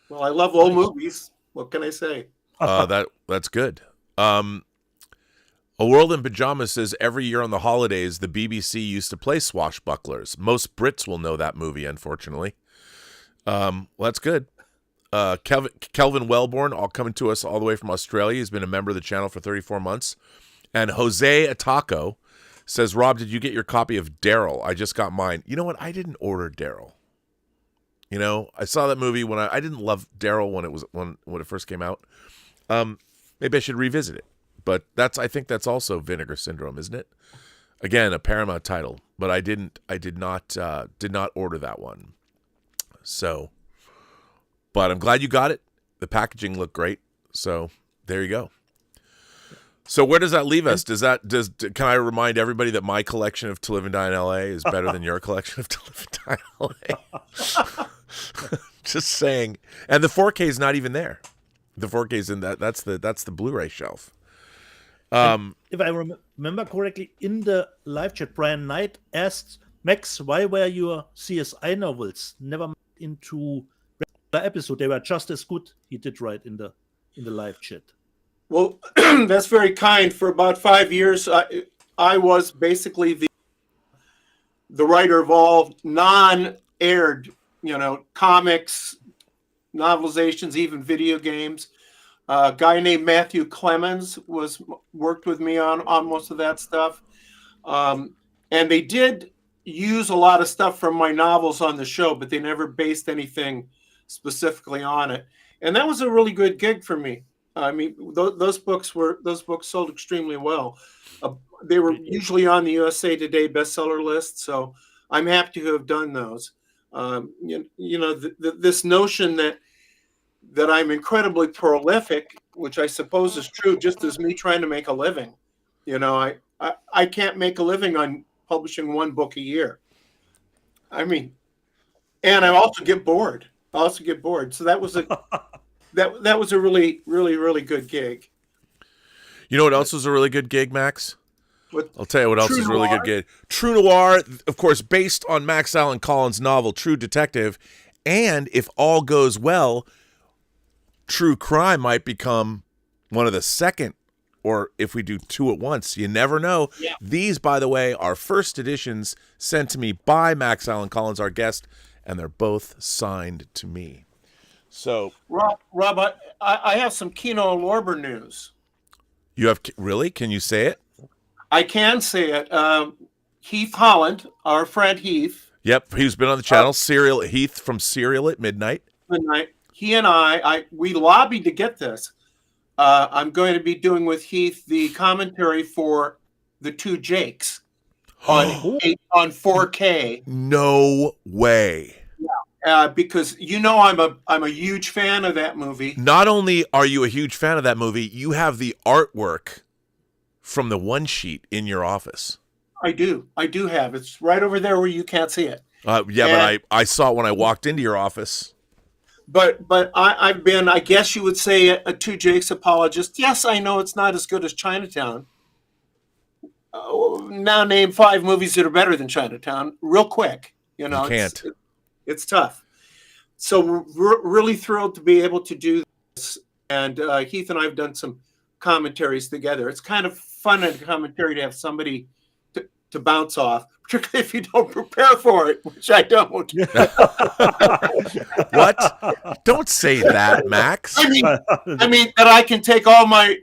S7: Well, I love old movies. What can I say?
S5: That's good. A World in Pajamas says every year on the holidays, the BBC used to play Swashbucklers. Most Brits will know that movie, unfortunately. Well, that's good. Kelvin Wellborn, all coming to us all the way from Australia. He's been a member of the channel for 34 months. And Jose Ataco says, Rob, did you get your copy of Daryl? I just got mine. You know what? I didn't order Daryl. You know, I saw that movie when I didn't love Daryl when it first came out. Maybe I should revisit it. But I think that's also Vinegar Syndrome, isn't it? Again, a Paramount title, but I did not order that one. So, but I'm glad you got it. The packaging looked great. So there you go. So where does that leave us? Can I remind everybody that my collection of To Live and Die in L.A. is better than your collection of To Live and Die in L.A.? Just saying. And the 4K is not even there. The 4K is in that's the Blu-ray shelf.
S6: If I remember correctly, in the live chat, Brian Knight asked Max, why were your CSI novels never made into regular episode? They were just as good. He did write in the live chat.
S7: Well, that's very kind. For about 5 years, I was basically the writer of all non-aired, comics, novelizations, even video games. A guy named Matthew Clemens worked with me on most of that stuff. And they did use a lot of stuff from my novels on the show, but they never based anything specifically on it. And that was a really good gig for me. I mean, those books sold extremely well. They were usually on the USA Today bestseller list, so I'm happy to have done those. This notion that I'm incredibly prolific, which I suppose is true, just as me trying to make a living. I can't make a living on publishing one book a year. I mean, and I also get bored. So that was that was a really, really, really good gig.
S5: You know what else was a really good gig, Max? I'll tell you what else is a really good gig. True Noir, of course, based on Max Allan Collins' novel True Detective. And if all goes well, True Crime might become one of the second, or if we do two at once, you never know. Yeah. These, by the way, are first editions sent to me by Max Allan Collins, our guest, and they're both signed to me. So,
S7: Rob, I have some Kino Lorber news.
S5: You have, really? Can you say it?
S7: I can say it. Heath Holland, our friend Heath.
S5: Yep, he's been on the channel. Heath from Serial at Midnight.
S7: He and we lobbied to get this. I'm going to be doing with Heath the commentary for The Two Jakes on 4K.
S5: No way.
S7: Because I'm a huge fan of that movie.
S5: Not only are you a huge fan of that movie, you have the artwork from the one sheet in your office.
S7: I do have. It's right over there where you can't see it.
S5: But I saw it when I walked into your office.
S7: I've been, I guess you would say, a Two Jakes apologist. Yes, I know it's not as good as Chinatown. Now name 5 movies that are better than Chinatown, real quick. You know,
S5: You can't.
S7: It's tough. So we're really thrilled to be able to do this. And Heath and I have done some commentaries together. It's kind of fun in commentary to have somebody to bounce off, particularly if you don't prepare for it, which I don't.
S5: What? Don't say that, Max.
S7: I mean that I can take all my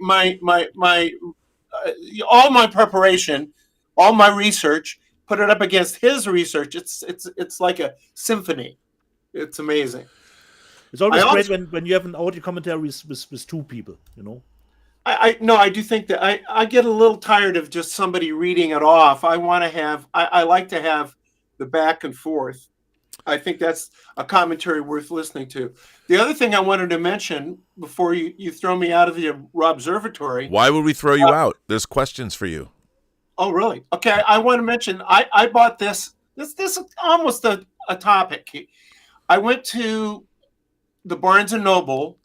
S7: all my preparation, all my research, put it up against his research. It's like a symphony. It's amazing.
S6: It's always great when you have an audio commentary with 2 people, you know.
S7: I do think that I get a little tired of just somebody reading it off. I want to have, I like to have the back and forth. I think that's a commentary worth listening to. The other thing I wanted to mention before you throw me out of the Observatory.
S5: Why would we throw you out? There's questions for you.
S7: Oh, really? Okay. I want to mention, I bought this is almost a topic. I went to the Barnes & Noble,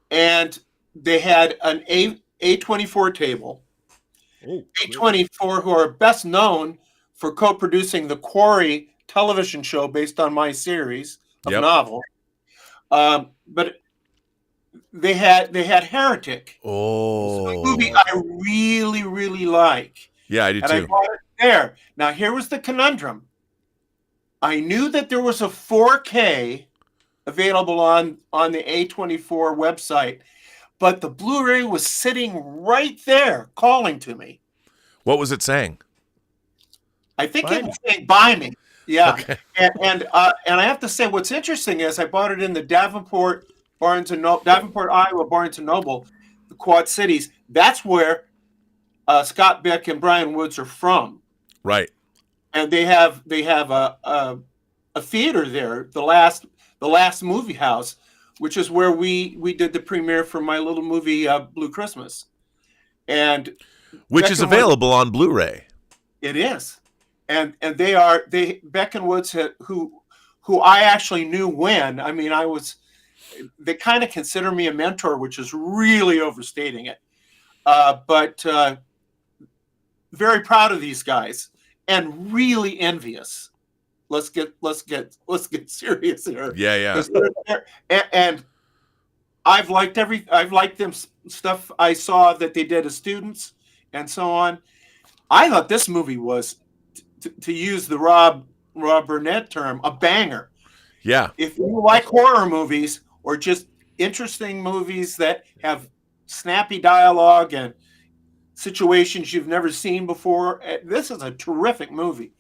S7: and they had an A24 table.
S6: Oh,
S7: A24, who are best known for co-producing the Quarry television show based on my series of novels. But they had Heretic.
S5: Oh,
S7: a movie I really, really like.
S5: Yeah, I do
S7: and
S5: too.
S7: I bought it there. Now, here was the conundrum. I knew that there was a 4K available on the A24 website, but the Blu-ray was sitting right there calling to me.
S5: What was it saying?
S7: I think it was saying buy me. Yeah.
S5: Okay.
S7: And I have to say, what's interesting is I bought it in the Davenport, Iowa Barnes & Noble, the Quad Cities. That's where Scott Beck and Brian Woods are from.
S5: Right.
S7: And they have a theater there, the last movie house, which is where we did the premiere for my little movie Blue Christmas, and
S5: which is available on Blu-ray.
S7: It is, and Beck and Woods who I actually knew when. I mean, they kind of consider me a mentor, which is really overstating it, but very proud of these guys and really envious. Let's get serious here.
S5: Yeah.
S7: And I've liked them stuff I saw that they did as students and so on. I thought this movie was, to use the Rob Burnett term, a banger.
S5: Yeah.
S7: If you like horror movies or just interesting movies that have snappy dialogue and situations you've never seen before, this is a terrific movie.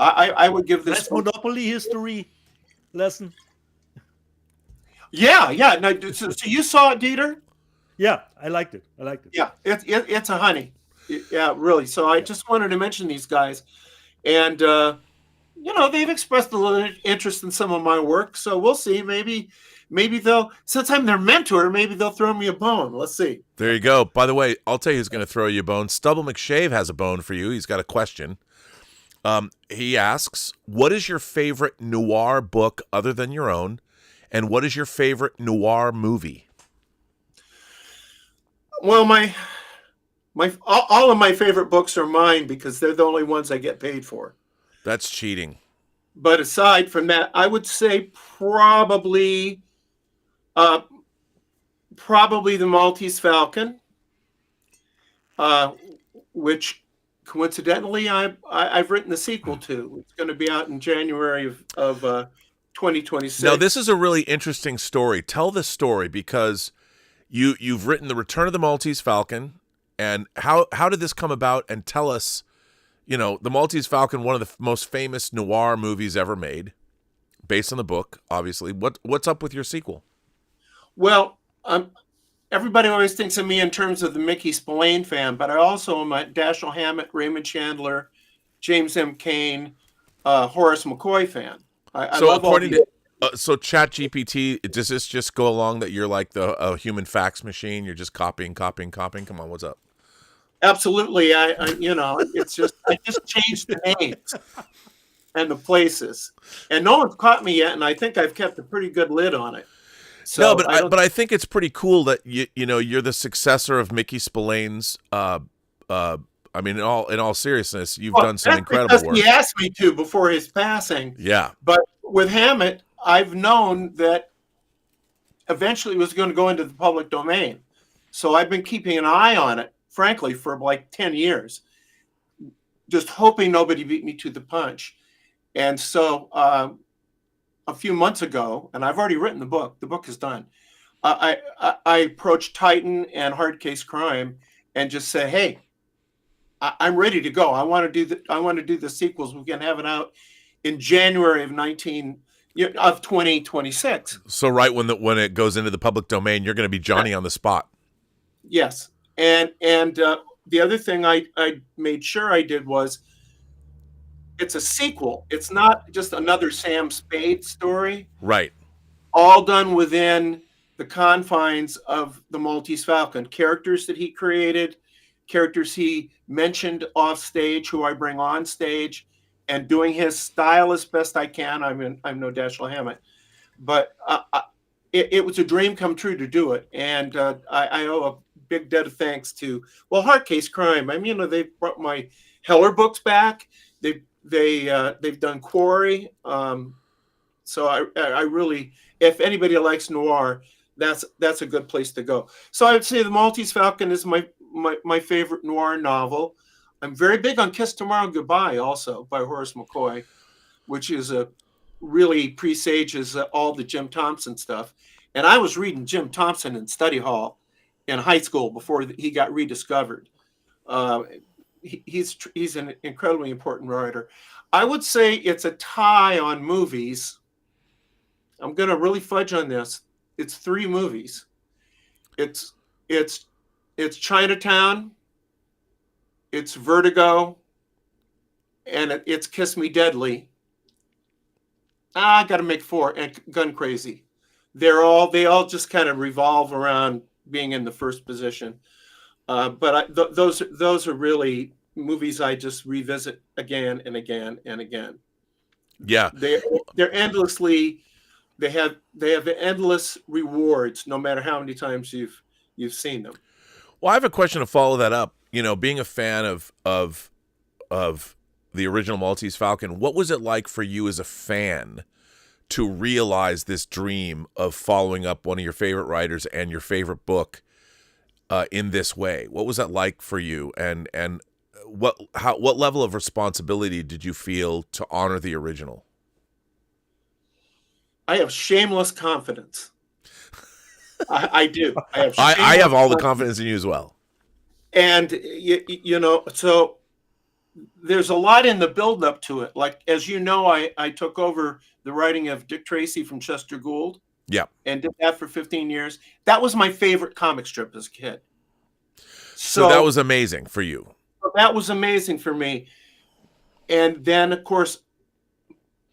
S7: I would give this
S6: Monopoly history lesson.
S7: Yeah. No, so you saw it, Dieter?
S6: Yeah, I liked it.
S7: Yeah, it's a honey. Yeah, really. So I just wanted to mention these guys, and they've expressed a little interest in some of my work. So we'll see. Maybe they'll, since I'm their mentor, maybe they'll throw me a bone. Let's see.
S5: There you go. By the way, I'll tell you who's going to throw you a bone. Stubble McShave has a bone for you. He's got a question. He asks, what is your favorite noir book other than your own? And what is your favorite noir movie?
S7: Well, all of my favorite books are mine because they're the only ones I get paid for.
S5: That's cheating.
S7: But aside from that, I would say probably the Maltese Falcon, which coincidentally I've written the sequel to. It's going to be out in January of 2026.
S5: Now, this is a really interesting story. Tell this story because you've written The Return of the Maltese Falcon, and how did this come about? And tell us, The Maltese Falcon, one of the most famous noir movies ever made, based on the book, obviously. What's up with your sequel?
S7: Well, everybody always thinks of me in terms of the Mickey Spillane fan, but I also am a Dashiell Hammett, Raymond Chandler, James M. Cain, Horace McCoy fan. I love
S5: according to ChatGPT, does this just go along that you're like a human fax machine? You're just copying. Come on, what's up?
S7: Absolutely. It's just I just changed the names. and the places. And no one's caught me yet, and I think I've kept a pretty good lid on it. So
S5: no, but I think it's pretty cool that you know you're the successor of Mickey Spillane's. I mean, in all seriousness, you've done some incredible work.
S7: He asked me to before his passing.
S5: Yeah,
S7: but with Hammett, I've known that eventually it was going to go into the public domain. So I've been keeping an eye on it, frankly, for like 10 years, just hoping nobody beat me to the punch. And so a few months ago, and I've already written the book is done. I approached Titan and Hard Case Crime and just said, hey, I'm ready to go. I want to do the sequels. We can have it out in January of 2026.
S5: So right when it goes into the public domain, you're going to be Johnny on the spot.
S7: Yes, and the other thing I made sure I did was it's a sequel. It's not just another Sam Spade story.
S5: Right.
S7: All done within the confines of the Maltese Falcon. Characters that he created, characters he mentioned off stage, who I bring on stage, and doing his style as best I can. I'm no Dashiell Hammett, but it was a dream come true to do it, and I owe a big debt of thanks to Hard Case Crime. I mean, they've brought my Heller books back. They've done Quarry. So I really, if anybody likes noir, that's a good place to go. So I would say The Maltese Falcon is my favorite noir novel. I'm very big on Kiss Tomorrow Goodbye, also by Horace McCoy, which is really presages all the Jim Thompson stuff. And I was reading Jim Thompson in study hall in high school before he got rediscovered. He's an incredibly important writer. I would say it's a tie on movies. I'm going to really fudge on this. It's 3 movies. It's Chinatown, it's Vertigo, and it's Kiss Me Deadly. I got to make 4, and Gun Crazy. They all just kind of revolve around being in the first position. But those are really movies I just revisit again and again and again.
S5: Yeah,
S7: they're endlessly. They have endless rewards, no matter how many times you've seen them.
S5: Well, I have a question to follow that up. You know, being a fan of the original Maltese Falcon, what was it like for you as a fan to realize this dream of following up one of your favorite writers and your favorite book in this way? What was that like for you, and what level of responsibility did you feel to honor the original?
S7: I have shameless confidence. I do.
S5: I have all the confidence in you as well.
S7: And you know, so there's a lot in the build up to it. Like, as you know, I took over the writing of Dick Tracy from Chester Gould.
S5: Yeah.
S7: And did that for 15 years. That was my favorite comic strip as a kid.
S5: So that was amazing for you.
S7: That was amazing for me. And then, of course,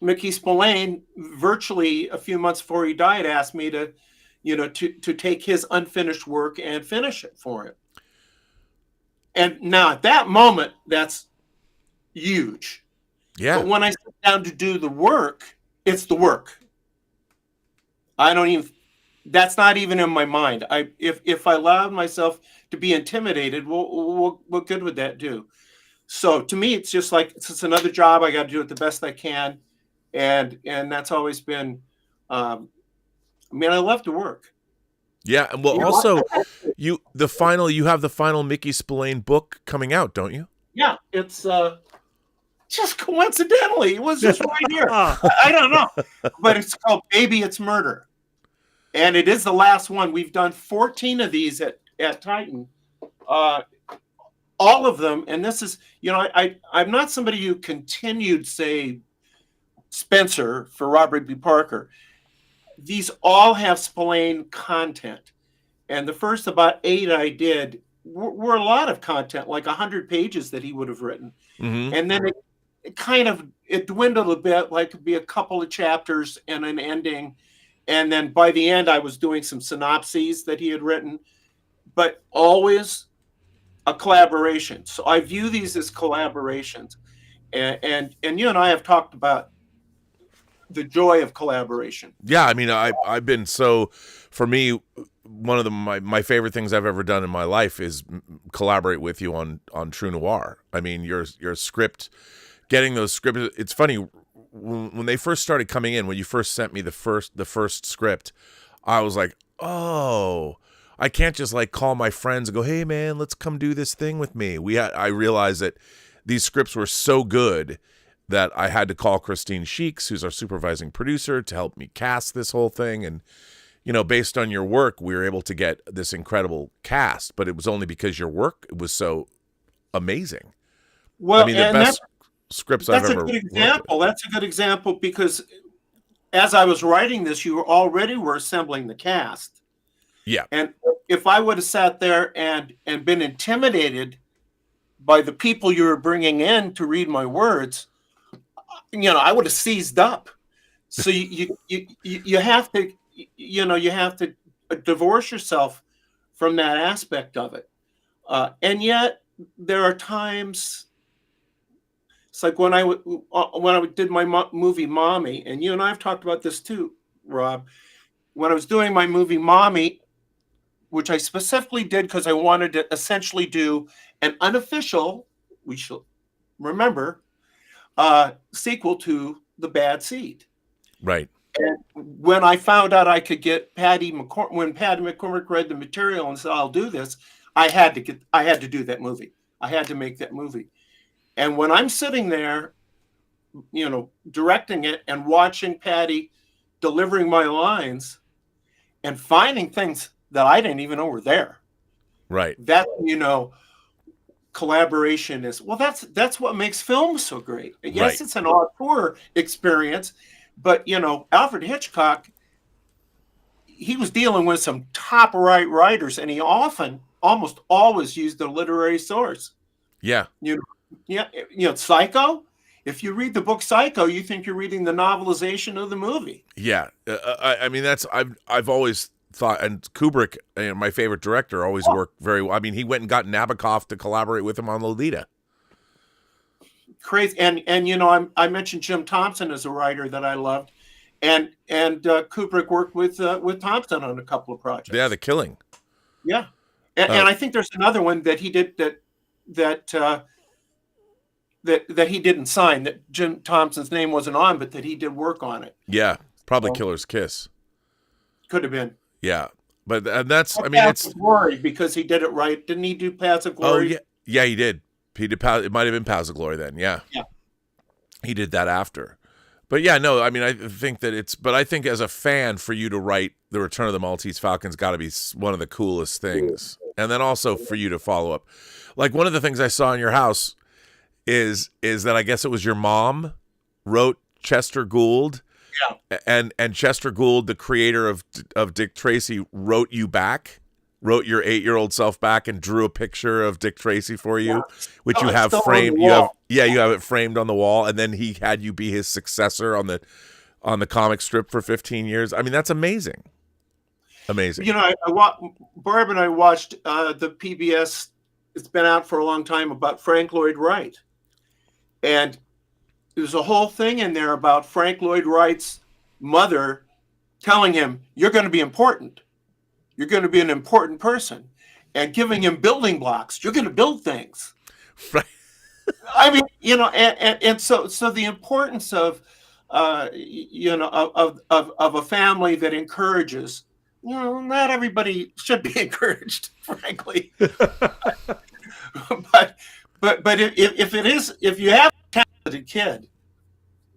S7: Mickey Spillane, virtually a few months before he died, asked me to take his unfinished work and finish it for him. And now at that moment, that's huge.
S5: Yeah.
S7: But when I sit down to do the work, it's the work. That's not even in my mind. If I allowed myself to be intimidated, what good would that do? So to me, it's just like, it's another job. I got to do it the best I can. And that's always been, I love to work.
S5: Yeah. Well, also you have the final Mickey Spillane book coming out, don't you?
S7: Yeah. It's, just coincidentally, it was just right here. I don't know, but it's called Baby It's Murder. And it is the last one. We've done 14 of these at Titan. All of them. And this is, I'm not somebody who continued, say, Spencer for Robert B. Parker. These all have Spillane content. And the first about 8 I did were a lot of content, like 100 pages that he would have written. Mm-hmm. And then it dwindled a bit, like it'd be a couple of chapters and an ending. And then by the end, I was doing some synopses that he had written, but always a collaboration. So I view these as collaborations. and you and I have talked about the joy of collaboration.
S5: Yeah, I mean, I've been so, for me, one of my favorite things I've ever done in my life is collaborate with you on True Noir. I mean, your script, getting those scripts. It's funny when they first started coming in. When you first sent me the first script, I was like, oh, I can't just like call my friends and go, hey man, let's come do this thing with me. I realized that these scripts were so good that I had to call Christine Sheeks, who's our supervising producer, to help me cast this whole thing. And, you know, based on your work, we were able to get this incredible cast, but it was only because your work was so amazing.
S7: Well,
S5: I mean, the best scripts I've ever
S7: worked with. That's a good example because as I was writing this, you already were assembling the cast.
S5: Yeah.
S7: And if I would have sat there and been intimidated by the people you were bringing in to read my words, you know, I would have seized up. So you have to, you know, you have to divorce yourself from that aspect of it. And yet there are times, it's like when I did my movie Mommy, and you and I have talked about this too, Rob. When I was doing my movie Mommy, which I specifically did because I wanted to essentially do an unofficial, we shall remember, sequel to The Bad Seed.
S5: Right.
S7: And when I found out I could get when Patty McCormick read the material and said, I'll do this, I had to do that movie. I had to make that movie. And when I'm sitting there, you know, directing it and watching Patty delivering my lines and finding things that I didn't even know were there.
S5: Right.
S7: That, you know, collaboration is, well, that's what makes film so great. Yes,
S5: right.
S7: It's an auteur experience, but, you know, Alfred Hitchcock, he was dealing with some top right writers, and he almost always used a literary source.
S5: Yeah.
S7: You know, Psycho. If you read the book Psycho, you think you're reading the novelization of the movie.
S5: Yeah. I mean, I've always thought, and Kubrick, you know, my favorite director, always worked very well. I mean, he went and got Nabokov to collaborate with him on Lolita.
S7: Crazy. And you know, I mentioned Jim Thompson as a writer that I loved, and Kubrick worked with Thompson on a couple of projects.
S5: Yeah, The Killing.
S7: Yeah, and I think there's another one that he did that he didn't sign, that Jim Thompson's name wasn't on, but that he did work on it.
S5: Yeah, probably Killer's Kiss.
S7: Could have been.
S5: Yeah, but that's, I mean,
S7: Paths of Glory, because he did it right. Didn't he do Paths of Glory?
S5: Oh yeah, he did. He did. It might have been Paths of Glory then. Yeah.
S7: Yeah.
S5: He did that after. But yeah, no, I mean, I think that but I think as a fan, for you to write The Return of the Maltese Falcon's got to be one of the coolest things. And then also for you to follow up. Like, one of the things I saw in your house is that I guess it was your mom wrote Chester Gould.
S7: Yeah.
S5: And Chester Gould, the creator of Dick Tracy, wrote your 8-year-old self back and drew a picture of Dick Tracy for you, which you have framed. You have it framed on the wall, and then he had you be his successor on the comic strip for 15 years. I mean, that's amazing. Amazing.
S7: You know, Barb and I watched the PBS. It's been out for a long time, about Frank Lloyd Wright, and there's a whole thing in there about Frank Lloyd Wright's mother telling him, "You're going to be important. You're going to be an important person," and giving him building blocks. You're going to build things.
S5: Right.
S7: I mean, you know, and so the importance of, you know, of a family that encourages. You know, not everybody should be encouraged, frankly. but if you have a talented kid,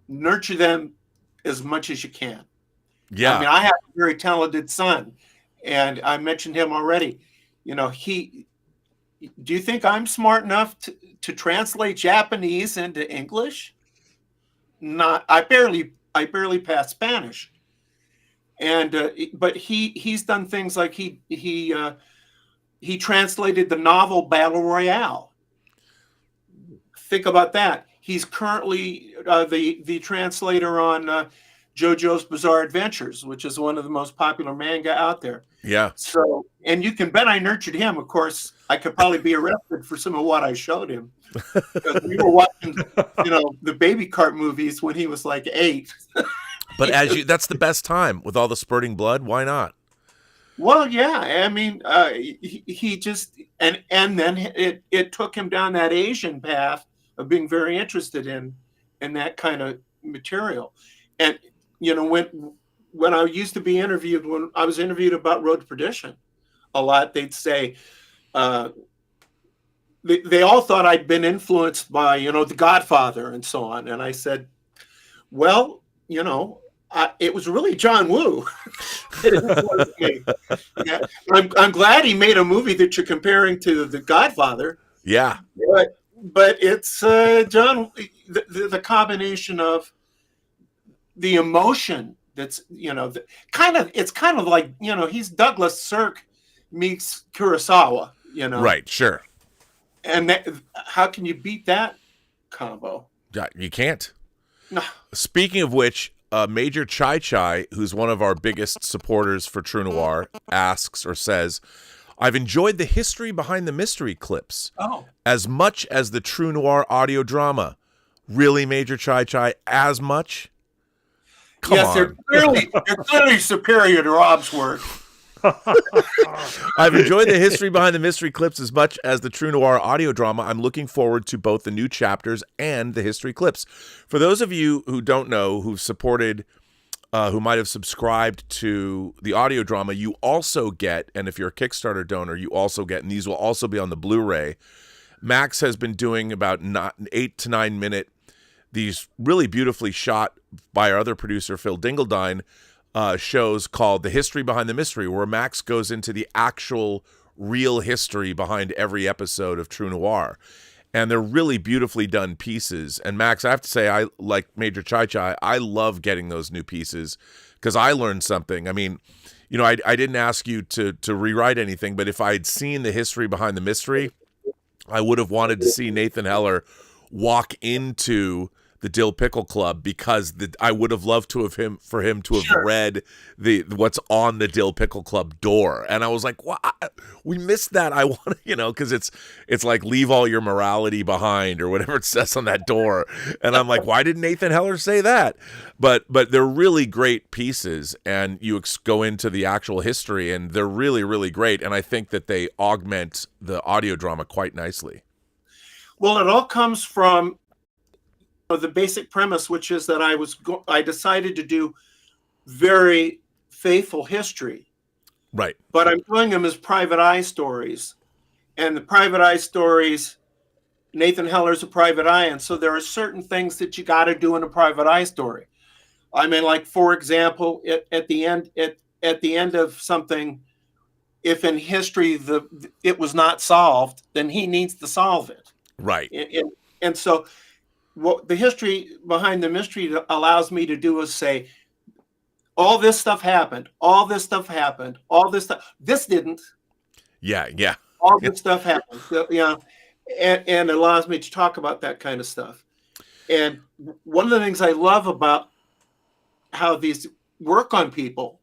S7: nurture them as much as you can.
S5: Yeah.
S7: I mean, I have a very talented son, and I mentioned him already. You know, do you think I'm smart enough to translate Japanese into English? Not. I barely pass Spanish. And but he's done things like he translated the novel Battle Royale. Think about that. He's currently the translator on JoJo's Bizarre Adventures, which is one of the most popular manga out there.
S5: Yeah.
S7: So, and you can bet I nurtured him. Of course, I could probably be arrested for some of what I showed him. Because we were watching, the Baby Cart movies when he was like 8.
S5: But that's the best time with all the spurting blood. Why not?
S7: Well, yeah. I mean, he just, and then it took him down that Asian path of being very interested in that kind of material. And, when I used to be interviewed, when I was interviewed about Road to Perdition a lot, they'd say, they all thought I'd been influenced by, The Godfather and so on. And I said, well, it was really John Woo. Yeah. I'm glad he made a movie that you're comparing to The Godfather.
S5: Yeah.
S7: But it's John, the combination of the emotion that's, it's kind of like, he's Douglas Sirk meets Kurosawa,
S5: Right, sure.
S7: And how can you beat that combo?
S5: You can't.
S7: No.
S5: Speaking of which, Major Chai Chai, who's one of our biggest supporters for True Noir, asks or says, I've enjoyed the history behind the mystery clips as much as the True Noir audio drama. Really, Major Chai Chai, as much? Come on.
S7: They're clearly superior to Rob's work.
S5: I've enjoyed the history behind the mystery clips as much as the True Noir audio drama. I'm looking forward to both the new chapters and the history clips. For those of you who don't know, who've supported, who might have subscribed to the audio drama, you also get, and if you're a Kickstarter donor, you also get, and these will also be on the Blu-ray. Max has been doing about 8 to 9 minute, these really beautifully shot by our other producer, Phil Dingledine, shows called The History Behind the Mystery, where Max goes into the actual real history behind every episode of True Noir. And they're really beautifully done pieces. And Max, I have to say, I like Major Chai Chai, I love getting those new pieces because I learned something. I mean, I didn't ask you to rewrite anything, but if I'd seen the history behind the mystery, I would have wanted to see Nathan Heller walk into the Dill Pickle Club because I would have loved for him to have read what's on the Dill Pickle Club door. And I was like, "What? We missed that." I want to, because it's like leave all your morality behind or whatever it says on that door. And I'm like, why did Nathan Heller say that? But they're really great pieces, and you go into the actual history, and they're really, really great. And I think that they augment the audio drama quite nicely.
S7: Well, it all comes from the basic premise, which is that I decided to do very faithful history.
S5: Right.
S7: But I'm doing them as private eye stories. And the private eye stories, Nathan Heller's a private eye. And so there are certain things that you got to do in a private eye story. I mean, like, for example, at the end of something, if in history it was not solved, then he needs to solve it.
S5: Right.
S7: And so what the history behind the mystery allows me to do is say, all this stuff happened, all this stuff happened, all this stuff. This didn't.
S5: Yeah.
S7: All this stuff happened. And it allows me to talk about that kind of stuff. And one of the things I love about how these work on people,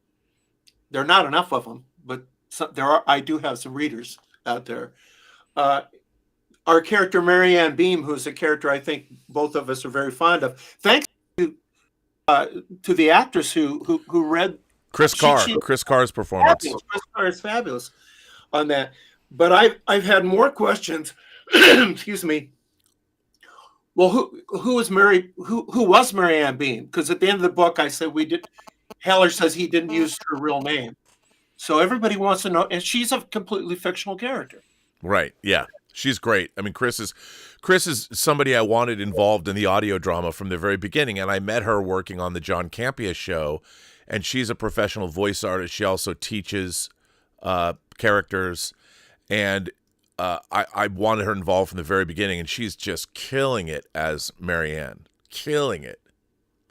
S7: there are not enough of them, but I do have some readers out there. Our character, Marianne Beam, who's a character I think both of us are very fond of, thanks to the actress who read
S5: Chris Carr. Chris Carr's performance.
S7: Fabulous. Chris Carr is fabulous on that. But I've had more questions. Excuse me. Well, who was Marianne Beam? Because at the end of the book, I said Heller says he didn't use her real name, so everybody wants to know, and she's a completely fictional character.
S5: Right. Yeah. She's great. I mean, Chris is somebody I wanted involved in the audio drama from the very beginning, and I met her working on the John Campea show, and she's a professional voice artist. She also teaches characters, and I wanted her involved from the very beginning, and she's just killing it as Marianne. Killing it.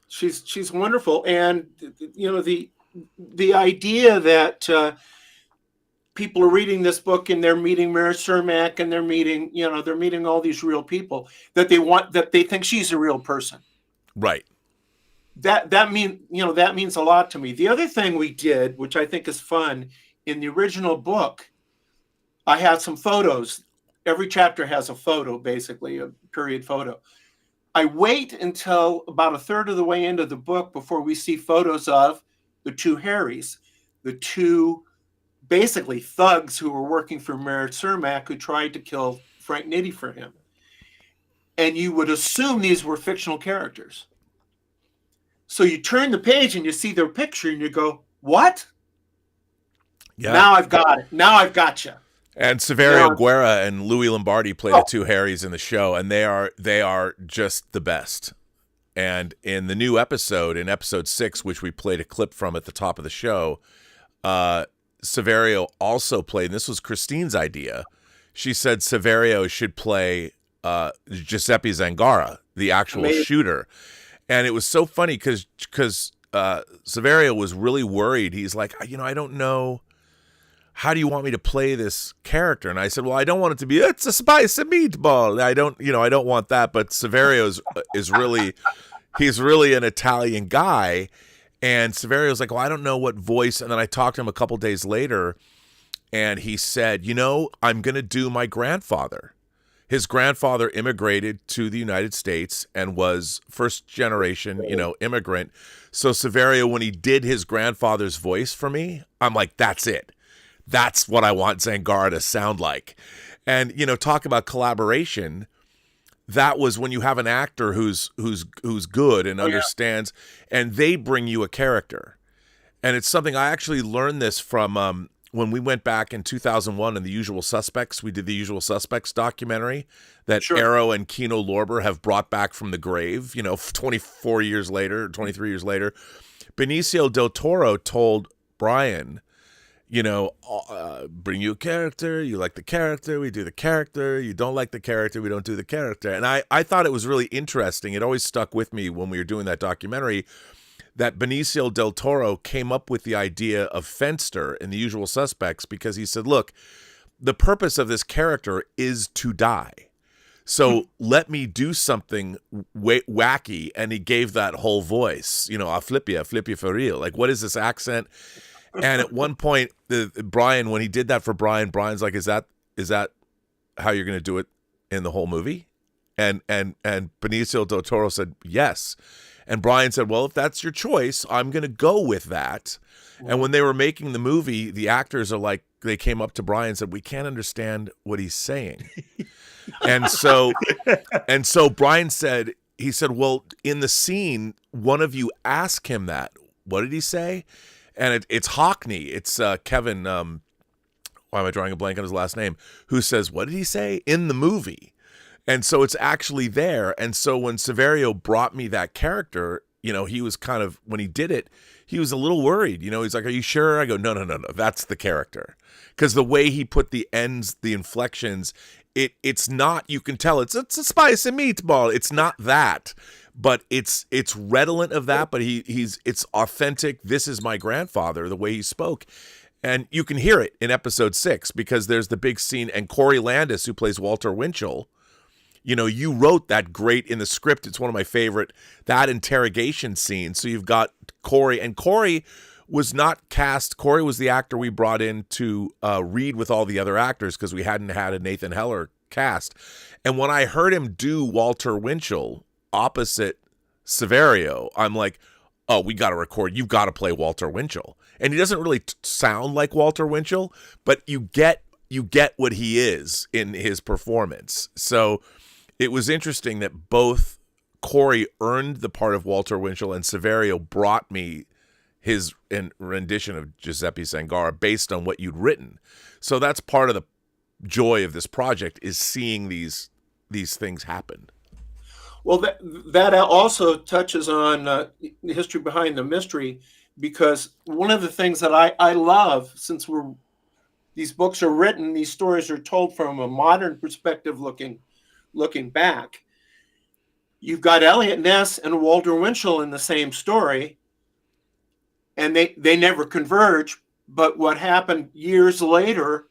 S7: She's wonderful, and the idea that people are reading this book and they're meeting Mary Cermak and they're meeting all these real people that they think she's a real person.
S5: Right.
S7: that means a lot to me. The other thing we did, which I think is fun, in the original book, I had some photos. Every chapter has a photo, basically a period photo. I wait until about a third of the way into the book before we see photos of the two Harrys, the two basically thugs who were working for Mayor Cermak, who tried to kill Frank Nitti for him. And you would assume these were fictional characters. So you turn the page and you see their picture and you go, what?
S5: Yeah.
S7: Now I've got it. Now I've got you.
S5: And Saverio Guerra and Louis Lombardi play the two Harrys in the show, and they are just the best. And in the new episode, in episode 6, which we played a clip from at the top of the show, Saverio also played, and this was Christine's idea. She said Saverio should play Giuseppe Zangara, the actual shooter. And it was so funny because Saverio was really worried. He's like, I don't know. How do you want me to play this character? And I said, well, I don't want it to be, it's a spicy meatball. I don't want that. But Saverio is really, he's really an Italian guy. And Saverio's like, well, I don't know what voice. And then I talked to him a couple days later, and he said, I'm going to do my grandfather. His grandfather immigrated to the United States and was first generation, immigrant. So Saverio, when he did his grandfather's voice for me, I'm like, that's it. That's what I want Zangara to sound like. And, talk about collaboration. That was when you have an actor who's good and understands, and they bring you a character. And it's something I actually learned this from when we went back in 2001 in The Usual Suspects. We did the Usual Suspects documentary that Arrow and Kino Lorber have brought back from the grave, 24 years later, 23 years later. Benicio del Toro told Brian, bring you a character, you like the character, we do the character, you don't like the character, we don't do the character. And I thought it was really interesting. It always stuck with me when we were doing that documentary that Benicio del Toro came up with the idea of Fenster in The Usual Suspects because he said, look, the purpose of this character is to die. So let me do something wacky. And he gave that whole voice, I'll flip you for real. Like, what is this accent? And at one point, Brian, when he did that for Brian's like, is that how you're going to do it in the whole movie? And Benicio del Toro said, yes. And Brian said, well, if that's your choice, I'm going to go with that. And when they were making the movie, the actors are like, they came up to Brian and said, we can't understand what he's saying. and so Brian said, well, in the scene, one of you ask him that. What did he say? And it's Hockney. It's Kevin, why am I drawing a blank on his last name, who says, what did he say? In the movie. And so it's actually there. And so when Saverio brought me that character, he was kind of, when he did it, he was a little worried. He's like, are you sure? I go, no, that's the character. Because the way he put the ends, the inflections, it's not, you can tell it's a spicy meatball. It's not that. But it's redolent of that, but it's authentic. This is my grandfather, the way he spoke. And you can hear it in episode 6 because there's the big scene, and Corey Landis, who plays Walter Winchell, you wrote that great in the script. It's one of my favorite, that interrogation scene. So you've got Corey, and Corey was not cast. Corey was the actor we brought in to read with all the other actors because we hadn't had a Nathan Heller cast. And when I heard him do Walter Winchell opposite Saverio, I'm like, oh, we got to record. You've got to play Walter Winchell. And he doesn't really sound like Walter Winchell, but you get what he is in his performance. So it was interesting that both Corey earned the part of Walter Winchell and Saverio brought me his rendition of Giuseppe Zangara based on what you'd written. So that's part of the joy of this project, is seeing these things happen.
S7: Well, that also touches on the history behind the mystery, because one of the things that I love, since these books are written, these stories are told from a modern perspective, looking back. You've got Elliot Ness and Walter Winchell in the same story, and they never converge. But what happened years later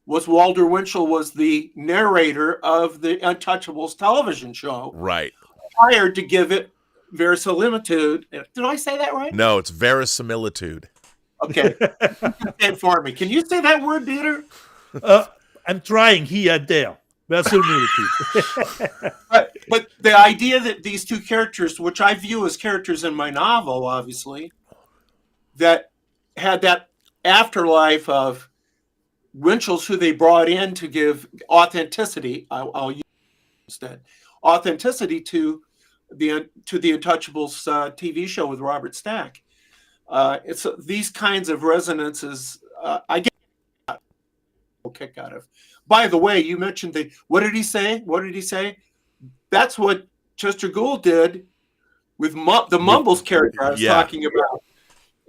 S7: was Walter Winchell was the narrator of the Untouchables television show.
S5: Right.
S7: Hired to give it verisimilitude. Did I say that right?
S5: No, it's verisimilitude.
S7: Okay. Say it for me. Can you say that word, Dieter?
S6: I'm trying here and there. Verisimilitude.
S7: But the idea that these two characters, which I view as characters in my novel, obviously, that had that afterlife of Winchell's, who they brought in to give authenticity. I'll use instead authenticity to the Untouchables TV show with Robert Stack. It's these kinds of resonances I get a kick out of. By the way, you mentioned what did he say? What did he say? That's what Chester Gould did with the Mumbles character I was talking about.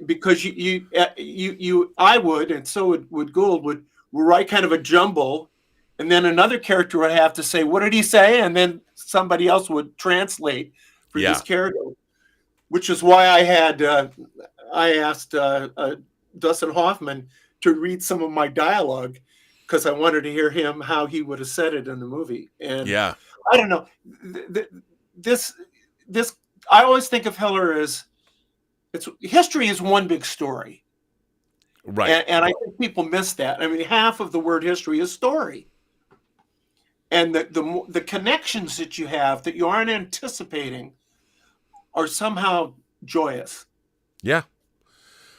S7: Because I would, and so would Gould, would write kind of a jumble, and then another character would have to say, what did he say? And then somebody else would translate for this character, which is why I asked Dustin Hoffman to read some of my dialogue, because I wanted to hear how he would have said it in the movie. And I don't know. This I always think of Heller as history is one big story.
S5: Right.
S7: And I think people miss that. I mean, half of the word history is story. And the connections that you have that you aren't anticipating are somehow joyous.
S5: Yeah.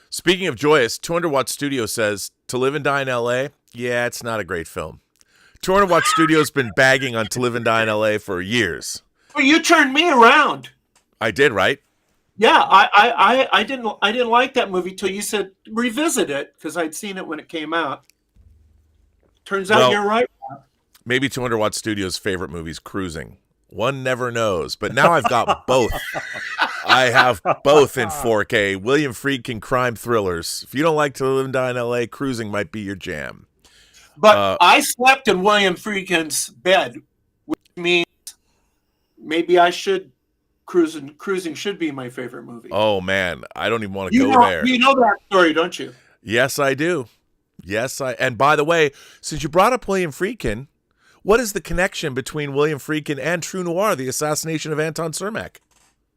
S5: Speaking of joyous, 200 Watt Studio says, To Live and Die in L.A., yeah, it's not a great film. 200 Watt Studio's been bagging on To Live and Die in L.A. for years.
S7: Well, you turned me around.
S5: I did, right?
S7: Yeah, I didn't like that movie till you said revisit it, because I'd seen it when it came out. Turns out you're right.
S5: Maybe 200 Watt Studio's favorite movie is Cruising. One never knows. But now I've got both. I have both in 4K. William Friedkin crime thrillers. If you don't like To Live and Die in L.A., Cruising might be your jam.
S7: But I slept in William Friedkin's bed, which means maybe I should. Cruising should be my favorite movie.
S5: Oh, man. I don't even want to go there.
S7: You know that story, don't you?
S5: Yes, I do. And by the way, since you brought up William Friedkin, what is the connection between William Friedkin and True Noir, the assassination of Anton Cermak?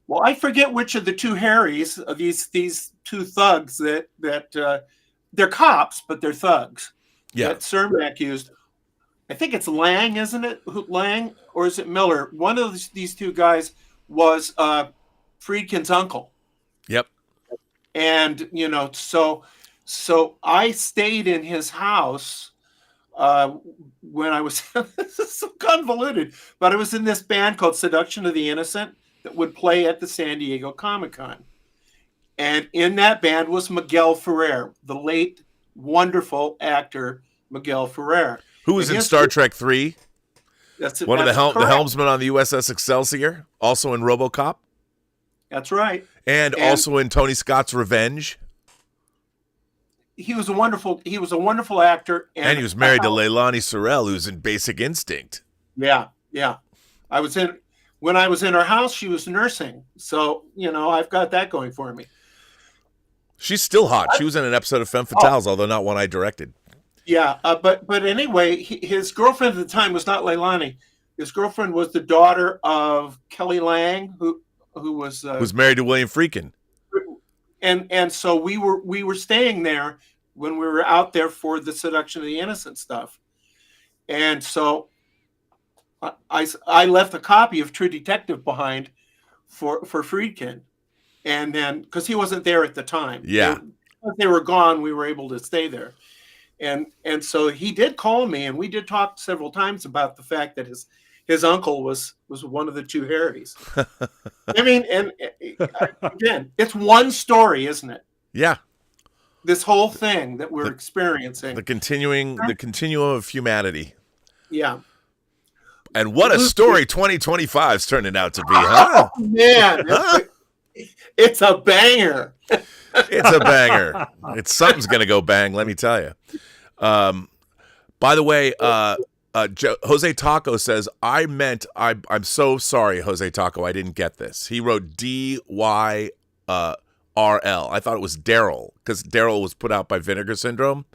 S7: Well, I forget which of the two Harrys, these two thugs that they're cops, but they're thugs.
S5: Yeah.
S7: That Cermak used. I think it's Lang, isn't it? Lang, or is it Miller? One of these two guys was Friedkin's uncle.
S5: Yep.
S7: And so I stayed in his house when I was this is so convoluted, but I was in this band called Seduction of the Innocent that would play at the San Diego Comic-Con. And in that band was Miguel Ferrer, the late wonderful actor Miguel Ferrer.
S5: Who was in Star Trek 3? One of the helmsmen on the USS Excelsior, also in RoboCop.
S7: That's right.
S5: And also in Tony Scott's Revenge.
S7: He was a wonderful actor.
S5: And he was married to Leilani Sorrell, who's in Basic Instinct.
S7: Yeah. When I was in her house, she was nursing. So, I've got that going for me.
S5: She's still hot. She was in an episode of Femme Fatales, although not one I directed.
S7: Yeah, but anyway, his girlfriend at the time was not Leilani. His girlfriend was the daughter of Kelly Lang, who was
S5: married to William Friedkin.
S7: And so we were staying there when we were out there for the Seduction of the Innocent stuff, and so I left a copy of True Detective behind for Friedkin, and then because he wasn't there at the time, they were gone. We were able to stay there. And so he did call me, and we did talk several times about the fact that his uncle was one of the two Harrys. I mean, and again, it's one story, isn't it?
S5: Yeah.
S7: This whole thing that we're experiencing.
S5: The continuum of humanity.
S7: Yeah.
S5: And what a story 2025's turning out to be, huh?
S7: Oh, man. It's a banger.
S5: It's a banger. Something's going to go bang, let me tell you. By the way, Jose Taco says, I'm so sorry, Jose Taco, I didn't get this. He wrote DYRL. I thought it was Daryl, because Daryl was put out by Vinegar Syndrome.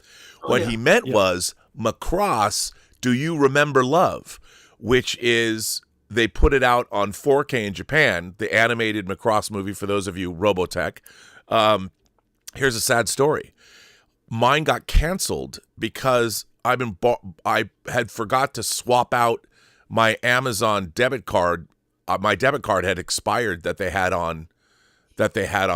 S5: What he meant was Macross, Do You Remember Love? Which is they put it out on 4K in Japan, the animated Macross movie, for those of you, Robotech. Here's a sad story. Mine got canceled because I had forgot to swap out my Amazon debit card. My debit card had expired that they had on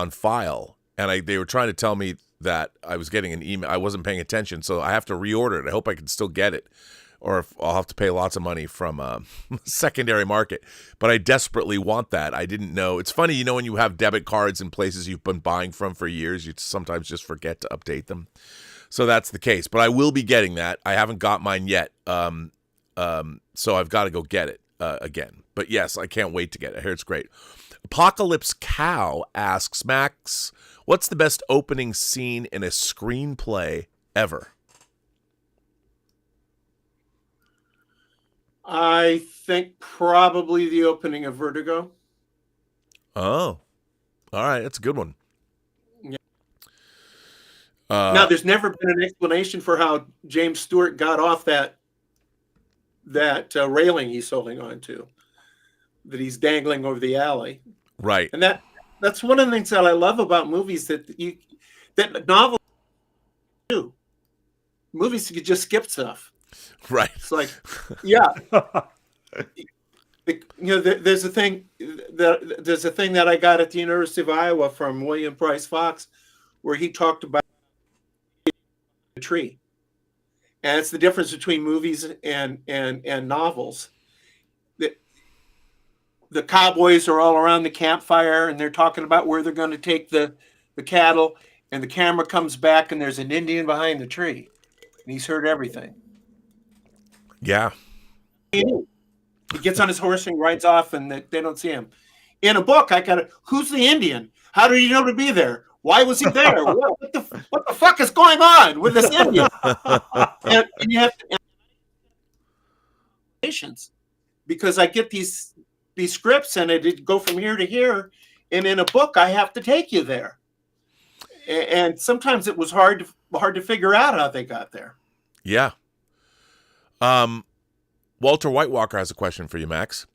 S5: file, and they were trying to tell me that I was getting an email. I wasn't paying attention, so I have to reorder it. I hope I can still get it, or if I'll have to pay lots of money from secondary market. But I desperately want that. I didn't know. It's funny, when you have debit cards in places you've been buying from for years, you sometimes just forget to update them. So that's the case. But I will be getting that. I haven't got mine yet, so I've got to go get it again. But yes, I can't wait to get it. I hear it's great. Apocalypse Cow asks, Max, what's the best opening scene in a screenplay ever?
S7: I think probably the opening of Vertigo.
S5: Oh, all right. That's a good one.
S7: Yeah. Now, there's never been an explanation for how James Stewart got off that railing he's holding on to, that he's dangling over the alley.
S5: Right.
S7: And that's one of the things that I love about movies, that novels do. Movies, you just skip stuff.
S5: Right.
S7: It's like, yeah. There's a thing that I got at the University of Iowa from William Price Fox, where he talked about the tree, and it's the difference between movies and novels. The cowboys are all around the campfire, and they're talking about where they're going to take the cattle, and the camera comes back, and there's an Indian behind the tree, and he's heard everything.
S5: Yeah.
S7: He gets on his horse and rides off, and they don't see him. In a book, who's the Indian? How did he know to be there? Why was he there? What the fuck is going on with this Indian? and you have to patience, because I get these scripts, and it go from here to here, and in a book, I have to take you there. And sometimes it was hard to figure out how they got there.
S5: Yeah. Walter Whitewalker has a question for you, Max.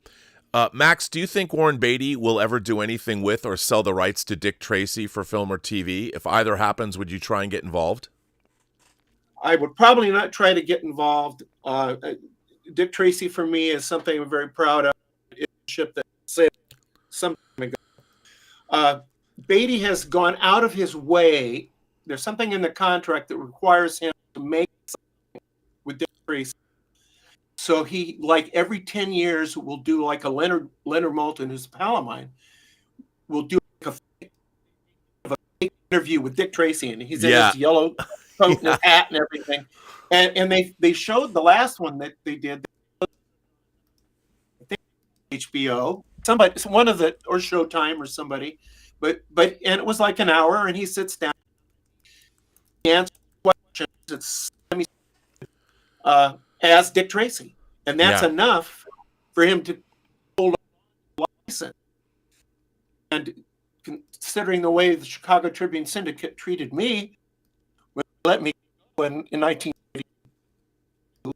S5: Max, do you think Warren Beatty will ever do anything with or sell the rights to Dick Tracy for film or TV? If either happens, would you try and get involved?
S7: I would probably not try to get involved. Dick Tracy, for me, is something I'm very proud of. It's a ship that sailed some time ago. Beatty has gone out of his way. There's something in the contract that requires him to make something with Dick Tracy. So he, like every 10 years, will do like a Leonard Moulton, who's a pal of mine, will do like a fake interview with Dick Tracy, and he's in his yellow coat and his hat and everything. And they showed the last one that they did. I think HBO, one of the, or Showtime or somebody, but and it was like an hour, and he sits down, he answers questions. It's as Dick Tracy. And that's enough for him to hold a license. And considering the way the Chicago Tribune Syndicate treated me, when they let me go in 1982.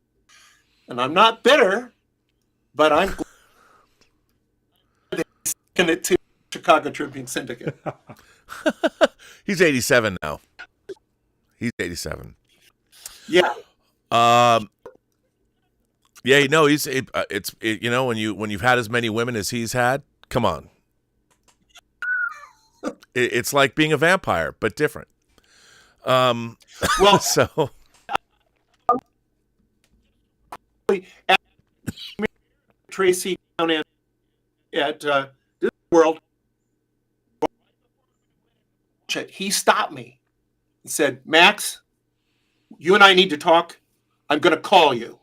S7: And I'm not bitter, but I'm glad they sent it to Chicago Tribune Syndicate.
S5: He's 87 now. He's 87.
S7: Yeah.
S5: Yeah, he's when you've had as many women as he's had, come on. It's like being a vampire, but different. Well, so
S7: Tracy down at this World, he stopped me and said, "Max, you and I need to talk. I'm going to call you."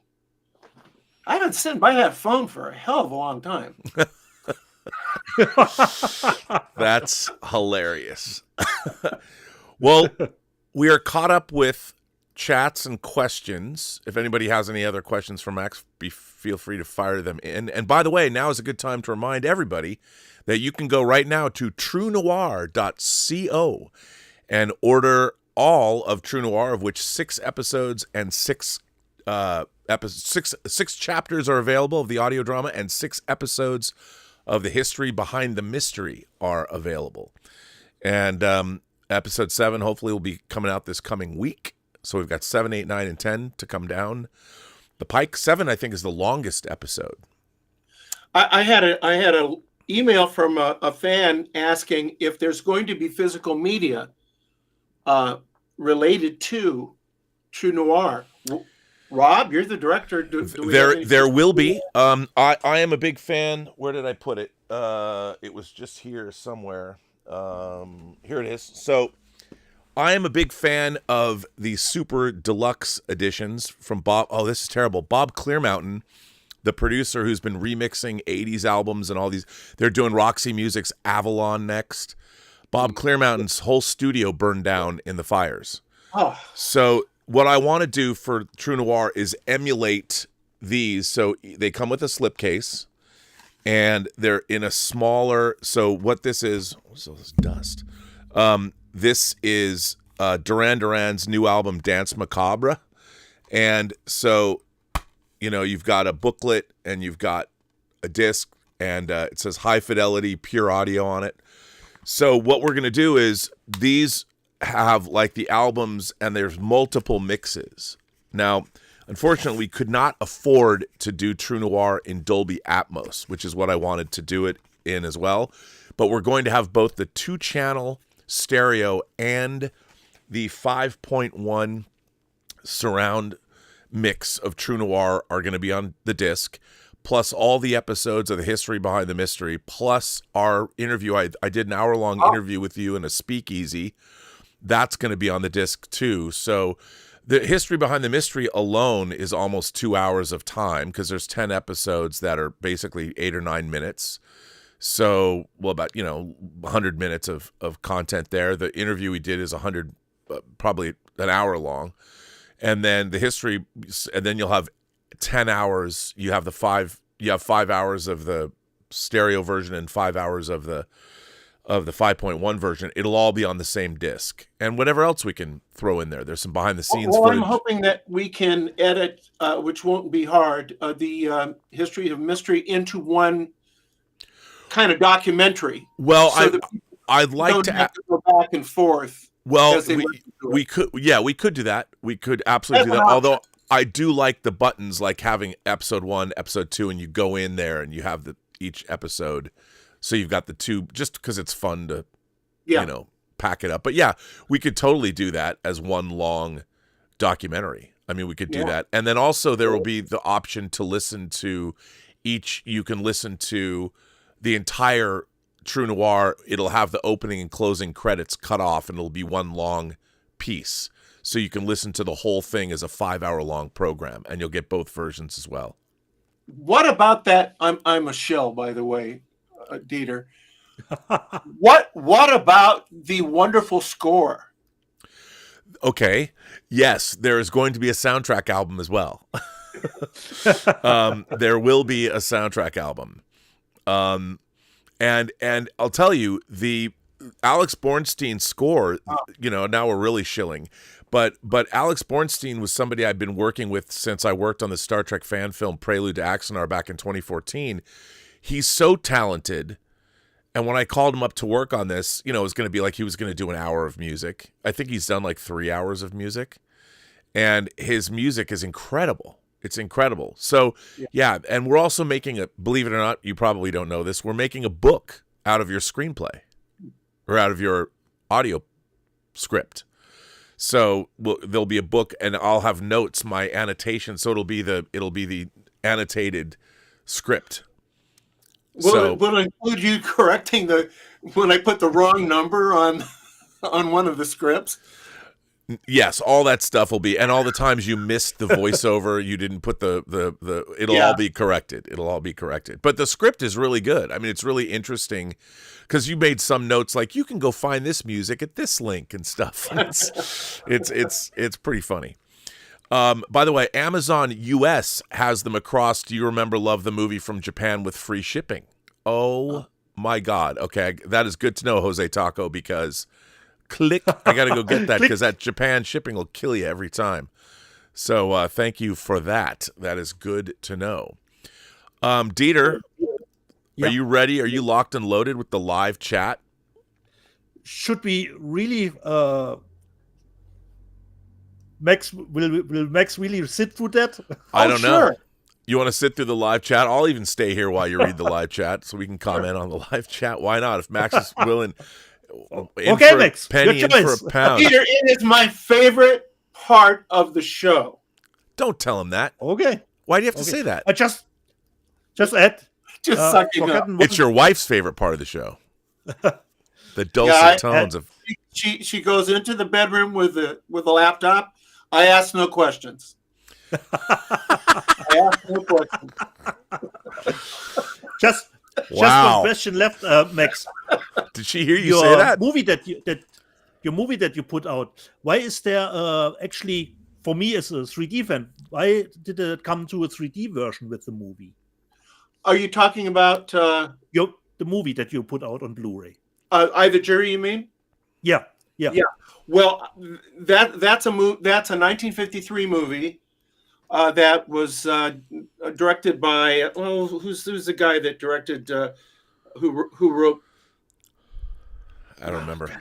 S7: I haven't sitting by that phone for a hell of a long time.
S5: That's hilarious. Well, we are caught up with chats and questions. If anybody has any other questions for Max, feel free to fire them in. And by the way, now is a good time to remind everybody that you can go right now to truenoir.co and order all of True Noir, of which 6 episodes and 6 six chapters are available of the audio drama, and 6 episodes of the history behind the mystery are available. And episode 7 hopefully will be coming out this coming week. So we've got 7, 8, 9, and 10 to come down the pike. 7, I think, is the longest episode.
S7: I had a email from a fan asking if there's going to be physical media related to True Noir. Rob, you're the director.
S5: There will be. I am a big fan. Where did I put it? It was just here somewhere. Here it is. So I am a big fan of the super deluxe editions from Bob. Oh, this is terrible. Bob Clearmountain, the producer who's been remixing 80s albums and all these. They're doing Roxy Music's Avalon next. Bob Clearmountain's whole studio burned down in the fires.
S7: Oh.
S5: So what I want to do for True Noir is emulate these. So they come with a slipcase, and they're in a smaller. So what this is, so this dust. This is Duran Duran's new album, Dance Macabre. And so, you've got a booklet and you've got a disc, and it says high fidelity, pure audio on it. So what we're going to do is these have like the albums, and there's multiple mixes. Now, unfortunately, we could not afford to do True Noir in Dolby Atmos, which is what I wanted to do it in as well. But we're going to have both the 2-channel stereo and the 5.1 surround mix of True Noir are going to be on the disc, plus all the episodes of the history behind the mystery, plus our interview. I did an hour-long interview with you in a speakeasy. That's going to be on the disc too. So the history behind the mystery alone is almost 2 hours of time, because there's 10 episodes that are basically 8 or 9 minutes. So, about 100 minutes of content there. The interview we did is 100, probably an hour long, and then the history, and then you'll have 10 hours. You have 5 hours of the stereo version and 5 hours of the 5.1 version. It'll all be on the same disc, and whatever else we can throw in there. There's some behind the scenes footage.
S7: I'm hoping that we can edit, which won't be hard, the history of mystery into one kind of documentary.
S5: Well,
S7: so
S5: I'd like to
S7: go back and forth.
S5: Well, we could do that. We could absolutely do that. Although I do like the buttons, like having episode 1, episode 2, and you go in there and you have each episode. So you've got the 2, just because it's fun to, pack it up. But yeah, we could totally do that as one long documentary. I mean, we could do that. And then also there will be the option to listen to each. You can listen to the entire True Noir. It'll have the opening and closing credits cut off, and it'll be one long piece. So you can listen to the whole thing as a 5-hour-long program, and you'll get both versions as well.
S7: What about that? I'm a shill, by the way, Dieter. What about the wonderful score?
S5: Okay. Yes, there is going to be a soundtrack album as well. There will be a soundtrack album. And I'll tell you, the Alex Bornstein score, now we're really shilling. But Alex Bornstein was somebody I've been working with since I worked on the Star Trek fan film Prelude to Axanar back in 2014. He's so talented. And when I called him up to work on this, it was going to be like he was going to do an hour of music. I think he's done like 3 hours of music. And his music is incredible. It's incredible. So, yeah, and we're also making believe it or not, you probably don't know this, we're making a book out of your screenplay or out of your audio script. So there'll be a book, and I'll have notes, my annotation, so it'll be the annotated script.
S7: Will it include you correcting when I put the wrong number on one of the scripts?
S5: Yes, all that stuff will be, and all the times you missed the voiceover, you didn't put it'll all be corrected. It'll all be corrected. But the script is really good. I mean, it's really interesting because you made some notes like you can go find this music at this link and stuff. It's pretty funny. By the way, Amazon US has them across Do You Remember Love the Movie from Japan with free shipping. Oh my God. Okay, that is good to know, Jose Taco, because click, I got to go get that because that Japan shipping will kill you every time. So thank you for that. That is good to know. Dieter,
S6: Yeah.
S5: are you ready? Are you locked and loaded with the live chat?
S6: Should we really Max will Max really sit through that?
S5: I don't know.
S7: Sure.
S5: You want to sit through the live chat? I'll even stay here while you read the live chat so we can comment on the live chat. Why not? If Max is willing.
S6: Okay, Max.
S5: Penny in for a pound.
S7: Peter, it is my favorite part of the show.
S5: Don't tell him that.
S6: Okay.
S5: Why do you have to say that?
S6: I just add.
S7: Just sucking up.
S5: It's your wife's favorite part of the show. The dulcet tones of.
S7: She goes into the bedroom with a laptop. I ask no questions. I ask no questions.
S6: Just one question left, Max.
S5: Did she hear you say that?
S6: Your movie that you put out. Why is there actually, for me as a 3D fan, why did it come to a 3D version with the movie?
S7: Are you talking about
S6: the movie that you put out on Blu-ray?
S7: I the Jury, you mean?
S6: Yeah.
S7: Well, that's a 1953 movie that was directed by who's the guy that directed who wrote?
S5: I don't remember.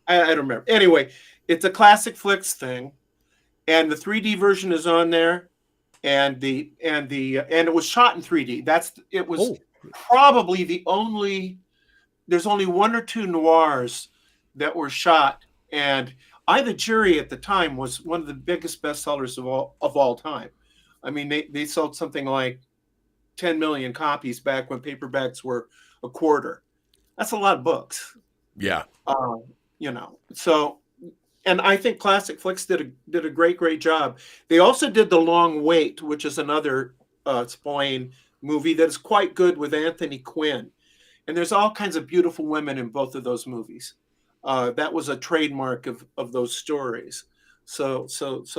S7: I don't remember. Anyway, it's a classic flicks thing, and the 3D version is on there, and it was shot in 3D. It was probably the only. There's only one or two noirs that were shot, and I the Jury at the time was one of the biggest bestsellers of all time. I mean, they sold something like 10 million copies back when paperbacks were a quarter. That's a lot of books.
S5: Yeah.
S7: So, and I think Classic Flicks did a great job. They also did The Long Wait, which is another Spillane movie that is quite good with Anthony Quinn. And there's all kinds of beautiful women in both of those movies. That was a trademark of those stories. So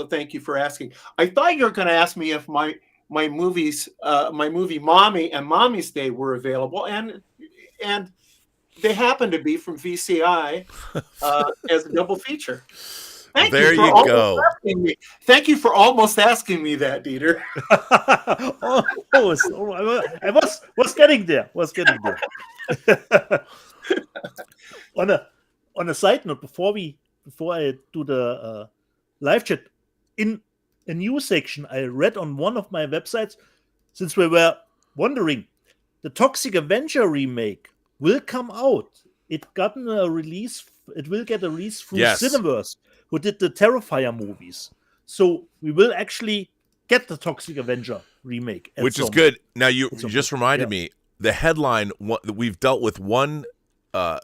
S7: thank you for asking. I thought you were going to ask me if my movie Mommy and Mommy's Day were available, and they happen to be from VCI as a double feature. Thank you for almost asking me that, Dieter.
S6: I was getting there. On a side note, before I do the live chat, in a news section I read on one of my websites, since we were wondering, the Toxic Avenger remake will come out. It will get a release through Cineverse, who did the Terrifier movies. So we will actually get the Toxic Avenger remake,
S5: which is good. Now you just reminded me. The headline, we've dealt with one a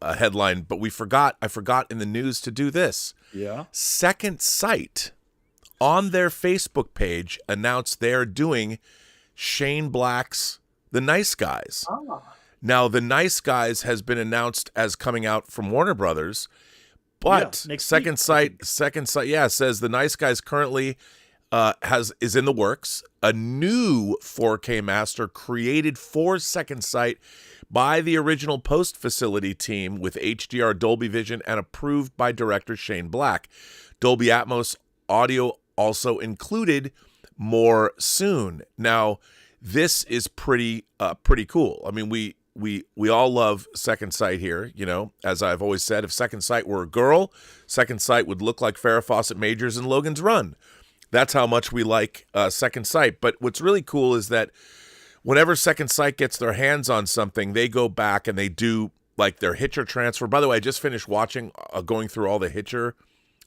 S5: headline, but I forgot in the news to do this.
S6: Yeah.
S5: Second Sight on their Facebook page announced they're doing Shane Black's The Nice Guys. Now, The Nice Guys has been announced as coming out from Warner Brothers, but Second Sight says The Nice Guys currently is in the works. A new 4K master created for Second Sight by the original Post Facility team with HDR Dolby Vision and approved by director Shane Black. Dolby Atmos audio also included, more soon. Now, this is pretty cool. I mean, we all love Second Sight here. You know, as I've always said, if Second Sight were a girl, Second Sight would look like Farrah Fawcett Majors in Logan's Run. That's how much we like Second Sight. But what's really cool is that whenever Second Sight gets their hands on something, they go back and they do like their Hitcher transfer. By the way, I just finished going through all the Hitcher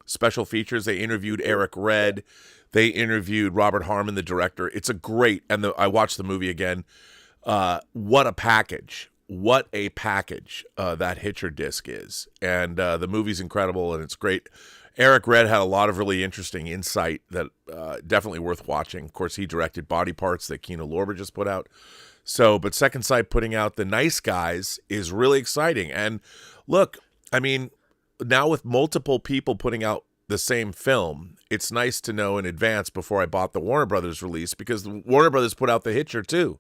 S5: special features. They interviewed Eric Red. They interviewed Robert Harmon, the director. It's a great, and I watched the movie again. What a package. What a package that Hitcher disc is. And the movie's incredible and it's great. Eric Red had a lot of really interesting insight that definitely worth watching. Of course, he directed Body Parts that Kino Lorber just put out. But Second Sight putting out The Nice Guys is really exciting. And look, I mean, now with multiple people putting out the same film, it's nice to know in advance before I bought the Warner Brothers release, because the Warner Brothers put out the Hitcher too.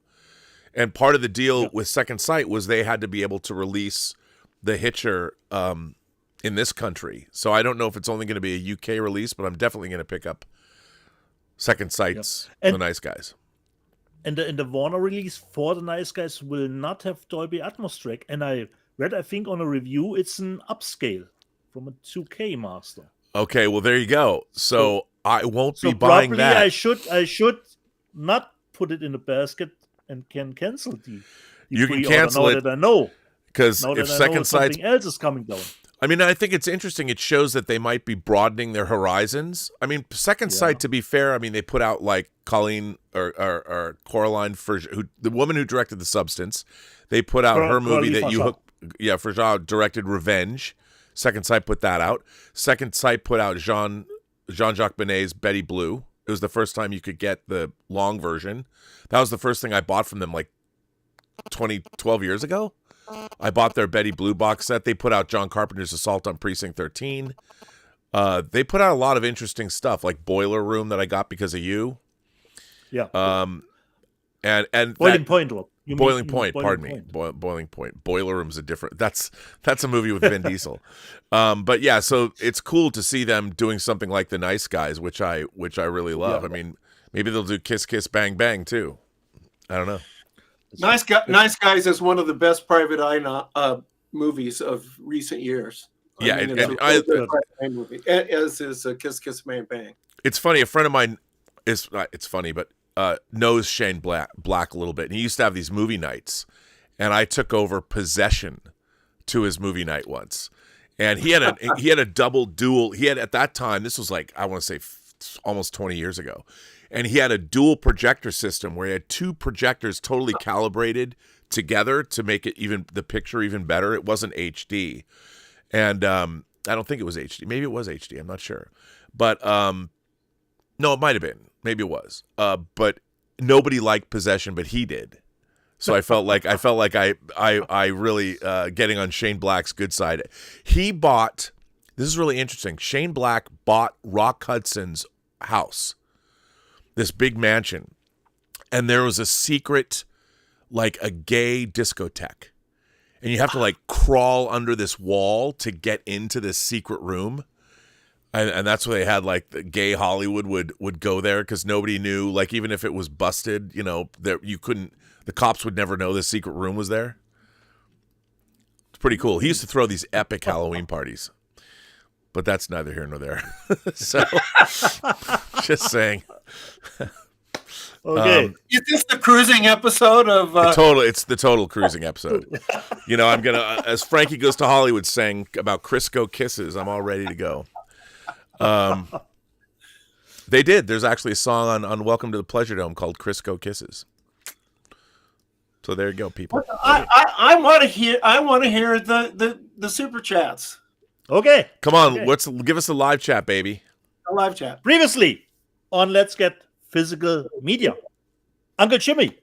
S5: And part of the deal with Second Sight was they had to be able to release the Hitcher in this country. So I don't know if it's only going to be a UK release, but I'm definitely going to pick up Second Sight's The Nice Guys.
S6: And the Warner release for The Nice Guys will not have Dolby Atmos track. And I read, I think, on a review, it's an upscale from a 2K master.
S5: Okay, well, there you go. So I won't be buying that.
S6: I should not put it in the basket and can cancel the
S5: you can cancel it.
S6: That I know.
S5: Because if Second Sight,
S6: something else is coming down.
S5: I mean, I think it's interesting. It shows that they might be broadening their horizons. I mean, Second Sight, to be fair, I mean, they put out like Colleen or Coraline, the woman who directed The Substance. They put out her movie that you hooked. Yeah, Farjah directed Revenge. Second Sight put that out. Second Sight put out Jean-Jacques Benet's Betty Blue. It was the first time you could get the long version. That was the first thing I bought from them like 12 years ago. I bought their Betty Blue box set. They put out John Carpenter's Assault on Precinct 13. They put out a lot of interesting stuff, like Boiler Room that I got because of you.
S6: Yeah.
S5: And
S6: Boiling Point.
S5: Boiling Point. Boiling Point. Boiler Room's a different. That's a movie with Vin Diesel. But yeah, so it's cool to see them doing something like The Nice Guys, which I really love. Yeah. I mean, maybe they'll do Kiss Kiss Bang Bang too. I don't know.
S7: Nice Guys is one of the best private eye movies of recent years.
S5: Yeah,
S7: movie, as is Kiss Kiss Bang Bang.
S5: It's funny. A friend of mine it's funny, but knows Shane Black a little bit, and he used to have these movie nights, and I took over Possession to his movie night once, and he had a double dual. He had at that time. This was like I want to say almost 20 years ago. And he had a dual projector system where he had two projectors totally calibrated together to make it the picture even better. It wasn't HD. And I don't think it was HD. Maybe it was HD. I'm not sure. But no, it might have been. Maybe it was. But nobody liked Possession, but he did. So I felt like I really getting on Shane Black's good side. He bought, this is really interesting. Shane Black bought Rock Hudson's house. This big mansion, and there was a secret, like a gay discotheque, and you have to like crawl under this wall to get into this secret room, and that's where they had like the gay Hollywood would go there because nobody knew, like even if it was busted, you know, there the cops would never know the secret room was there. It's pretty cool. He used to throw these epic Halloween parties, but that's neither here nor there. So, just saying.
S6: Okay.
S7: Is this the cruising episode of
S5: It's the total cruising episode. You know, I'm gonna as Frankie Goes to Hollywood sang about Crisco kisses. I'm all ready to go. They did. There's actually a song on Welcome to the Pleasure Dome called Crisco Kisses. So there you go, people.
S7: I want to hear the super chats.
S6: Okay.
S5: Come on, give us a live chat, baby.
S7: A live chat.
S6: Previously on Let's Get Physical Media, Uncle Jimmy,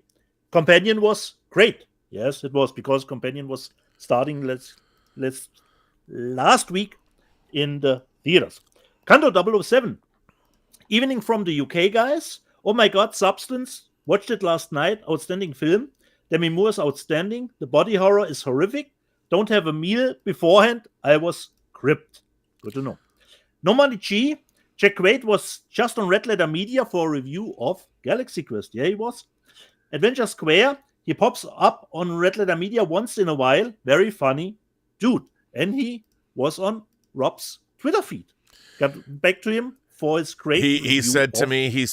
S6: Companion was great. Yes, it was because Companion was starting last week in the theaters. Kanto 007, Evening from the UK, guys. Oh my God, Substance. Watched it last night. Outstanding film. Demi Moore is outstanding. The body horror is horrific. Don't have a meal beforehand. I was gripped. Good to know. No Money G. Jack Quaid was just on Red Letter Media for a review of Galaxy Quest. Yeah, he was. Adventure Square. He pops up on Red Letter Media once in a while. Very funny dude. And he was on Rob's Twitter feed. Got back to him for his great
S5: He said to me, he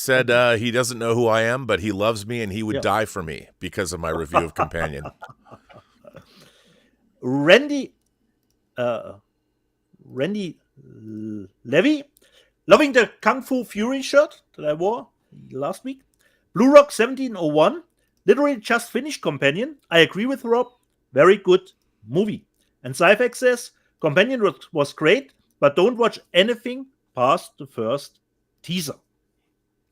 S5: doesn't know who I am, but he loves me and he would die for me because of my review of Companion.
S6: Randy Levy, loving the Kung Fu Fury shirt that I wore last week. Blue Rock 1701, literally just finished Companion. I agree with Rob. Very good movie. And Sci-Fax says, Companion was great, but don't watch anything past the first teaser.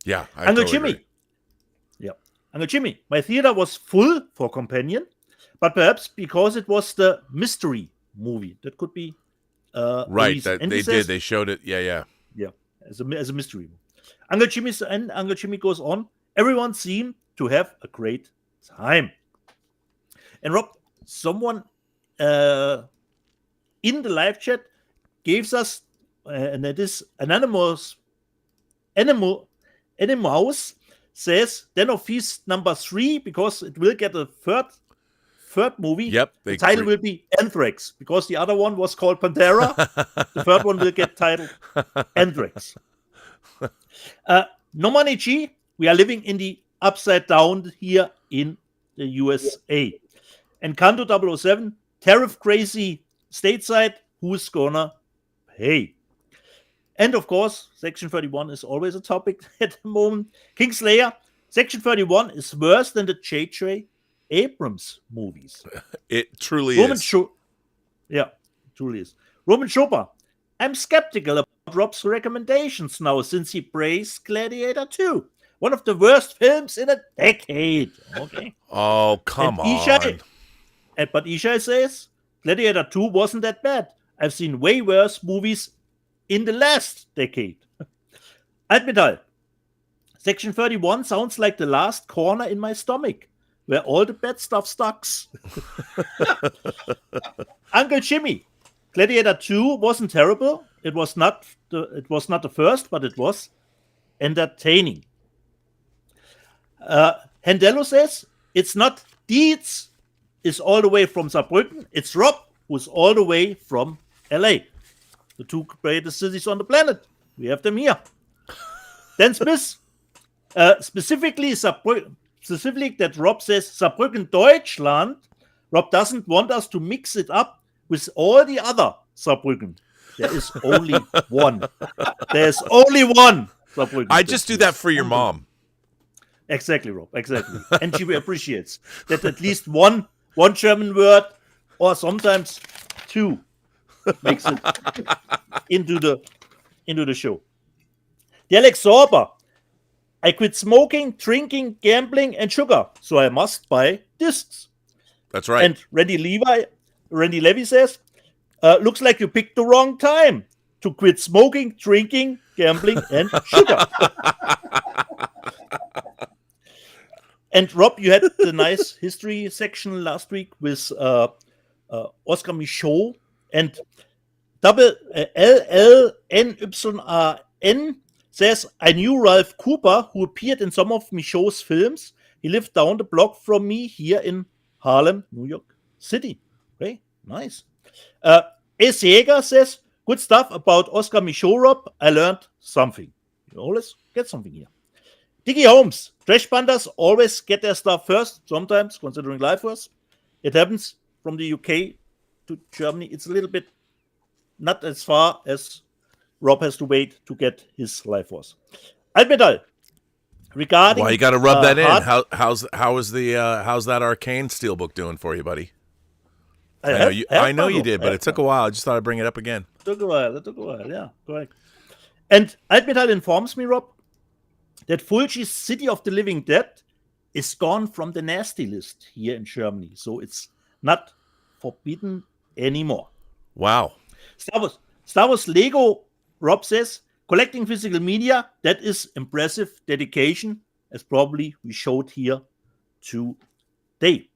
S5: Yeah,
S6: Uncle Jimmy. Yeah. Uncle Jimmy, my theater was full for Companion, but perhaps because it was the mystery movie. That could be
S5: right. That they did. They showed it. Yeah.
S6: Yeah, as a mystery movie. Uncle Jimmy goes on. Everyone seemed to have a great time. And Rob, someone in the live chat gives us, and it is Animals says Den of Feast number 3, because it will get a third movie.
S5: Yep.
S6: The title will be Anthrax, because the other one was called Pantera. The third one will get titled Anthrax. No Money G, we are living in the upside down here in the USA. And Kanto 007, tariff crazy stateside, who's gonna pay? And of course, Section 31 is always a topic at the moment. Kingslayer, Section 31 is worse than the J.J. Abrams movies.
S5: It truly is.
S6: Yeah, truly is. Roman Chopper, I'm skeptical about Rob's recommendations now since he praised Gladiator 2, one of the worst films in a decade. Okay.
S5: Oh, come on.
S6: But Ishai says Gladiator 2 wasn't that bad. I've seen way worse movies in the last decade. Altmetall, Section 31 sounds like the last corner in my stomach, where all the bad stuff stocks. Uncle Jimmy, Gladiator 2 wasn't terrible. It was not the first, but it was entertaining. Handelo says it's not Dietz is all the way from Saarbrücken. It's Rob who's all the way from LA. The two greatest cities on the planet. We have them here. Dan Smith, specifically that Rob says Saarbrücken, Deutschland. Rob doesn't want us to mix it up with all the other Saarbrücken. There is only one. There's only one Saarbrücken.
S5: I just do that for your mom.
S6: Exactly, Rob. Exactly. And she appreciates that at least one German word, or sometimes two, makes it into the show. The Alex Sorber. I quit smoking, drinking, gambling, and sugar, so I must buy discs.
S5: That's right.
S6: And Randy Levy says, looks like you picked the wrong time to quit smoking, drinking, gambling, and sugar. And Rob, you had the nice history section last week with Oscar Michaud and LLNYAN says, I knew Ralph Cooper, who appeared in some of Michaud's films. He lived down the block from me here in Harlem, New York City. Okay, nice. Ace Jäger says, good stuff about Oscar Michaud, Rob. I learned something. You always get something here. Diggy Holmes, Trash Pandas always get their stuff first, sometimes, considering Life Force. It happens from the UK to Germany. It's a little bit not as far as Rob has to wait to get his Life Force. Altmetall, regarding...
S5: Well, you got to rub that in. How's that Arcane Steelbook doing for you, buddy? I know you did, but it took a while. I just thought I'd bring it up again.
S6: It took a while, yeah, correct. And Altmetall informs me, Rob, that Fulci's City of the Living Dead is gone from the nasty list here in Germany. So it's not forbidden anymore.
S5: Wow.
S6: Star Wars Lego, Rob says, collecting physical media, that is impressive dedication, as probably we showed here today.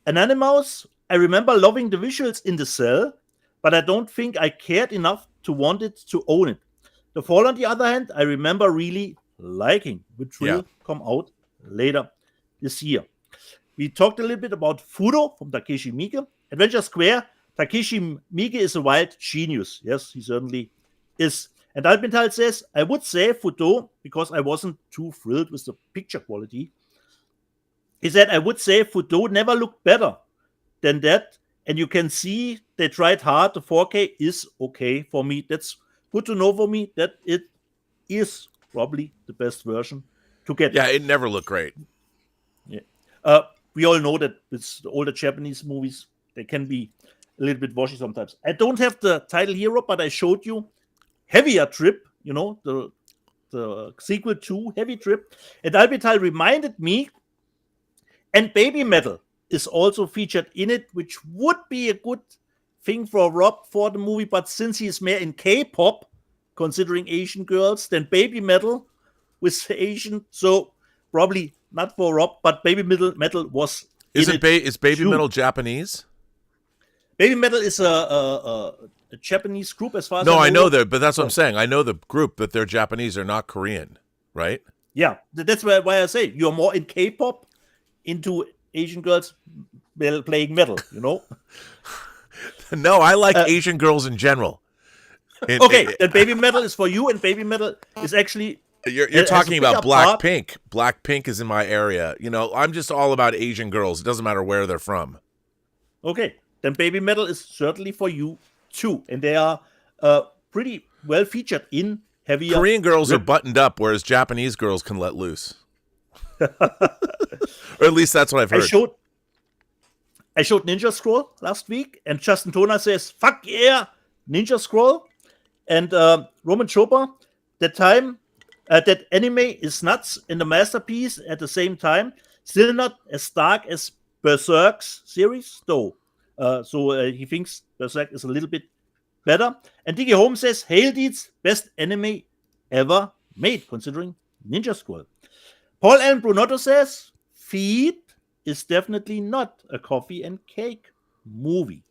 S6: Anonymous, I remember loving the visuals in the cell, but I don't think I cared enough to want it to own it. The Fall, on the other hand, I remember really liking, which will come out later this year. We talked a little bit about Fudo from Takeshi Miike. Adventure Square, Takeshi Miike is a wild genius. Yes, he certainly is. And Altmetall says, I would say Fudo, because I wasn't too thrilled with the picture quality. He said, I would say Fudo never looked better than that. And you can see they tried hard. The 4K is okay for me. That's good to know for me that it is probably the best version to get.
S5: Yeah, it never looked great.
S6: Yeah. We all know that with all the Japanese movies, they can be a little bit washy sometimes. I don't have the title here, but I showed you Heavier Trip, the sequel to Heavy Trip. And Altmetall reminded me, and Baby Metal is also featured in it, which would be a good thing for Rob for the movie, but since he's more in K-pop, considering Asian girls, then Baby Metal with Asian, so probably not for Rob, but Baby Metal was
S5: is Baby Metal Japanese?
S6: Baby Metal is a a Japanese group as far as
S5: No, I know that, but that's what I'm saying. I know the group, but they're Japanese. They're not Korean, right?
S6: Yeah, that's why I say you're more in K-pop into Asian girls playing metal, you know?
S5: No, I like Asian girls in general.
S6: Okay, then baby metal is for you, and baby metal is actually...
S5: You're talking about Blackpink. Blackpink is in my area. You know, I'm just all about Asian girls. It doesn't matter where they're from.
S6: Okay, then baby metal is certainly for you too, and they are pretty well featured in heavier.
S5: Korean girls are buttoned up, whereas Japanese girls can let loose. Or at least that's what I've heard.
S6: I showed Ninja Scroll last week, and Justin Toner says, "Fuck yeah, Ninja Scroll," and Roman Chopra. That anime is nuts and a masterpiece at the same time. Still not as dark as Berserk's series, though. So he thinks Berserk is a little bit better. And Diggy Home says, "Hail Deeds, best anime ever made, considering Ninja Scroll." Paul Allen Brunotto says, "Feed is definitely not a coffee and cake movie."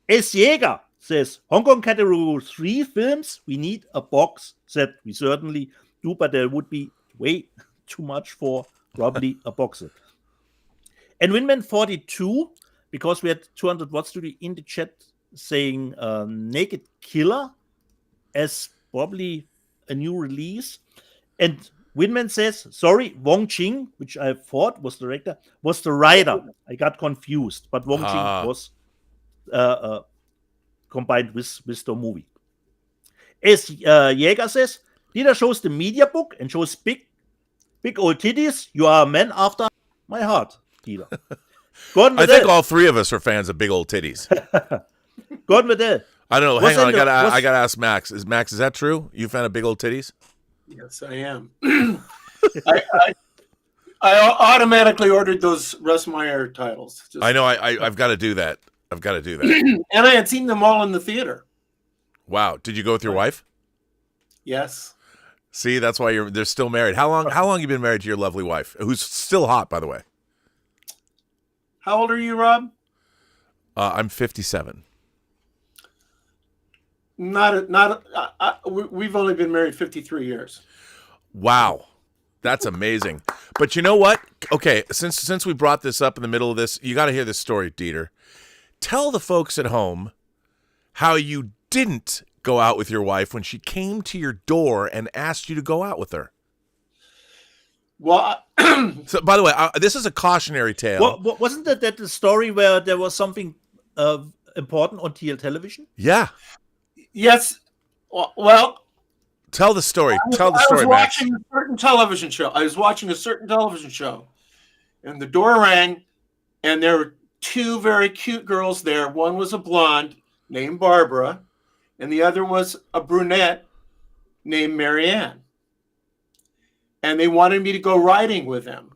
S6: Ace Jäger says, "Hong Kong Category 3 films, we need a box set." We certainly do, but there would be way too much for probably a box set. And Winman 42, because we had 200 Watt Studio in the chat saying Naked Killer as probably a new release. And Winman says, sorry, Wong Jing, which I thought was the director, was the writer. I got confused, but Wong Jing was combined with the movie. As Jäger says, Dieter shows the media book and shows big old titties. You are a man after my heart, Dieter.
S5: I think all three of us are fans of big old titties.
S6: Gordon Waddell.
S5: I don't know. Hang on. I gotta ask Max. Is that true? You a fan of big old titties?
S7: Yes, I am. I automatically ordered those Russ Meyer titles.
S5: I know. I've got to do that.
S7: And I had seen them all in the theater.
S5: Wow. Did you go with your wife?
S7: Yes.
S5: See, that's why they're still married. How long you been married to your lovely wife, who's still hot, by the way?
S7: How old are you, Rob?
S5: I'm 57.
S7: We've only been married 53 years.
S5: Wow. That's amazing. But you know what? Okay, since we brought this up in the middle of this, you got to hear this story, Dieter. Tell the folks at home how you didn't go out with your wife when she came to your door and asked you to go out with her.
S7: Well,
S5: so, by the way, this is a cautionary tale.
S6: Wasn't that the story where there was something important on TL television?
S5: Yeah.
S7: Yes. Well,
S5: tell the story.
S7: I was watching a certain television show. I was watching a certain television show, and the door rang, and there were two very cute girls there. One was a blonde named Barbara, and the other was a brunette named Marianne. And they wanted me to go riding with them,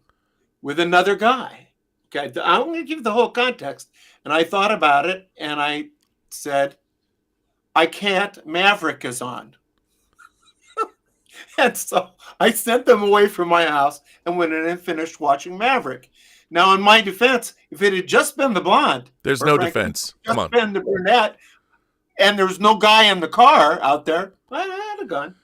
S7: with another guy. Okay, I'm going to give the whole context. And I thought about it, and I said, I can't. Maverick is on. And so I sent them away from my house and went in and finished watching Maverick. Now, in my defense, if it had just been the blonde,
S5: there's no defense. Come on,
S7: been the brunette, and there was no guy in the car out there, I had a gun.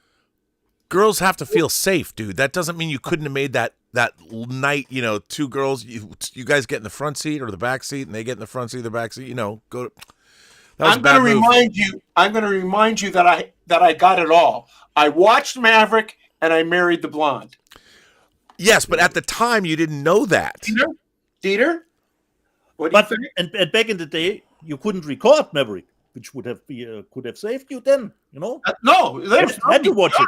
S5: Girls have to feel safe, dude. That doesn't mean you couldn't have made that night. You know, two girls, you guys get in the front seat or the back seat, and they get in the front seat or the back seat. You know, go.
S7: I'm going to remind you. I'm going to remind you that I got it all. I watched Maverick and I married the blonde.
S5: Yes, but at the time you didn't know that.
S7: Dieter?
S6: What do you think? And back in the day, you couldn't record Maverick, which would have could have saved you then. You know?
S7: No,
S6: had to watch it.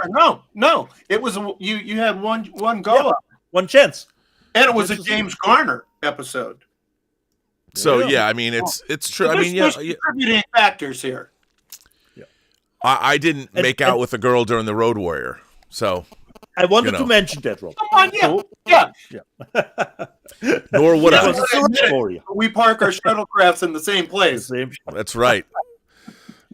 S7: No. It was you had one go,
S6: one chance,
S7: and it was a James Garner episode.
S5: So yeah, I mean it's true. I mean,
S7: there's contributing factors here.
S5: Yeah, I didn't make out with a girl during the Road Warrior, so
S6: I wanted to mention that, Rob.
S7: Come on, yeah.
S5: Nor would I.
S7: We park our shuttlecrafts in the same place.
S5: That's right.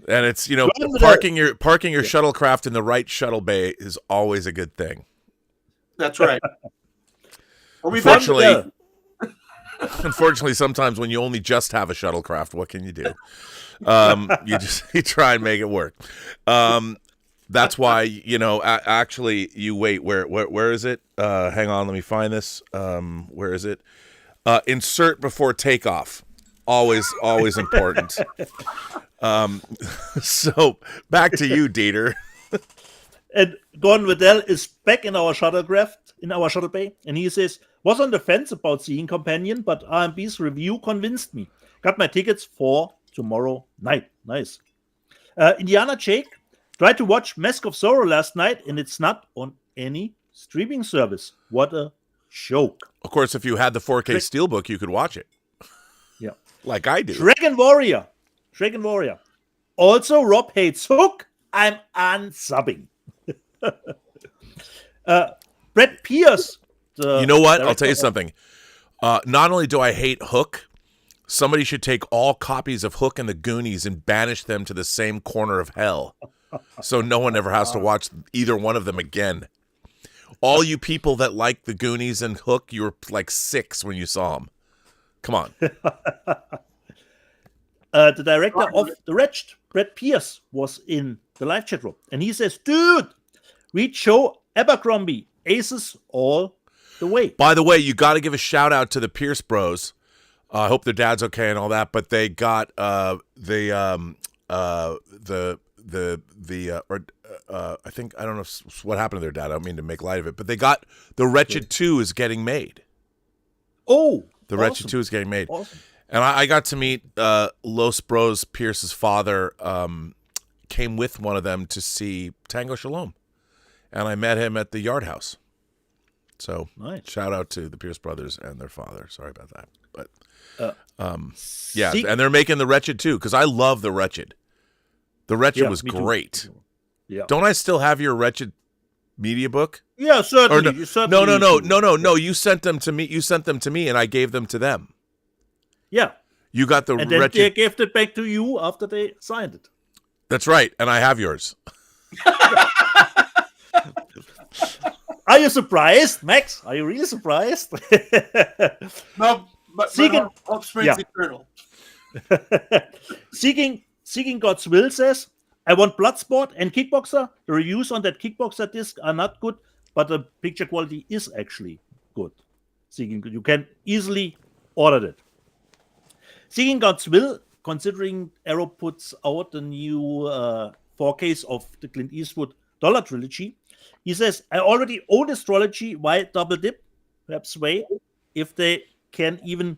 S5: And it's parking your shuttlecraft in the right shuttle bay is always a good thing.
S7: That's right.
S5: Unfortunately, Unfortunately, sometimes when you only just have a shuttlecraft, what can you do? You try and make it work. That's why, actually, you wait. Where is it? Hang on, let me find this. Where is it? Insert before takeoff. Always important. So back to you, Dieter.
S6: And Gordon Waddell is back in our shuttlecraft, in our shuttle bay, and he says, was on the fence about seeing Companion, but RMB's review convinced me. Got my tickets for tomorrow night. Nice. Indiana Jake tried to watch Mask of Zorro last night, and it's not on any streaming service. What a joke.
S5: Of course, if you had the 4K Steelbook, you could watch it.
S6: Yeah.
S5: Like I do.
S6: Dragon Warrior. Also, Rob hates Hook. I'm unsubbing. Brett Pierce.
S5: You know what? I'll tell you something. Not only do I hate Hook, somebody should take all copies of Hook and the Goonies and banish them to the same corner of hell, so no one ever has to watch either one of them again. All you people that like the Goonies and Hook, you were like 6 when you saw them. Come on.
S6: The director of The Wretched, Brett Pierce, was in the live chat room, and he says, dude, read show Abercrombie, Aces all the way.
S5: By the way, you got to give a shout out to the Pierce Bros. I hope their dad's okay and all that, but they got I think, I don't know what happened to their dad. I don't mean to make light of it, but they got The Wretched 2 is getting made.
S6: Oh,
S5: The Wretched 2 is getting made.
S6: Awesome.
S5: And I got to meet Los Bros, Pierce's father, came with one of them to see Tango Shalom. And I met him at the Yard House. So
S6: nice.
S5: Shout out to the Pierce brothers and their father. Sorry about that. But yeah, and they're making The Wretched too, because I love The Wretched. The Wretched was great.
S6: Yeah.
S5: Don't I still have your Wretched media book?
S6: Yeah, certainly.
S5: No. You sent them to me. You sent them to me, and I gave them to them.
S6: Yeah.
S5: You got the
S6: and then
S5: Wretched.
S6: They gave it back to you after they signed it.
S5: That's right, and I have yours.
S6: Are you surprised, Max? Are you really surprised?
S7: No, but hope springs eternal.
S6: Seeking God's Will says, I want Bloodsport and Kickboxer. The reviews on that Kickboxer disc are not good, but the picture quality is actually good. You can easily order it. Seeking God's Will, considering Arrow puts out the new 4Ks of the Clint Eastwood Dollar Trilogy, he says, I already own Astrology. Why double dip? Perhaps wait if they can even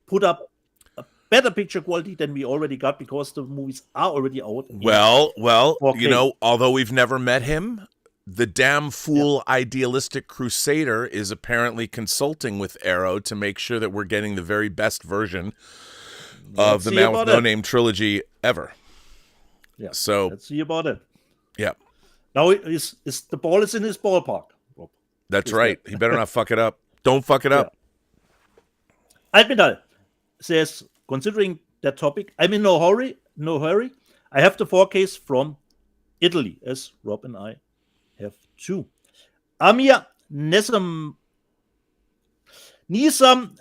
S6: put up a better picture quality than we already got, because the movies are already out.
S5: Well,
S6: 4K.
S5: Although we've never met him, the damn fool idealistic crusader is apparently consulting with Arrow to make sure that we're getting the very best version of the Man with No Name trilogy ever.
S6: Yeah.
S5: So
S6: let's see about it.
S5: Yeah.
S6: Now the ball is in his ballpark. Rob.
S5: That's right. He better not fuck it up. Don't fuck it up.
S6: Alpindal says, considering that topic, I'm in no hurry. I have the 4Ks from Italy, as Rob and I have too. Amir Nisam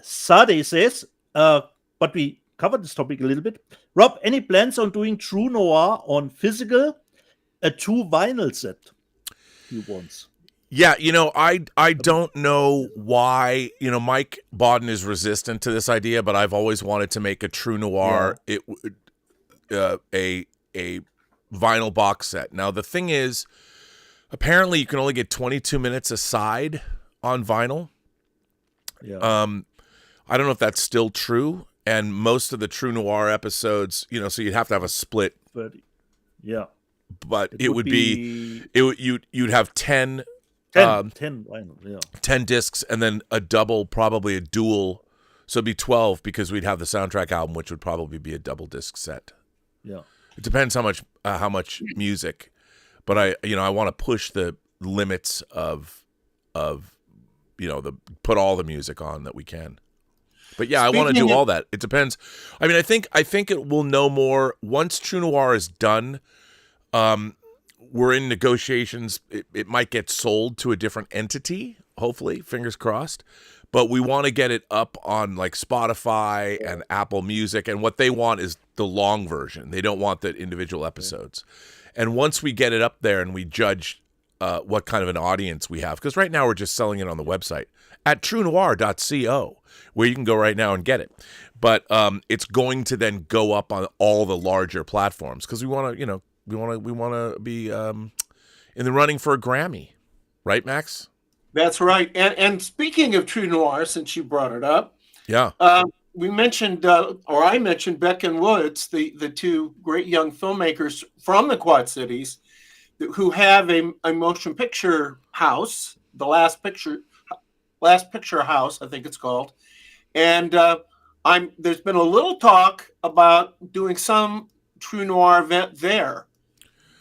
S6: Sade says, but we covered this topic a little bit. Rob, any plans on doing True Noir on physical? A 2 vinyl set he wants.
S5: Yeah, I don't know why, Mike Bodden is resistant to this idea, but I've always wanted to make a True Noir, a vinyl box set. Now, the thing is, apparently you can only get 22 minutes a side on vinyl.
S6: Yeah.
S5: I don't know if that's still true, and most of the True Noir episodes, so you'd have to have a split.
S6: Yeah.
S5: But it would be you'd have 10
S6: vinyl, yeah.
S5: 10 discs, and then a double, probably a dual, so it'd be 12, because we'd have the soundtrack album, which would probably be a double disc set.
S6: Yeah,
S5: it depends how much music, but I want to push the limits of put all the music on that we can. But yeah, I want to do all that. It depends. I think it will know more once True Noir is done. we're in negotiations. It might get sold to a different entity, hopefully, fingers crossed. But we want to get it up on like Spotify and Apple Music. And what they want is the long version. They don't want the individual episodes. And once we get it up there and we judge what kind of an audience we have, because right now we're just selling it on the website at truenoir.co, where you can go right now and get it. But it's going to then go up on all the larger platforms because we want to, we want to be in the running for a Grammy, right, Max?
S7: That's right. And speaking of True Noir, since you brought it up,
S5: yeah,
S7: we mentioned, or I mentioned Beck and Woods, the two great young filmmakers from the Quad Cities who have a motion picture house, the Last Picture House, I think it's called. And there's been a little talk about doing some True Noir event there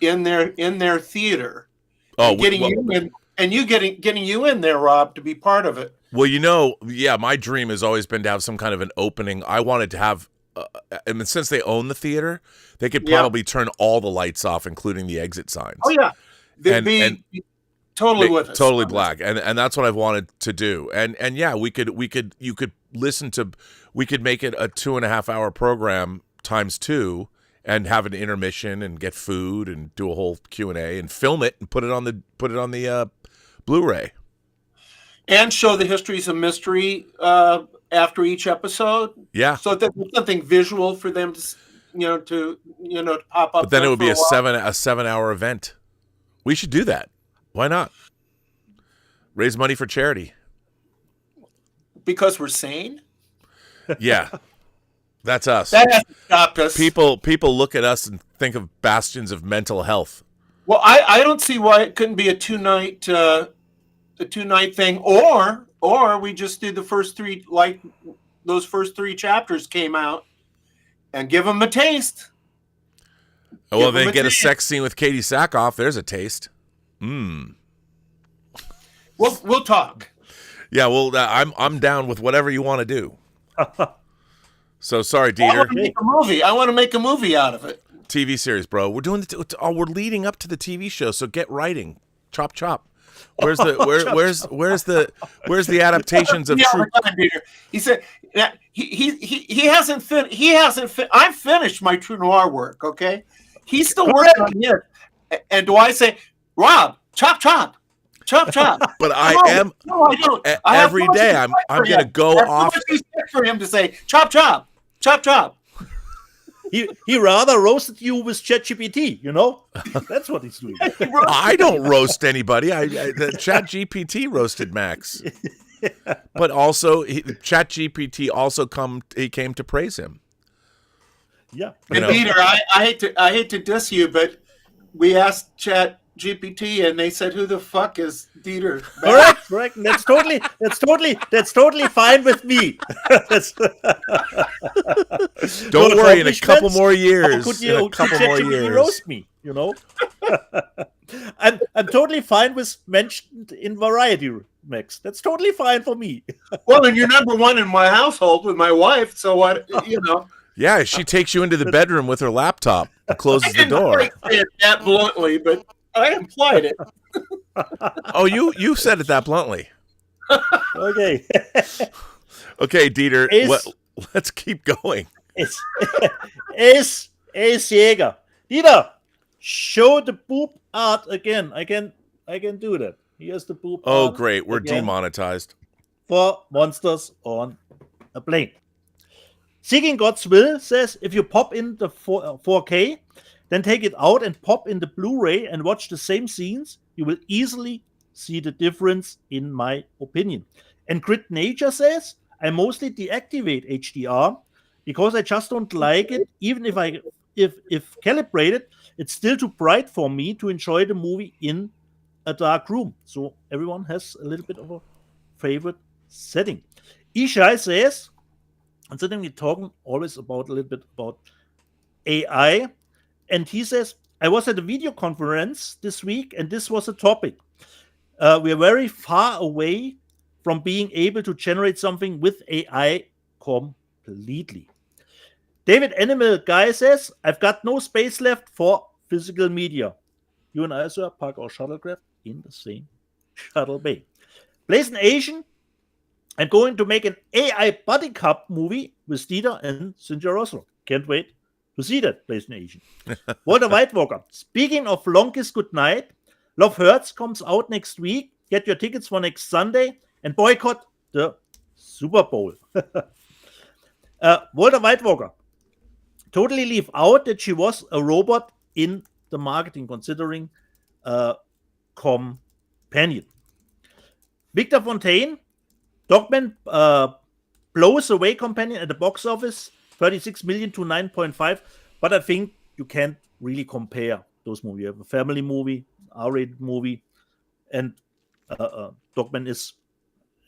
S7: in their theater.
S5: Oh,
S7: getting you in there, Rob, to be part of it.
S5: Well, my dream has always been to have some kind of an opening. I wanted to have, and since they own the theater, they could probably turn all the lights off, including the exit signs.
S7: Oh yeah, they'd be totally with us.
S5: Totally black, and that's what I've wanted to do. And yeah, you could listen to, we could make it a 2.5 hour program times 2. And have an intermission and get food and do a whole Q&A and film it and put it on the Blu-ray. And
S7: show the histories of mystery after each episode.
S5: Yeah.
S7: So that there's something visual for them to pop up.
S5: But then it would be a 7 hour event. We should do that. Why not? Raise money for charity.
S7: Because we're sane?
S5: Yeah. That's us.
S7: That hasn't stopped us.
S5: People look at us and think of bastions of mental health.
S7: Well, I don't see why it couldn't be a two-night thing, or we just did the first 3, like those first 3 chapters came out, and give them a taste.
S5: Well, they get a sex scene with Katie Sackhoff. There's a taste.
S7: We'll talk.
S5: Yeah, well, I'm down with whatever you want to do. So sorry, Dieter.
S7: I want to make a movie out of it.
S5: TV series, bro. We're doing we're leading up to the TV show, so get writing. Chop chop. Where's the adaptations of True?
S7: He said he hasn't finished. I've finished my True Noir work. Okay, he's still working on it. And do I say, Rob, chop chop? Chop chop.
S5: But I don't. Every day I'm gonna go off.
S7: For him to say chop chop, chop chop.
S6: He rather roasted you with ChatGPT, That's what he's doing.
S5: I don't roast anybody. The ChatGPT roasted Max. But also, ChatGPT also came to praise him.
S6: Yeah.
S7: And Peter, I hate to diss you, but we asked ChatGPT and they said, "Who the fuck is Dieter?"
S6: Correct. That's totally fine with me.
S5: Don't worry, in a couple more years.
S6: Roast me, I'm totally fine with mentioned in Variety, Max. That's totally fine for me.
S7: Well, and you're number one in my household with my wife, so what?
S5: Yeah, she takes you into the bedroom with her laptop, closes the door.
S7: I didn't say it that bluntly, but I implied it.
S5: Oh, you said it that bluntly.
S6: Okay.
S5: Okay, Dieter, let's keep going.
S6: Ace Jäger. Dieter, show the boob art again. I can do that. Here's the boob art.
S5: Oh, great. We're demonetized.
S6: For Monsters on a Plane. Seeking God's Will says, if you pop in the 4K, then take it out and pop in the Blu-ray and watch the same scenes, you will easily see the difference, in my opinion. And Grit Nature says, I mostly deactivate HDR because I just don't like it. Even if calibrated, it's still too bright for me to enjoy the movie in a dark room. So everyone has a little bit of a favorite setting. Ishai says, and then we're talking always about a little bit about AI. And he says, I was at a video conference this week, and this was a topic. We are very far away from being able to generate something with AI completely. David Animal Guy says, I've got no space left for physical media. you and I, sir, park our shuttlecraft in the same shuttle bay. Blazing Asian and going to make an AI buddy cop movie with Dieter and Cynthia Rossler. Can't wait to see that, Blazing Asian. Walter Whitewalker. Speaking of Longest Goodnight, Love Hurts comes out next week. Get your tickets for next Sunday and boycott the Super Bowl. Walter Whitewalker. Totally leave out that she was a robot in the marketing, considering companion. Victor Fontaine. Dogman blows away companion at the box office, 36 million to 9.5. But I think you can't really compare those movies. You have a family movie, R-rated movie, and Dogman is,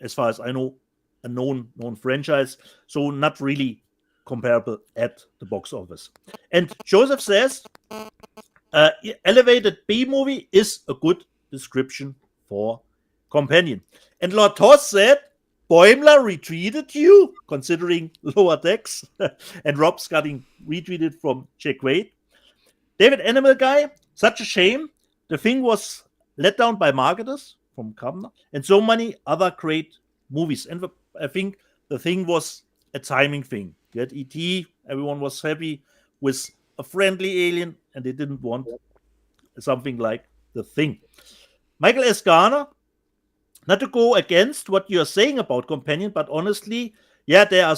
S6: as far as I know, a known franchise, so not really comparable at the box office. And Joseph says, elevated B movie is a good description for companion. And Lord Toss said, Boimler retweeted you, considering Lower Decks, and Rob's getting retweeted from Jack Wade. David Animal Guy, such a shame. The Thing was let down by marketers from Kamner, and so many other great movies. And I think The Thing was a timing thing. You had E.T., everyone was happy with a friendly alien, and they didn't want something like The Thing. Michael S. Garner, not to go against what you're saying about Companion, but honestly, yeah, there are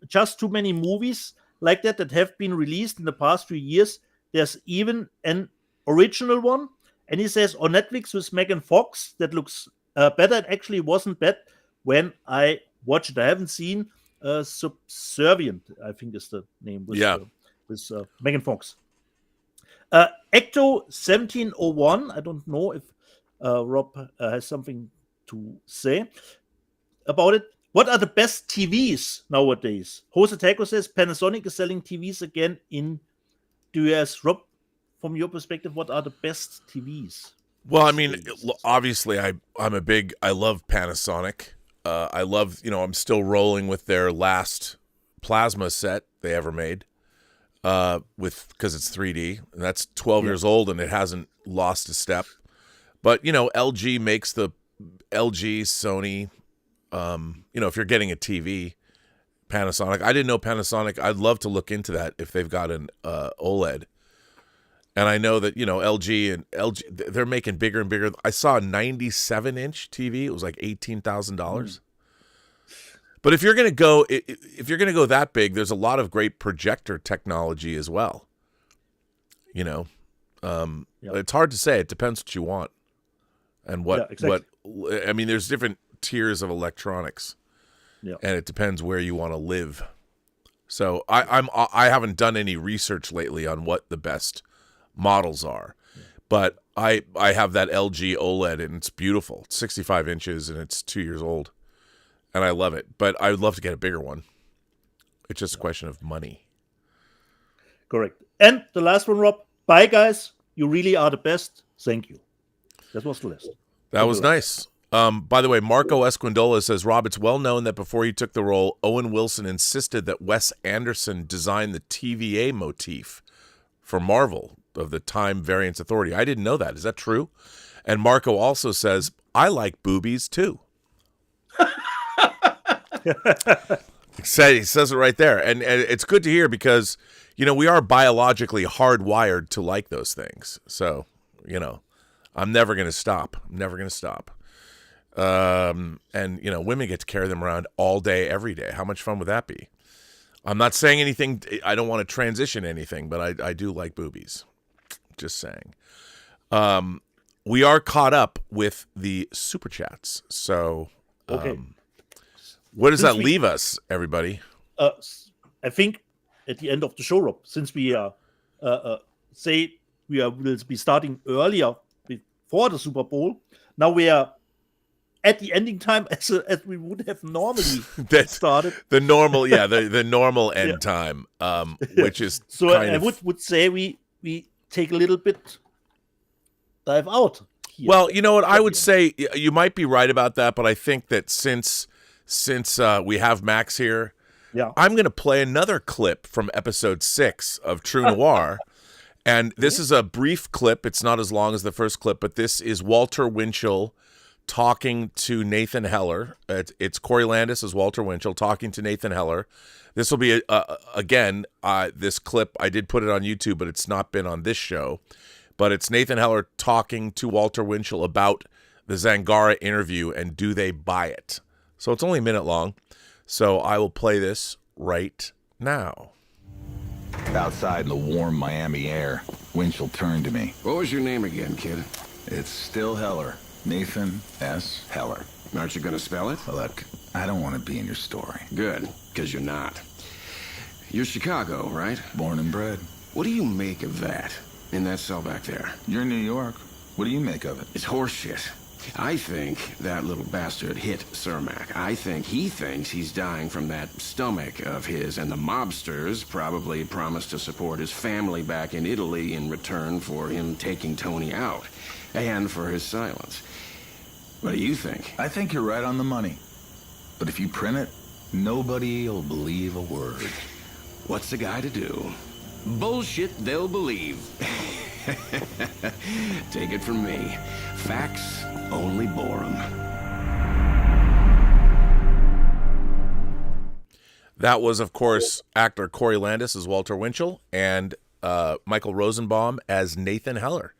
S6: just too many movies like that have been released in the past few years. There's even an original one, and he says on Netflix with Megan Fox that looks better. It actually wasn't bad when I watched it. I haven't seen Subservient, I think is the name, with Megan Fox. Ecto 1701, I don't know if Rob has something to say about it. What are the best TVs nowadays? Jose Taco says Panasonic is selling TVs again in the US. Rob, from your perspective, what are the best TVs?
S5: Well, I mean, obviously, I love Panasonic. I love, I'm still rolling with their last plasma set they ever made, because it's 3D, and that's 12 years old, and it hasn't lost a step. But, LG makes the LG, Sony, if you're getting a TV, Panasonic. I didn't know Panasonic. I'd love to look into that if they've got an OLED. And I know that, LG, they're making bigger and bigger. I saw a 97-inch TV. It was like $18,000. But if you're going to go that big, there's a lot of great projector technology as well. It's hard to say. It depends what you want. And there's different tiers of electronics, and it depends where you want to live. So I haven't done any research lately on what the best models are, but I have that LG OLED, and it's beautiful. It's 65 inches, and it's 2 years old, and I love it. But I would love to get a bigger one. It's just a question of money.
S6: Correct. And the last one, Rob. Bye, guys. You really are the best. Thank you. That was the list.
S5: That was nice. By the way, Marco Esquindola says, Rob, it's well known that before he took the role, Owen Wilson insisted that Wes Anderson design the TVA motif for Marvel of the Time Variance Authority. I didn't know that. Is that true? And Marco also says, I like boobies too. He says it right there. And it's good to hear because, we are biologically hardwired to like those things. So, I'm never going to stop. And, women get to carry them around all day, every day. How much fun would that be? I'm not saying anything. I don't want to transition anything, but I do like boobies. Just saying. We are caught up with the Super Chats. So, what does that leave us, everybody?
S6: I think at the end of the show, Rob, since we say will be starting earlier before the Super Bowl, now we are at the ending time as we would have normally started.
S5: The normal, the normal end time, which is
S6: so. I would say we take a little bit dive out here.
S5: Well, you know what? I would say you might be right about that, but I think that since we have Max here, I'm going to play another clip from episode 6 of True Noir, And this is a brief clip. It's not as long as the first clip, but this is Walter Winchell talking to Nathan Heller. It's Corey Landis as Walter Winchell talking to Nathan Heller. This will be, again, this clip, I did put it on YouTube, but it's not been on this show. But it's Nathan Heller talking to Walter Winchell about the Zangara interview and do they buy it. So it's only a minute long. So I will play this right now.
S1: Outside in the warm Miami air, Winchell turned to me.
S8: What was your name again, kid?
S1: It's still Heller. Nathan S. Heller.
S8: Aren't you going to spell it?
S1: Look, I don't want to be in your story.
S8: Good, because you're not. You're Chicago, right?
S1: Born and bred.
S8: What do you make of that, in that cell back there?
S1: You're in New York. What do you make of it?
S8: It's horseshit. I think that little bastard hit Cermak. I think he thinks he's dying from that stomach of his, and the mobsters probably promised to support his family back in Italy in return for him taking Tony out, and for his silence. What do you think?
S1: I think you're right on the money. But if you print it, nobody will believe a word.
S8: What's the guy to do? Bullshit they'll believe. Take it from me. Facts only bore 'em.
S5: That was, of course, actor Corey Landis as Walter Winchell and Michael Rosenbaum as Nathan Heller,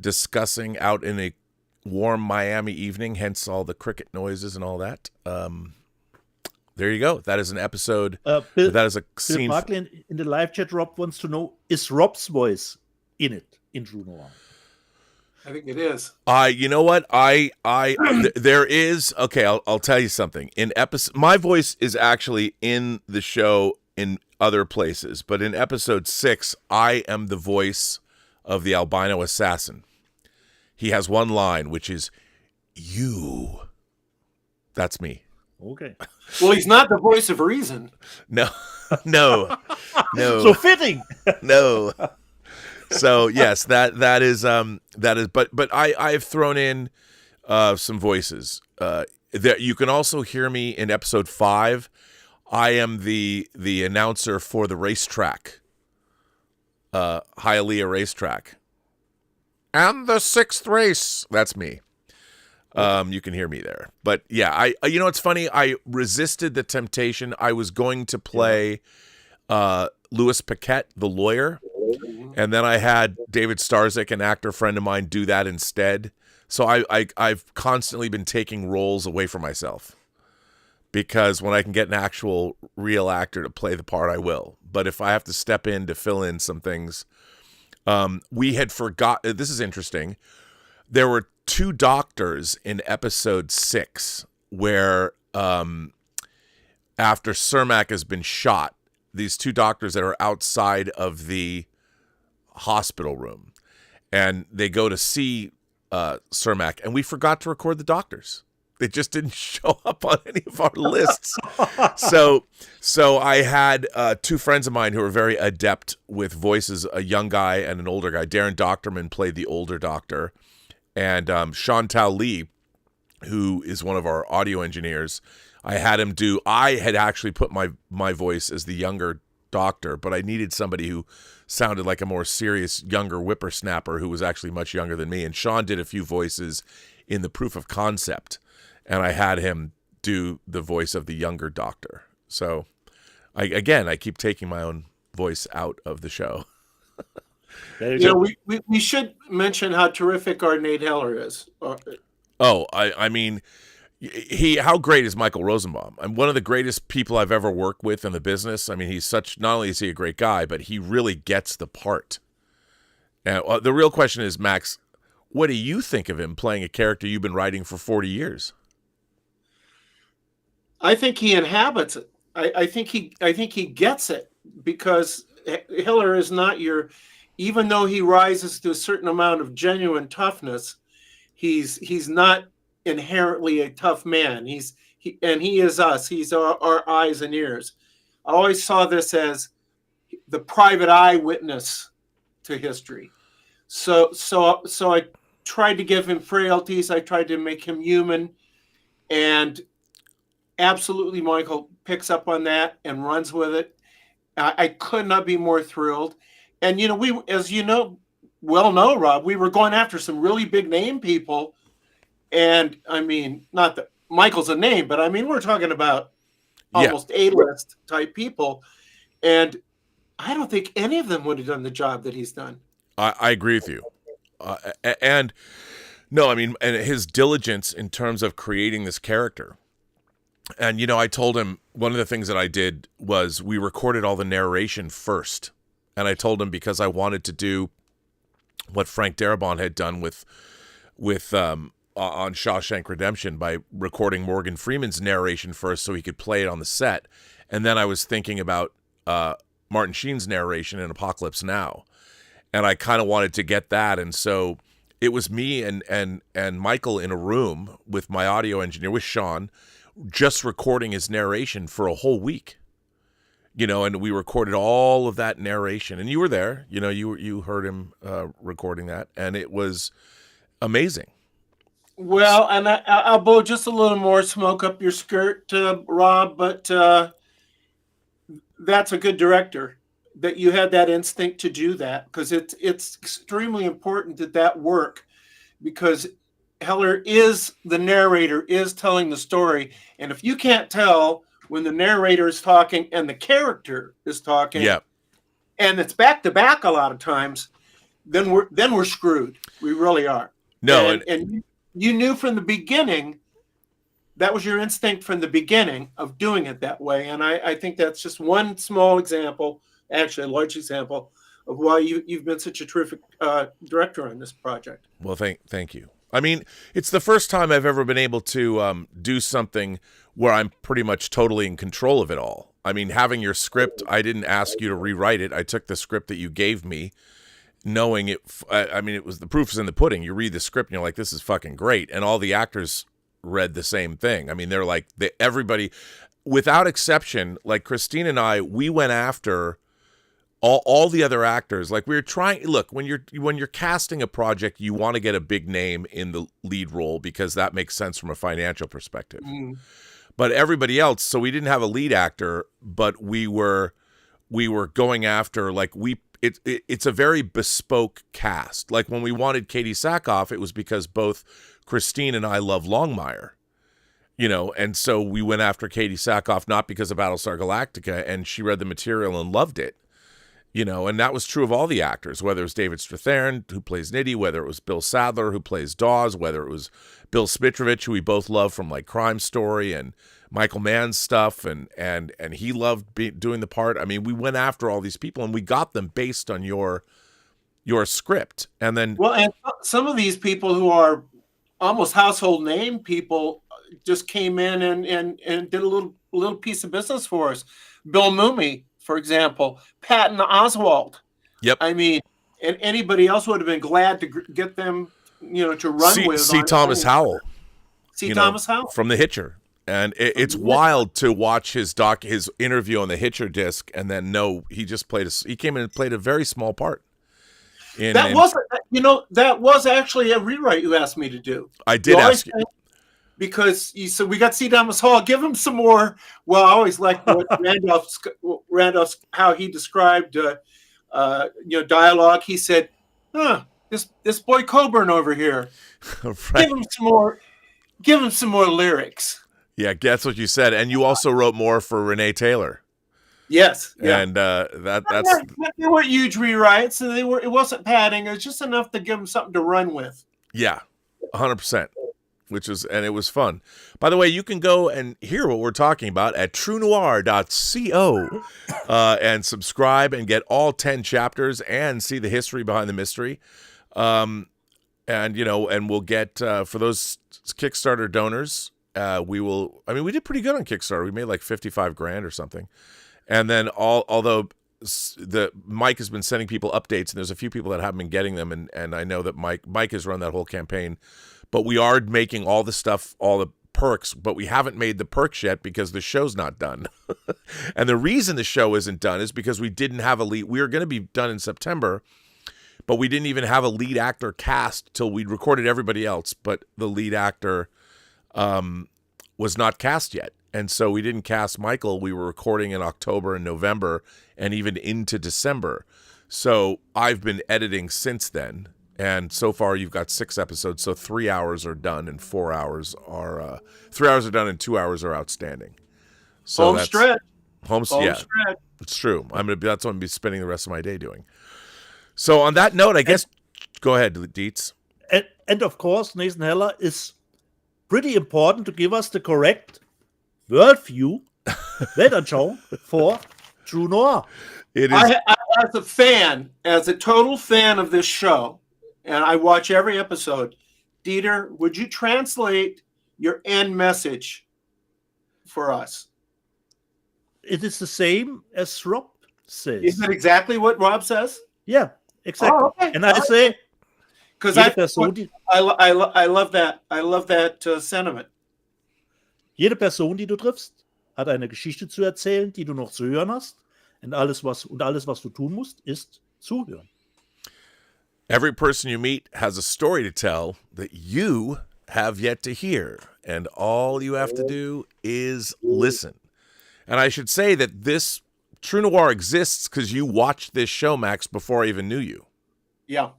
S5: discussing out in a warm Miami evening, hence all the cricket noises and all that. There you go. That is an episode.
S6: Bill,
S5: that is a scene.
S6: Bill Parkland in the live chat, Rob wants to know, is Rob's voice in it, in True Noir?
S7: I think it is.
S5: You know what? There is. Okay, I'll tell you something. In episode, my voice is actually in the show in other places, but in episode 6, I am the voice of the albino assassin. He has one line, which is, "You." That's me.
S6: Okay.
S7: Well, he's not the voice of reason.
S5: No.
S6: So fitting.
S5: No. So yes, that is. But I've thrown in some voices. That you can also hear me in episode 5. I am the announcer for the racetrack, Hialeah racetrack, and the 6th race. That's me. You can hear me there. But yeah, it's funny. I resisted the temptation. I was going to play Louis Paquette, the lawyer. And then I had David Starzyk, an actor friend of mine, do that instead. So I've constantly been taking roles away from myself. Because when I can get an actual real actor to play the part, I will. But if I have to step in to fill in some things, we had forgot. This is interesting. There were 2 doctors in episode 6 where after Cermak has been shot, these 2 doctors that are outside of the hospital room, and they go to see Cermak, and we forgot to record the doctors. They just didn't show up on any of our lists. So I had 2 friends of mine who are very adept with voices, a young guy and an older guy. Darren Doctorman played the older doctor, and Chantal Lee, who is one of our audio engineers, I had actually put my voice as the younger doctor, but I needed somebody who sounded like a more serious younger whippersnapper who was actually much younger than me. And Sean did a few voices in the proof of concept, and I had him do the voice of the younger doctor. So I keep taking my own voice out of the show.
S7: We should mention how terrific our Nate Heller is.
S5: I mean, how great is Michael Rosenbaum? I'm one of the greatest people I've ever worked with in the business. I mean, not only is he a great guy, but he really gets the part. And the real question is, Max, what do you think of him playing a character you've been writing for 40 years?
S7: I think he inhabits it. I think he gets it, because Heller is not even though he rises to a certain amount of genuine toughness, he's not inherently a tough man. He is us. He's our eyes and ears. I always saw this as the private eye witness to history. So I tried to give him frailties. I tried to make him human, and absolutely Michael picks up on that and runs with it. I could not be more thrilled. And we, as well know, Rob, we were going after some really big name people, and I mean, not that Michael's a name, but I mean, we're talking about almost A-list type people, and I don't think any of them would have done the job that he's done.
S5: I agree with you, and no, I mean, and his diligence in terms of creating this character. And I told him one of the things that I did was we recorded all the narration first, and I told him because I wanted to do what Frank Darabont had done with on Shawshank Redemption by recording Morgan Freeman's narration first so he could play it on the set. And then I was thinking about Martin Sheen's narration in Apocalypse Now. And I kind of wanted to get that. And so it was me and Michael in a room with my audio engineer, with Sean, just recording his narration for a whole week. And we recorded all of that narration. And you were there. You heard him recording that. And it was amazing.
S7: Well, and I'll blow just a little more smoke up your skirt, Rob, but that's a good director, that you had that instinct to do that, because it's extremely important that work, because Heller is the narrator, is telling the story. And if you can't tell when the narrator is talking and the character is talking, and it's back to back a lot of times, then we're screwed. We really are.
S5: No,
S7: and you knew from the beginning, that was your instinct from the beginning of doing it that way. And I think that's just one small example, actually a large example, of why you've been such a terrific director on this project.
S5: Well, thank you. I mean, it's the first time I've ever been able to do something where I'm pretty much totally in control of it all. I mean, having your script, I didn't ask you to rewrite it. I took the script that you gave me, knowing it. I mean, it was, the proof is in the pudding. You read the script and you're like, this is fucking great. And all the actors read the same thing. I mean, they're like, everybody, without exception, like Christine and I, we went after all the other actors. Like, we were trying, look, when you're casting a project, you want to get a big name in the lead role because that makes sense from a financial perspective. But everybody else, so we didn't have a lead actor, but we were going after, like, it's a very bespoke cast. Like, when we wanted Katie Sackhoff, it was because both Christine and I love Longmire, and so we went after Katie Sackhoff, not because of Battlestar Galactica, and she read the material and loved it, and that was true of all the actors, whether it was David Strathairn, who plays Nitty, whether it was Bill Sadler, who plays Dawes, whether it was Bill Smitrovich, who we both love from, like, Crime Story and Michael Mann's stuff, and he loved doing the part. I mean, we went after all these people, and we got them based on your script. And then,
S7: well, and some of these people who are almost household name people just came in and did a little piece of business for us. Bill Mumy, for example, Patton Oswalt.
S5: Yep.
S7: I mean, and anybody else would have been glad to get them, to run with.
S5: See Thomas Howell.
S7: Thomas Howell
S5: from The Hitcher. And it's wild to watch his interview on the Hitcher disc, and then he just he came in and played a very small part. That
S7: was actually a rewrite you asked me to do.
S5: I did ask you.
S7: Because you said, we got C. Thomas Hall, give him some more. Well, I always liked what Randolph's how he described dialogue. He said, this boy Coburn over here,
S5: right.
S7: give him some more lyrics.
S5: Yeah, that's what you said. And you also wrote more for Renee Taylor.
S7: Yes. Yeah.
S5: And that's
S7: they weren't huge rewrites, and it wasn't padding. It was just enough to give them something to run with.
S5: Yeah, 100%. And it was fun. By the way, you can go and hear what we're talking about at truenoir.co and subscribe and get all 10 chapters and see the history behind the mystery. And we'll get, for those Kickstarter donors, we did pretty good on Kickstarter. We made like $55,000 or something. And then although Mike has been sending people updates, and there's a few people that haven't been getting them. And I know that Mike has run that whole campaign. But we are making all the stuff, all the perks, but we haven't made the perks yet because the show's not done. And the reason the show isn't done is because we didn't have a lead. We were going to be done in September, but we didn't even have a lead actor cast till we'd recorded everybody else. But the lead actor was not cast yet. And so we didn't cast Michael. We were recording in October and November and even into December. So I've been editing since then, and so far you've got 6 episodes. So 3 hours are done, and 4 hours are 3 hours are done, and 2 hours are outstanding. So
S7: Home stretch.
S5: Home stretch. It's true. That's what I'm gonna be spending the rest of my day doing. So on that note, I guess go ahead, Dietz.
S6: And of course, Nathan Heller is pretty important to give us the correct worldview, Weltanschauung for True Noir.
S5: It is.
S7: As a total fan of this show, and I watch every episode, Dieter, would you translate your end message for us?
S6: It is the same as Rob says.
S7: Is it exactly what Rob says?
S6: Yeah, exactly.
S7: Oh, okay.
S6: And I say,
S7: because I love that. I love that sentiment.
S6: Jede Person, die du triffst, hat eine Geschichte zu erzählen, die du noch zu hören hast. Und alles, was du tun musst, ist zuhören.
S5: Every person you meet has a story to tell that you have yet to hear, and all you have to do is listen. And I should say that this True Noir exists because you watched this show, Max, before I even knew you.
S7: Yeah.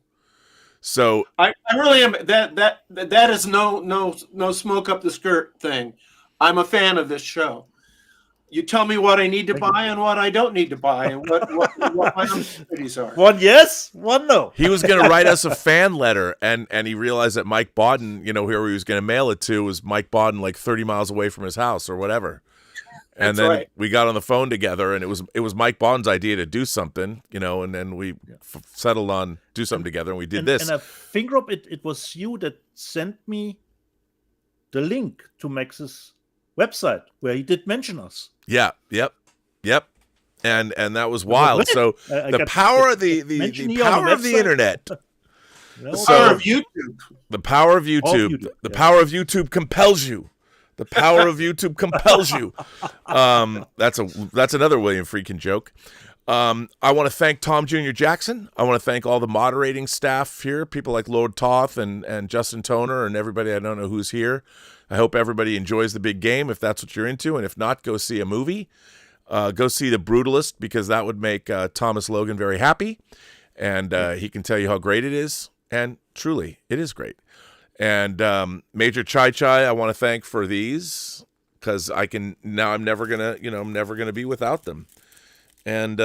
S5: So
S7: I really am. That is no smoke up the skirt thing. I'm a fan of this show. You tell me what I need to buy and what I don't need to buy, and what my opportunities are.
S6: One yes, one no.
S5: He was going to write us a fan letter, and he realized that Mike Bodden, where he was going to mail it to, was Mike Bodden, like 30 miles away from his house or whatever. And then we got on the phone together, and it was Mike Bodden's idea to do something, and then we settled on do something together, and we did this.
S6: And I think, Rob, it was you that sent me the link to Max's website where he did mention us.
S5: Yeah, yep. And that was wild. So the power of the power of the internet.
S7: The power of YouTube.
S5: The power of YouTube. The power of YouTube compels you. The power of YouTube compels you. That's another William Friedkin joke. I want to thank Tom Jr. Jackson. I want to thank all the moderating staff here, people like Lord Toth and Justin Toner and everybody I don't know who's here. I hope everybody enjoys the big game if that's what you're into. And if not, go see a movie. Go see The Brutalist because that would make Thomas Logan very happy. And he can tell you how great it is. And truly, it is great. And Major Chai Chai, I want to thank for these because I'm never gonna be without them. And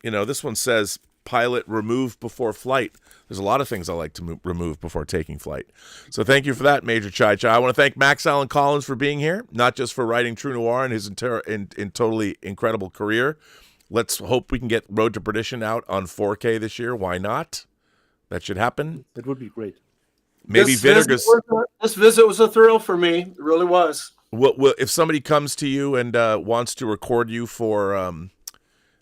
S5: this one says pilot remove before flight. There's a lot of things I like to remove before taking flight. So thank you for that, Major Chai Chai. I want to thank Max Allen Collins for being here, not just for writing True Noir and his totally incredible career. Let's hope we can get Road to Perdition out on 4K this year. Why not? That should happen.
S6: That would be great.
S5: Maybe
S7: this visit was a thrill for me. It really was.
S5: If somebody comes to you and wants to record you for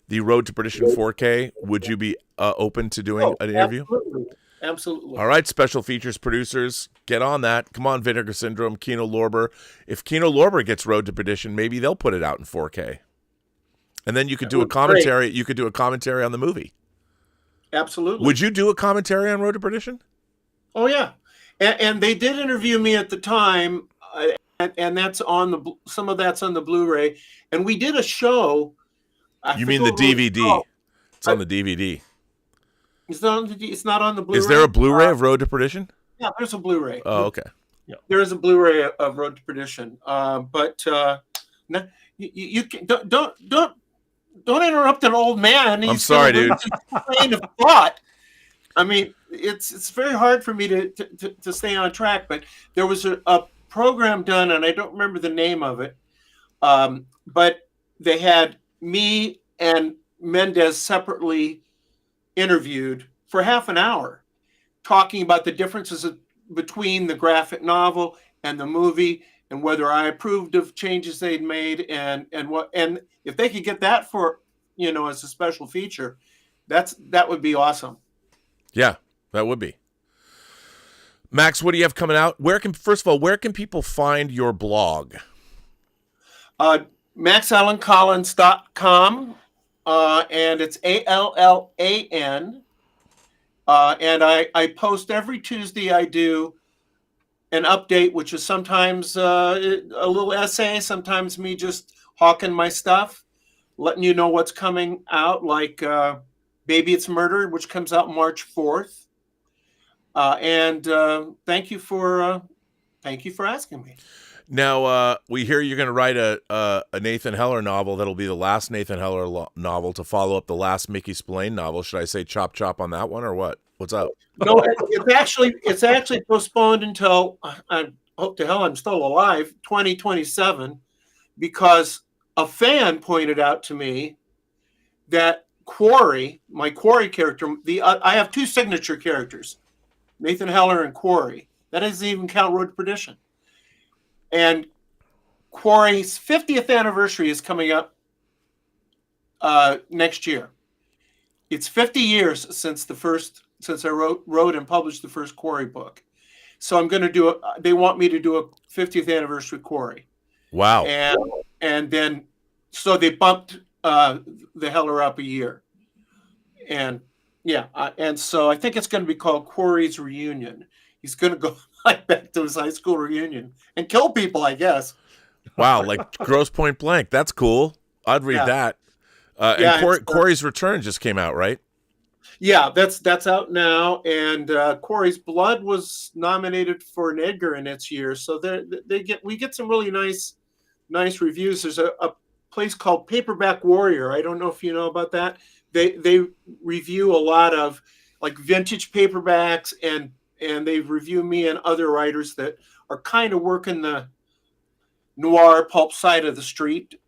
S5: the Road to Perdition 4K, would you be open to doing an interview?
S7: Absolutely.
S5: All right, special features producers, get on that. Come on, Vinegar Syndrome, Kino Lorber. If Kino Lorber gets Road to Perdition, maybe they'll put it out in 4K. And then you could do a commentary. Great. You could do a commentary on the movie.
S7: Absolutely.
S5: Would you do a commentary on Road to Perdition?
S7: Oh yeah, and they did interview me at the time, and that's on some of that's on the Blu-ray, and we did a show.
S5: You mean the DVD? It's on the DVD.
S7: It's not on the Blu-ray.
S5: Is there a Blu-ray of Road to Perdition?
S7: Yeah, there's a Blu-ray.
S5: Oh, okay.
S7: Yeah, there is a Blu-ray of Road to Perdition. But you don't interrupt an old man.
S5: I'm sorry, dude.
S7: Train of thought. I mean, it's very hard for me to stay on track. But there was a program done, and I don't remember the name of it. But they had me and Mendez separately interviewed for half an hour, talking about the differences between the graphic novel and the movie, and whether I approved of changes they'd made, and if they could get that for as a special feature, that would be awesome.
S5: Yeah, that would be. Max, what do you have coming out? Where can people find your blog?
S7: MaxAllenCollins.com, and it's ALLAN. And I post every Tuesday. I do an update, which is sometimes a little essay, sometimes me just hawking my stuff, letting you know what's coming out. Like Baby It's Murder, which comes out March 4th. And thank you for asking me.
S5: Now, we hear you're going to write a Nathan Heller novel that'll be the last Nathan Heller novel to follow up the last Mickey Spillane novel. Should I say chop chop on that one or what? What's up?
S7: No, it's actually postponed until, I hope to hell I'm still alive, 2027, because a fan pointed out to me that Quarry, my Quarry character, I have two signature characters, Nathan Heller and Quarry. That doesn't even count Road to Perdition. And Quarry's 50th anniversary is coming up next year. It's 50 years since I wrote and published the first Quarry book. So I'm going to they want me to do a 50th anniversary Quarry.
S5: Wow.
S7: And then, so they bumped the Heller up a year. And yeah, and so I think it's going to be called Quarry's Reunion. He's going to go back to his high school reunion and kill people, I guess.
S5: Wow, like Gross Point Blank. That's cool. I'd read that. And Quarry's Return just came out, right?
S7: Yeah, that's out now. And Quarry's Blood was nominated for an Edgar in its year, so we get some really nice reviews. There's a place called Paperback Warrior. I don't know if you know about that. They review a lot of like vintage paperbacks, and they review me and other writers that are kind of working the noir pulp side of the street.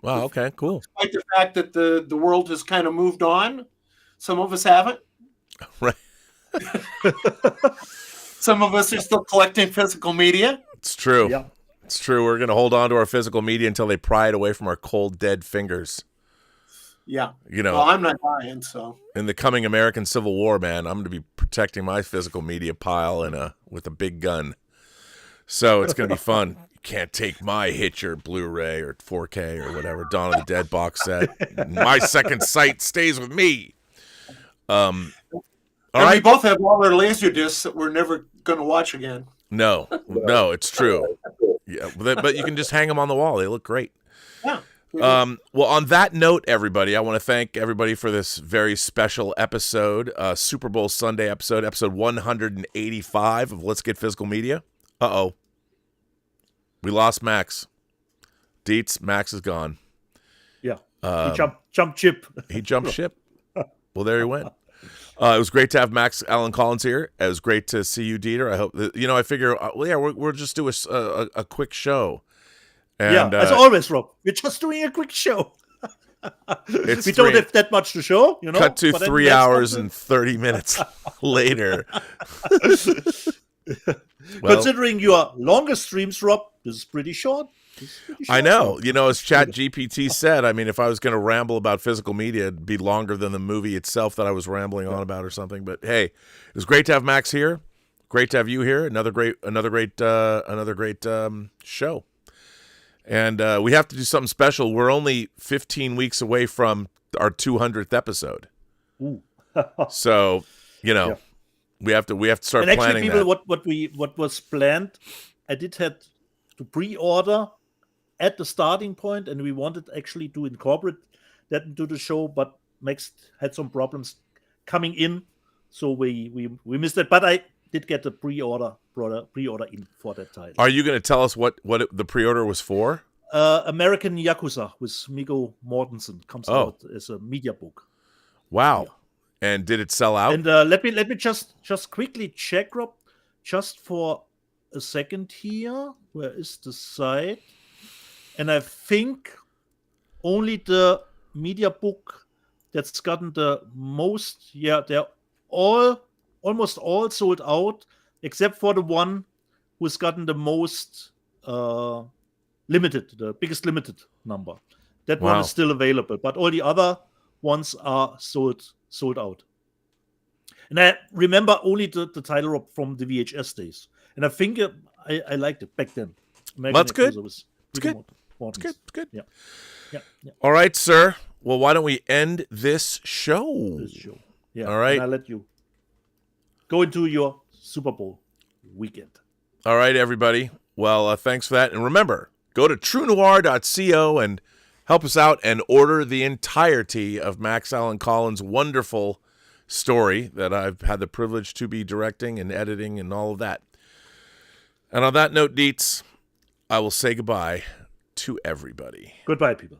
S5: Wow, okay, cool.
S7: Despite the fact that the world has kind of moved on, some of us haven't.
S5: Right.
S7: Some of us are still collecting physical media.
S5: It's true.
S6: Yeah.
S5: It's true. We're going to hold on to our physical media until they pry it away from our cold, dead fingers.
S7: Yeah.
S5: Well,
S7: I'm not buying, so.
S5: In the coming American Civil War, man, I'm going to be protecting my physical media pile with a big gun. So it's going to be fun. You can't take my Hitcher Blu-ray or 4K or whatever, Dawn of the Dead box set. My second sight stays with me. All right.
S7: We both have all our laser discs that we're never going to watch again.
S5: No, it's true. Yeah, but you can just hang them on the wall. They look great.
S7: Yeah.
S5: Well, on that note, everybody, I want to thank everybody for this very special episode, Super Bowl Sunday episode 185 of Let's Get Physical Media. Uh-oh. We lost Max. Dietz, Max is gone.
S6: Yeah. He jumped ship.
S5: He jumped ship. Well, there he went. It was great to have Max Allen Collins here. It was great to see you, Dieter. I hope that, I figure, we'll just do a quick show. And,
S6: as always, Rob, we're just doing a quick show. We don't have that much to show,
S5: Cut to 3 hours and 30 minutes later.
S6: Considering your longer streams, Rob, this is pretty short.
S5: I know. As ChatGPT said, I mean, if I was going to ramble about physical media, it'd be longer than the movie itself that I was rambling on about or something. But hey, it was great to have Max here. Great to have you here. Another great show. And we have to do something special. We're only 15 weeks away from our 200th episode.
S6: Ooh.
S5: So, we have to start
S6: and
S5: planning
S6: actually, people,
S5: that.
S6: What was planned, I did have to pre-order at the starting point, and we wanted actually to incorporate that into the show, but Max had some problems coming in, so we missed it. But I did get the pre-order in for that title.
S5: Are you going to tell us what the pre-order was for?
S6: American Yakuza with Viggo Mortensen comes out as a media book.
S5: Wow.
S6: Yeah.
S5: And did it sell out?
S6: And let me just quickly check, Rob, just for a second here. Where is the site? And I think only the media book that's gotten the most, they're almost all sold out, except for the one who's gotten the most limited, the biggest limited number. That one is still available, but all the other ones are sold out. And I remember only the title from the VHS days. And I think I liked it back then.
S5: That's good.
S6: It's
S5: good. It's good.
S6: Yeah.
S5: All right, sir. Well, why don't we end this show?
S6: Yeah.
S5: All right.
S6: And I'll let you go into your Super Bowl weekend.
S5: All right, everybody. Well, thanks for that. And remember, go to truenoir.co and help us out and order the entirety of Max Allan Collins' wonderful story that I've had the privilege to be directing and editing and all of that. And on that note, Dietz, I will say goodbye to everybody.
S6: Goodbye, people.